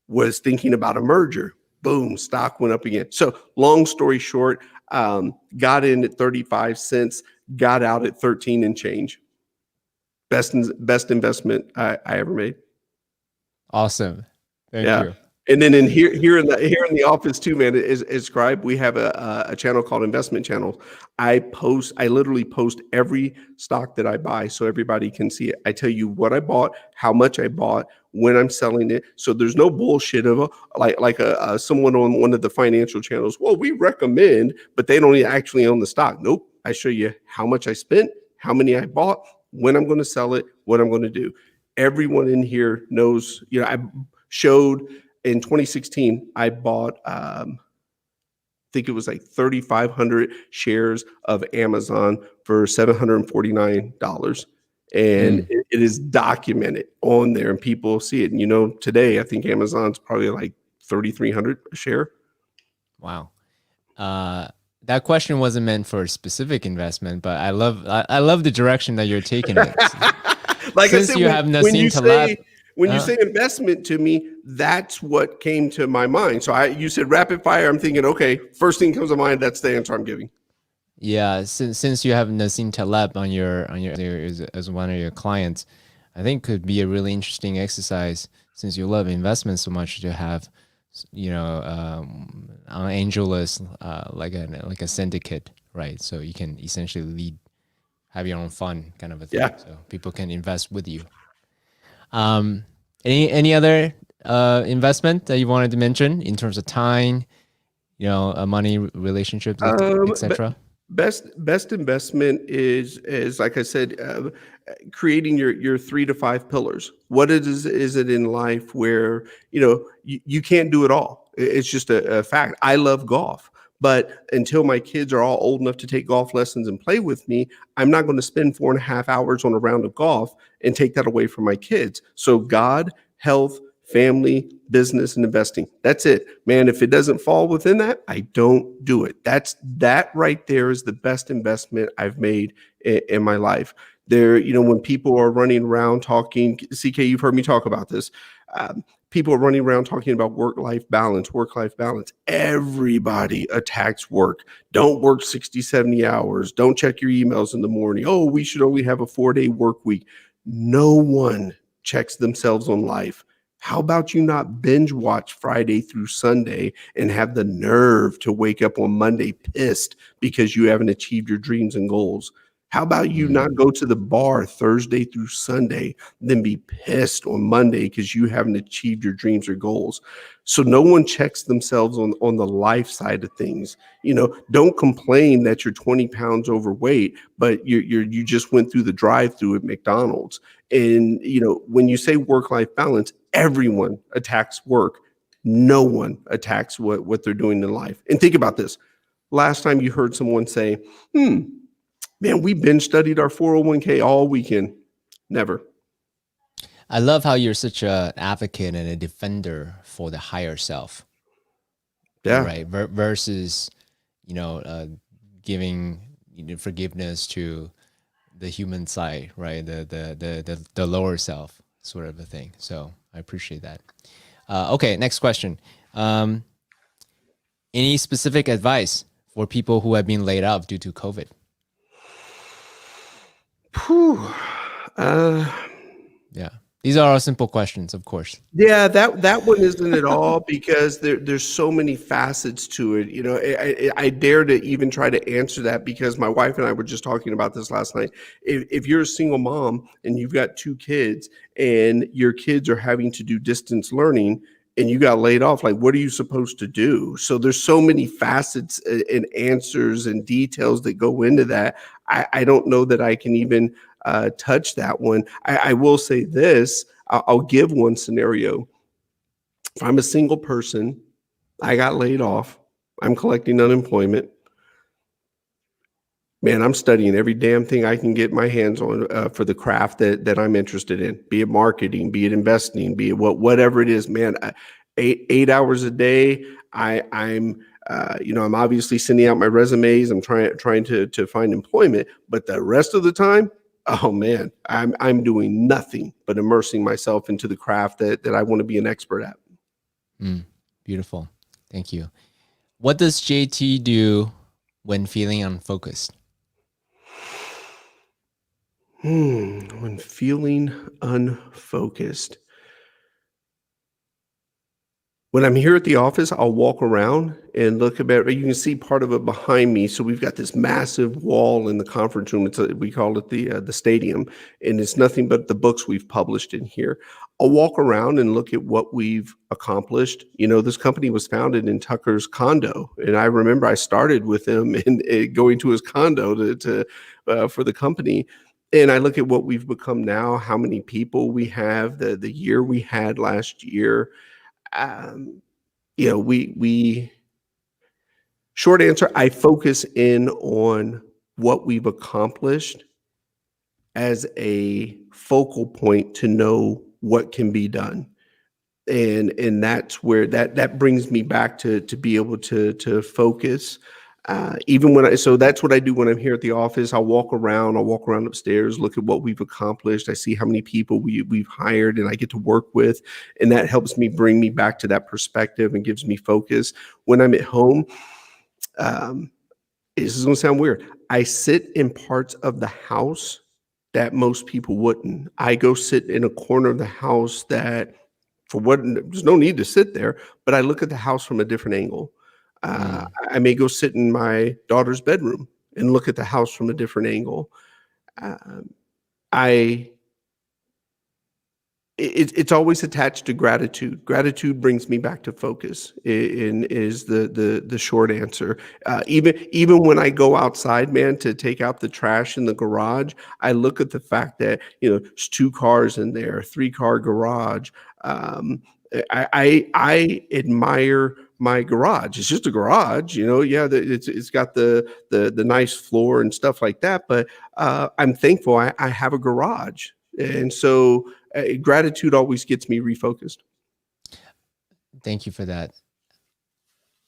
[SPEAKER 2] was thinking about a merger. Boom, stock went up again. So long story short, got in at 35 cents, got out at 13 and change. Best investment I ever made.
[SPEAKER 1] Awesome. Thank you.
[SPEAKER 2] And then here in the office too, man, is Scribe. We have a channel called Investment Channel. I literally post every stock that I buy so everybody can see it. I tell you what I bought, how much I bought, when I'm selling it. So there's no bullshit of like someone on one of the financial channels. Well, we recommend, but they don't actually own the stock. Nope. I show you how much I spent, how many I bought, when I'm going to sell it, what I'm going to do. Everyone in here knows. I showed. In 2016, I bought, I think it was like 3,500 shares of Amazon for $749. And it is documented on there and people see it. And, today, I think Amazon's probably like 3,300 a share.
[SPEAKER 1] Wow. That question wasn't meant for a specific investment, but I love the direction that you're taking it.
[SPEAKER 2] Like
[SPEAKER 1] Since
[SPEAKER 2] I said,
[SPEAKER 1] you have Nassim Taleb.
[SPEAKER 2] When you say investment to me, that's what came to my mind. So you said rapid fire. I'm thinking, okay, first thing comes to mind. That's the answer I'm giving.
[SPEAKER 1] Yeah, since you have Nassim Taleb on your as one of your clients, I think could be a really interesting exercise since you love investment so much to have, an angel list like a syndicate, right? So you can essentially have your own fund kind of a thing. Yeah. So people can invest with you. Any other investment that you wanted to mention in terms of time, money, relationships, etc.?
[SPEAKER 2] Best investment is like I said, creating your 3 to 5 pillars. What is it in life where you can't do it all? It's just a fact. I love golf. But until my kids are all old enough to take golf lessons and play with me, I'm not going to spend 4.5 hours on a round of golf and take that away from my kids. So God, health, family, business, and investing. That's it, man. If it doesn't fall within that, I don't do it. That right there is the best investment I've made in my life. There, when people are running around talking, CK, you've heard me talk about this. People are running around talking about work-life balance. Everybody attacks work. Don't work 60, 70 hours. Don't check your emails in the morning. Oh, we should only have a 4-day work week. No one checks themselves on life. How about you not binge watch Friday through Sunday and have the nerve to wake up on Monday pissed because you haven't achieved your dreams and goals? How about you not go to the bar Thursday through Sunday, then be pissed on Monday because you haven't achieved your dreams or goals? So no one checks themselves on the life side of things. Don't complain that you're 20 pounds overweight, but you just went through the drive-through at McDonald's. And when you say work-life balance, everyone attacks work. No one attacks what they're doing in life. And think about this. Last time you heard someone say, man, we binge studied our 401k all weekend. Never.
[SPEAKER 1] I love how you're such an advocate and a defender for the higher self.
[SPEAKER 2] Yeah.
[SPEAKER 1] right? Versus, giving forgiveness to the human side, right? The lower self sort of a thing. So I appreciate that. Okay, next question. Any specific advice for people who have been laid off due to COVID?
[SPEAKER 2] Whew.
[SPEAKER 1] Yeah, these are all simple questions, of course.
[SPEAKER 2] Yeah, that one isn't at all because there's so many facets to it. I dare to even try to answer that because my wife and I were just talking about this last night. If you're a single mom and you've got 2 kids and your kids are having to do distance learning and you got laid off, like what are you supposed to do? So there's so many facets and answers and details that go into that. I don't know that I can even touch that one. I will say this. I'll give one scenario. If I'm a single person, I got laid off, I'm collecting unemployment. Man, I'm studying every damn thing I can get my hands on for the craft that I'm interested in, be it marketing, be it investing, be it whatever it is, man. 8 hours a day. I'm obviously sending out my resumes. I'm trying to find employment, but the rest of the time, oh man, I'm doing nothing but immersing myself into the craft that I want to be an expert at.
[SPEAKER 1] Beautiful. Thank you. What does JT do when feeling unfocused?
[SPEAKER 2] When feeling unfocused. When I'm here at the office, I'll walk around and look about. You can see part of it behind me. So we've got this massive wall in the conference room. We call it the stadium, and it's nothing but the books we've published in here. I'll walk around and look at what we've accomplished. This company was founded in Tucker's condo, and I remember I started with him and going to his condo for the company. And I look at what we've become now, how many people we have, the year we had last year. We short answer, I focus in on what we've accomplished as a focal point to know what can be done. And that's where that brings me back to be able to focus. So that's what I do when I'm here at the office. I'll walk around upstairs, look at what we've accomplished. I see how many people we've hired and I get to work with. And that helps me bring me back to that perspective and gives me focus. When I'm at home, this is going to sound weird. I sit in parts of the house that most people wouldn't. I go sit in a corner of the house that there's no need to sit there, but I look at the house from a different angle. I may go sit in my daughter's bedroom and look at the house from a different angle. It's always attached to gratitude. Gratitude brings me back to focus. Is the short answer. Even when I go outside, man, to take out the trash in the garage, I look at the fact that there's 2 cars in there, 3-car garage. I admire my garage. It's just a garage, Yeah, it's got the nice floor and stuff like that. But I'm thankful I have a garage, and so gratitude always gets me refocused.
[SPEAKER 1] Thank you for that.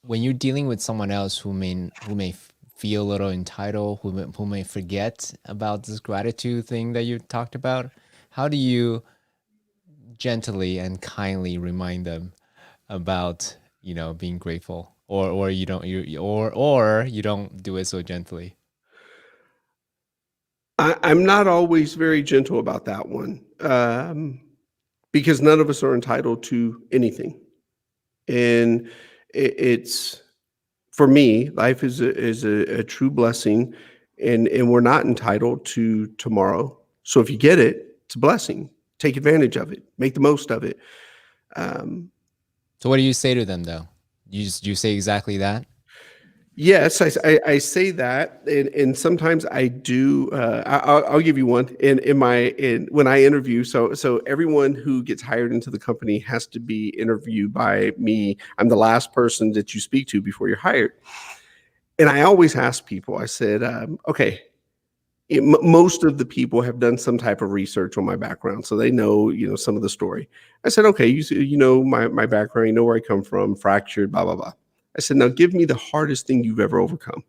[SPEAKER 1] When you're dealing with someone else who may feel a little entitled, who may forget about this gratitude thing that you talked about, how do you gently and kindly remind them about being grateful, or you don't do it so gently?
[SPEAKER 2] I'm not always very gentle about that one, because none of us are entitled to anything, and it's for me, life is a true blessing, and we're not entitled to tomorrow. So if you get it, it's a blessing. Take advantage of it. Make the most of it.
[SPEAKER 1] So what do you say to them, though? You say exactly that?
[SPEAKER 2] Yes, I say that, and sometimes I do. I'll give you one. When I interview, so everyone who gets hired into the company has to be interviewed by me. I'm the last person that you speak to before you're hired, and I always ask people. I said, okay. Most of the people have done some type of research on my background, so they know some of the story. I said, okay, you know my background, you know where I come from, fractured, blah blah blah. I said, now give me the hardest thing you've ever overcome.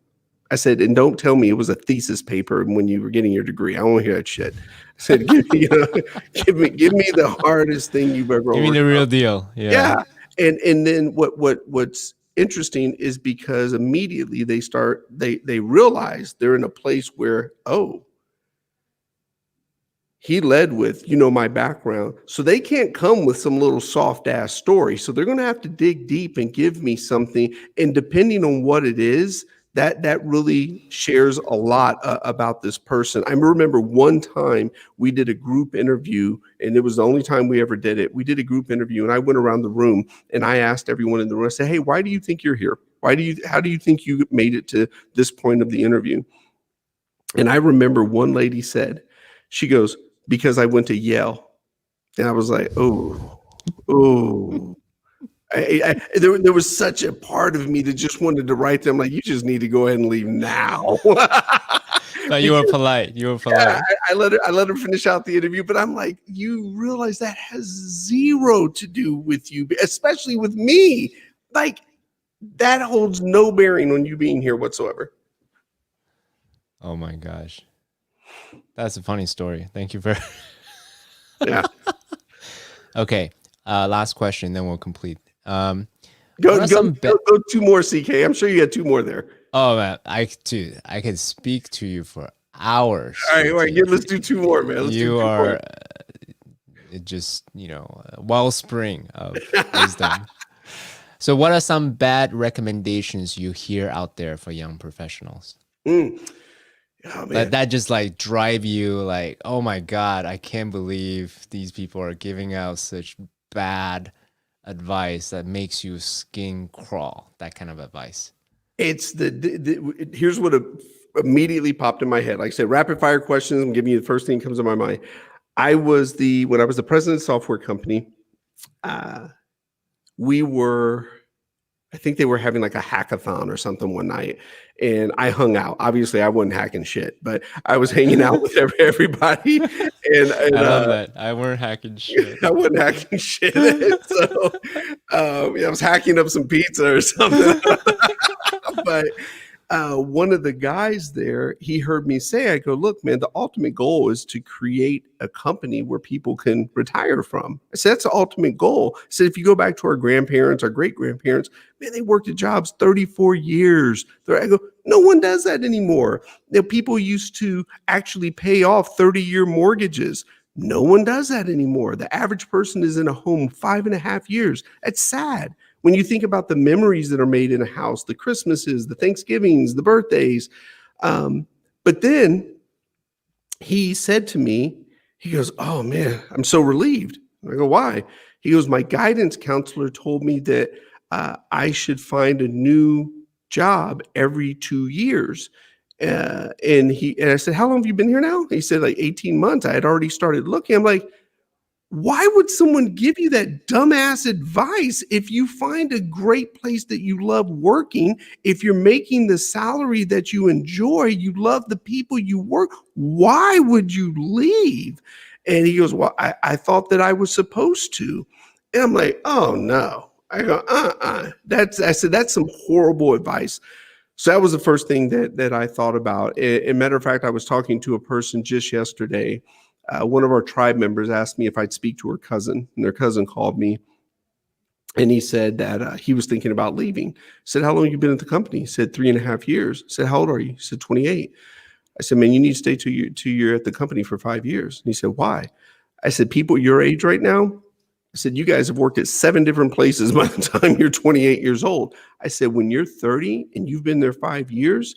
[SPEAKER 2] I said, and don't tell me it was a thesis paper when you were getting your degree. I don't want to hear that shit. I said, give me the hardest thing you've ever
[SPEAKER 1] Give me
[SPEAKER 2] overcome.
[SPEAKER 1] the real deal.
[SPEAKER 2] Yeah. And then what's interesting is because immediately they realize they're in a place where, oh, he led with, my background. So they can't come with some little soft ass story. So they're going to have to dig deep and give me something. And depending on what it is, that really shares a lot about this person. I remember one time we did a group interview, and it was the only time we ever did it. We did a group interview, and I went around the room and I asked everyone in the room, I said, hey, why do you think you're here? How do you think you made it to this point of the interview? And I remember one lady said, she goes, because I went to Yale. And I was like, oh. There was such a part of me that just wanted to write them like, you just need to go ahead and leave now.
[SPEAKER 1] But you were polite.
[SPEAKER 2] Yeah, I let her finish out the interview, but I'm like, you realize that has zero to do with you, especially with me. Like, that holds no bearing on you being here whatsoever.
[SPEAKER 1] Oh my gosh. That's a funny story. Thank you for
[SPEAKER 2] Yeah.
[SPEAKER 1] Okay. Last question, then we'll complete.
[SPEAKER 2] Go two more, CK. I'm sure you had two more there.
[SPEAKER 1] Oh man, I could speak to you for hours.
[SPEAKER 2] All right, let's do two more, man.
[SPEAKER 1] You are just, a wellspring of wisdom. So what are some bad recommendations you hear out there for young professionals?
[SPEAKER 2] Oh, man.
[SPEAKER 1] That just like drive you like, oh my God, I can't believe these people are giving out such bad advice that makes you skin crawl, that kind of advice.
[SPEAKER 2] It's here's what immediately popped in my head. Like I said, rapid fire questions. I'm giving you the first thing that comes to my mind. When I was the president of the software company, I think they were having like a hackathon or something one night, and I hung out. Obviously, I wasn't hacking shit, but I was hanging out with everybody. And I
[SPEAKER 1] love that. I weren't hacking shit.
[SPEAKER 2] I wasn't hacking shit. So I was hacking up some pizza or something. But one of the guys there, he heard me say, I go, look, man, the ultimate goal is to create a company where people can retire from. I said, that's the ultimate goal. I said, if you go back to our grandparents, our great grandparents, man, they worked at jobs 34 years. I go, no one does that anymore. People used to actually pay off 30-year mortgages. No one does that anymore. The average person is in a home 5.5 years. That's sad. When you think about the memories that are made in a house, the Christmases, the Thanksgivings, the birthdays. But then he said to me, he goes, oh man, I'm so relieved. I go, why? He goes, my guidance counselor told me that I should find a new job every 2 years. And I said, how long have you been here now? He said like 18 months. I had already started looking. I'm like, why would someone give you that dumbass advice if you find a great place that you love working, if you're making the salary that you enjoy, you love the people you work, why would you leave? And he goes, well, I thought that I was supposed to. And I'm like, oh no. I go, I said, that's some horrible advice. So that was the first thing that I thought about. As a matter of fact, I was talking to a person just yesterday. One of our tribe members asked me if I'd speak to her cousin, and their cousin called me, and he said that he was thinking about leaving. I said, how long have you been at the company? He said, 3.5 years. I said, how old are you? He said, 28. I said, man, you need to stay till you're at the company for 5 years. And he said, why? I said, people your age right now, I said, you guys have worked at 7 different places by the time you're 28 years old. I said, when you're 30 and you've been there 5 years,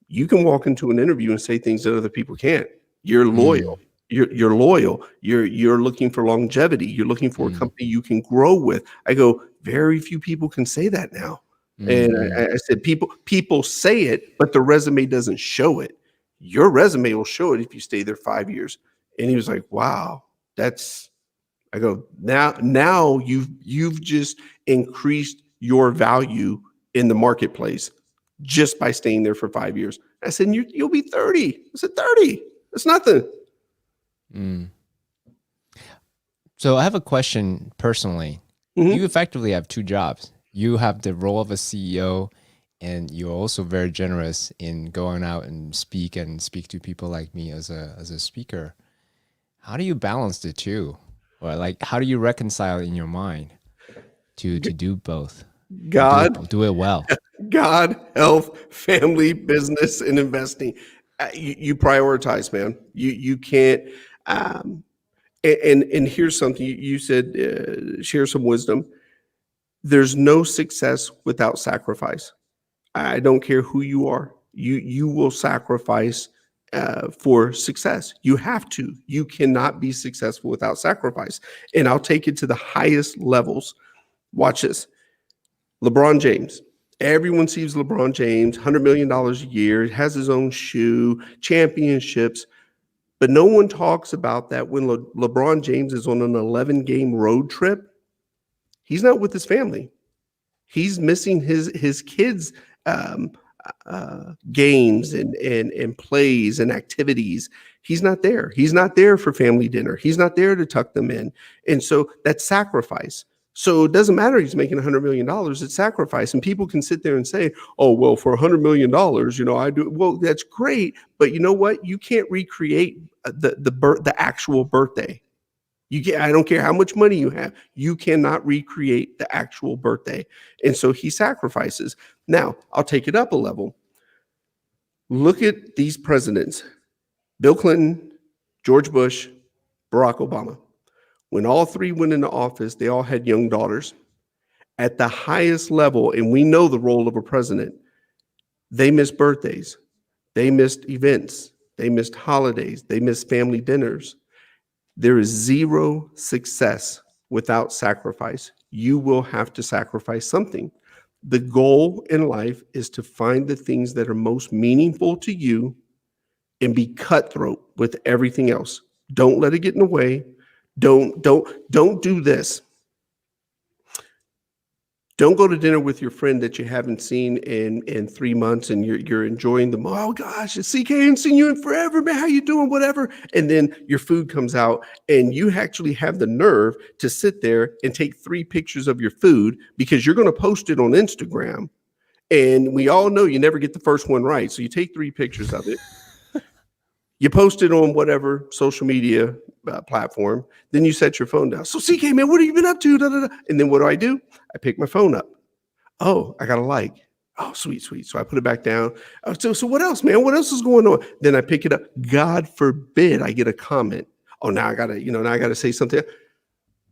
[SPEAKER 2] you can walk into an interview and say things that other people can't. You're loyal. You're loyal. You're looking for longevity. You're looking for a company you can grow with. I go, very few people can say that now. And I said, people say it, but the resume doesn't show it. Your resume will show it if you stay there 5 years. And he was like, wow, I go, now you've just increased your value in the marketplace just by staying there for 5 years. I said, you'll be 30. I said, 30. That's nothing.
[SPEAKER 1] So I have a question personally. You effectively have 2 jobs. you have the role of a CEO, and you're also very generous in going out and speak to people like me as a speaker. How do you balance the two? Or like how do you reconcile in your mind to do both and
[SPEAKER 2] God,
[SPEAKER 1] do it well?
[SPEAKER 2] God, health, family, business, and investing. You prioritize, man. You can't. Um, and here's something you said. Share some wisdom. There's no success without sacrifice. I don't care who you are. You will sacrifice for success. You have to. You cannot be successful without sacrifice. And I'll take it to the highest levels. Watch this. LeBron James. Everyone sees LeBron James, $100 million a year, has his own shoe, championships. But no one talks about that when LeBron James is on an 11-game road trip. He's not with his family. He's missing his kids' um, games and plays and activities. He's not there. He's not there for family dinner. He's not there to tuck them in. And so that's sacrifice. So it doesn't matter he's making $100 million, it's sacrifice. And people can sit there and say, oh, well, for $100 million, I do. Well, that's great. But you know what? You can't recreate the actual birthday. I don't care how much money you have. You cannot recreate the actual birthday. And so he sacrifices. Now, I'll take it up a level. Look at these presidents: Bill Clinton, George Bush, Barack Obama. When all three went into office, they all had young daughters. At the highest level, and we know the role of a president, they missed birthdays, they missed events, they missed holidays, they missed family dinners. There is zero success without sacrifice. You will have to sacrifice something. The goal in life is to find the things that are most meaningful to you and be cutthroat with everything else. Don't let it get in the way. Don't do this. Don't go to dinner with your friend that you haven't seen in 3 months and you're enjoying them. Oh gosh, CK, I haven't seen you in forever, man. How you doing? Whatever. And then your food comes out and you actually have the nerve to sit there and take 3 pictures of your food because you're going to post it on Instagram. And we all know you never get the first one right. So you take 3 pictures of it. You post it on whatever social media platform. Then you set your phone down. So CK, man, what have you been up to? Da, da, da. And then what do? I pick my phone up. Oh, I got a like. Oh, sweet. So I put it back down. Oh, so what else, man? What else is going on? Then I pick it up. God forbid I get a comment. Oh, now I gotta say something.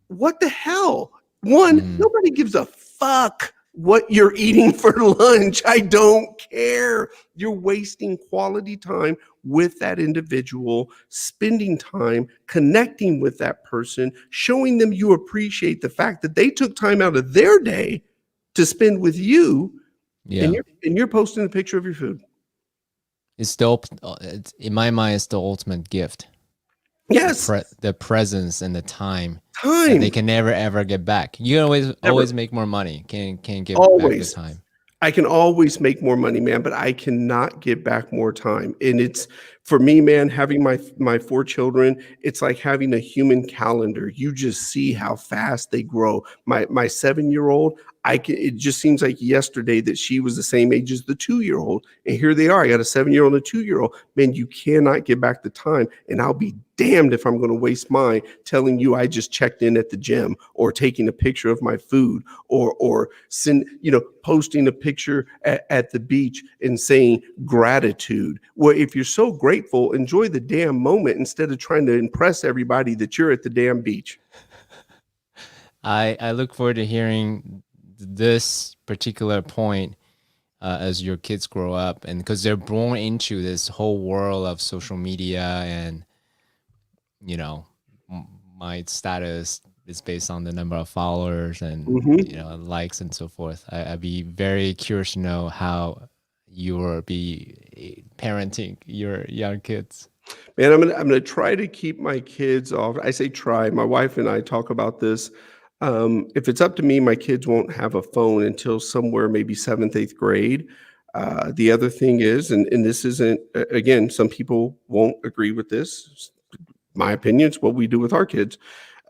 [SPEAKER 2] What the hell? One, nobody gives a fuck what you're eating for lunch. I don't care. You're wasting quality time with that individual, spending time connecting with that person, showing them you appreciate the fact that they took time out of their day to spend with you.
[SPEAKER 1] Yeah.
[SPEAKER 2] And you're posting a picture of your food.
[SPEAKER 1] It's in my mind, it's the ultimate gift.
[SPEAKER 2] Yes.
[SPEAKER 1] The presence and the time that they can never ever get back. You can always make more money. Can't get back the time.
[SPEAKER 2] I can always make more money, man, but I cannot get back more time. And it's, for me, man, having my 4 children, it's like having a human calendar. You just see how fast they grow. My 7-year-old, it just seems like yesterday that she was the same age as the 2-year-old. And here they are. I got a 7-year-old and a 2-year-old. Man, you cannot get back the time. And I'll be damned if I'm going to waste mine telling you I just checked in at the gym, or taking a picture of my food, or posting a picture at the beach and saying gratitude. Well, if you're so grateful, enjoy the damn moment instead of trying to impress everybody that you're at the damn beach.
[SPEAKER 1] I look forward to hearing this particular point as your kids grow up, and because they're born into this whole world of social media, and my status is based on the number of followers and likes and so forth. I'd be very curious to know how you will be parenting your young kids.
[SPEAKER 2] Man, I'm gonna try to keep my kids off. I say try. My wife and I talk about this. If it's up to me, my kids won't have a phone until somewhere maybe 7th, 8th grade. The other thing is, and this isn't, again, some people won't agree with this. My opinion is what we do with our kids.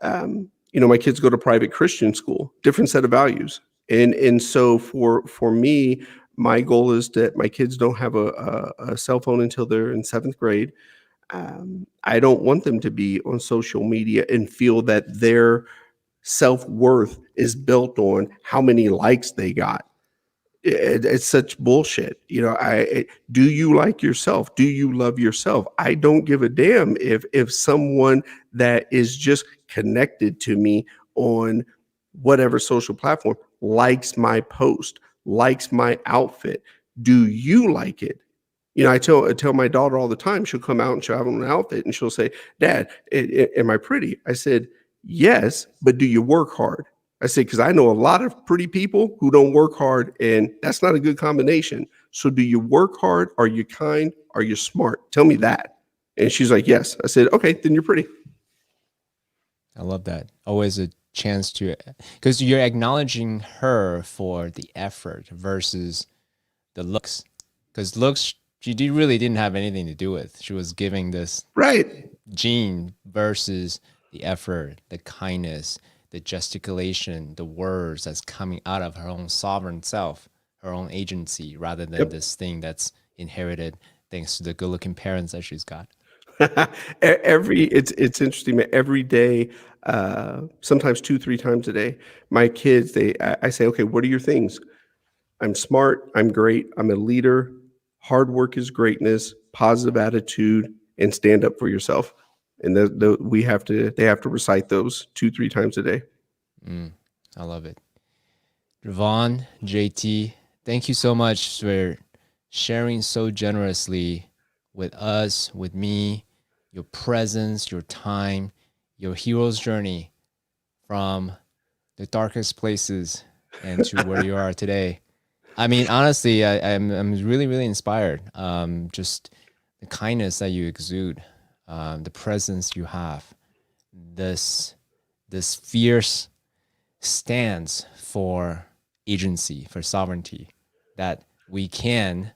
[SPEAKER 2] My kids go to private Christian school, different set of values. And so for me, my goal is that my kids don't have a cell phone until they're in seventh grade. I don't want them to be on social media and feel that their self-worth is built on how many likes they got. It's such bullshit. Do you like yourself? Do you love yourself? I don't give a damn if someone that is just connected to me on whatever social platform likes my post, likes my outfit. Do you like it? I tell my daughter all the time. She'll come out and she'll have on an outfit and she'll say, "Dad, am I pretty?" I said, "Yes, but do you work hard?" I said, "Because I know a lot of pretty people who don't work hard, and that's not a good combination. So, do you work hard? Are you kind? Are you smart? Tell me that." And she's like, "Yes." I said, "Okay, then you're pretty."
[SPEAKER 1] I love that. Always a chance to, because you're acknowledging her for the effort versus the looks. Because looks, really didn't have anything to do with. She was giving this
[SPEAKER 2] Right.
[SPEAKER 1] gene versus the effort, the kindness, the gesticulation, the words that's coming out of her own sovereign self, her own agency, rather than this thing that's inherited thanks to the good-looking parents that she's got.
[SPEAKER 2] It's interesting, man. Every day, sometimes 2-3 times a day, my kids, I say, "Okay, what are your things?" "I'm smart, I'm great, I'm a leader, hard work is greatness, positive attitude, and stand up for yourself." And they have to recite those 2-3 times a day.
[SPEAKER 1] I love it. JeVon, JT, thank you so much for sharing so generously with us, with me, your presence, your time, your hero's journey from the darkest places and to where you are today. I mean, honestly, I'm really, really inspired. Just the kindness that you exude, the presence you have, this fierce stance for agency, for sovereignty, that we can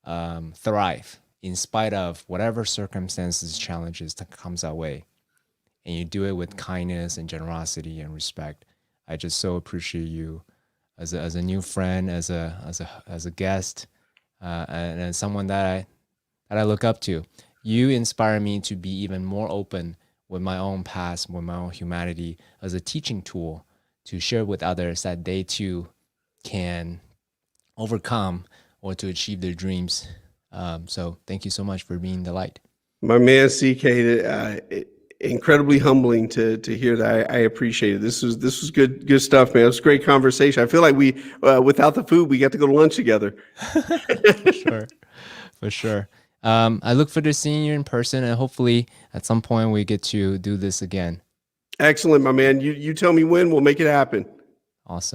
[SPEAKER 1] thrive in spite of whatever circumstances, challenges that comes our way. And you do it with kindness and generosity and respect. I just so appreciate you as a new friend, as a guest, and as someone that I look up to. You inspire me to be even more open with my own past, with my own humanity, as a teaching tool to share with others that they too can overcome or to achieve their dreams. So thank you so much for being the light.
[SPEAKER 2] My man, CK, incredibly humbling to hear that. I appreciate it. This was good stuff, man. It was a great conversation. I feel like we without the food, we got to go to lunch together.
[SPEAKER 1] For sure. I look forward to seeing you in person, and hopefully at some point we get to do this again.
[SPEAKER 2] Excellent, my man. You tell me when, we'll make it happen.
[SPEAKER 1] Awesome.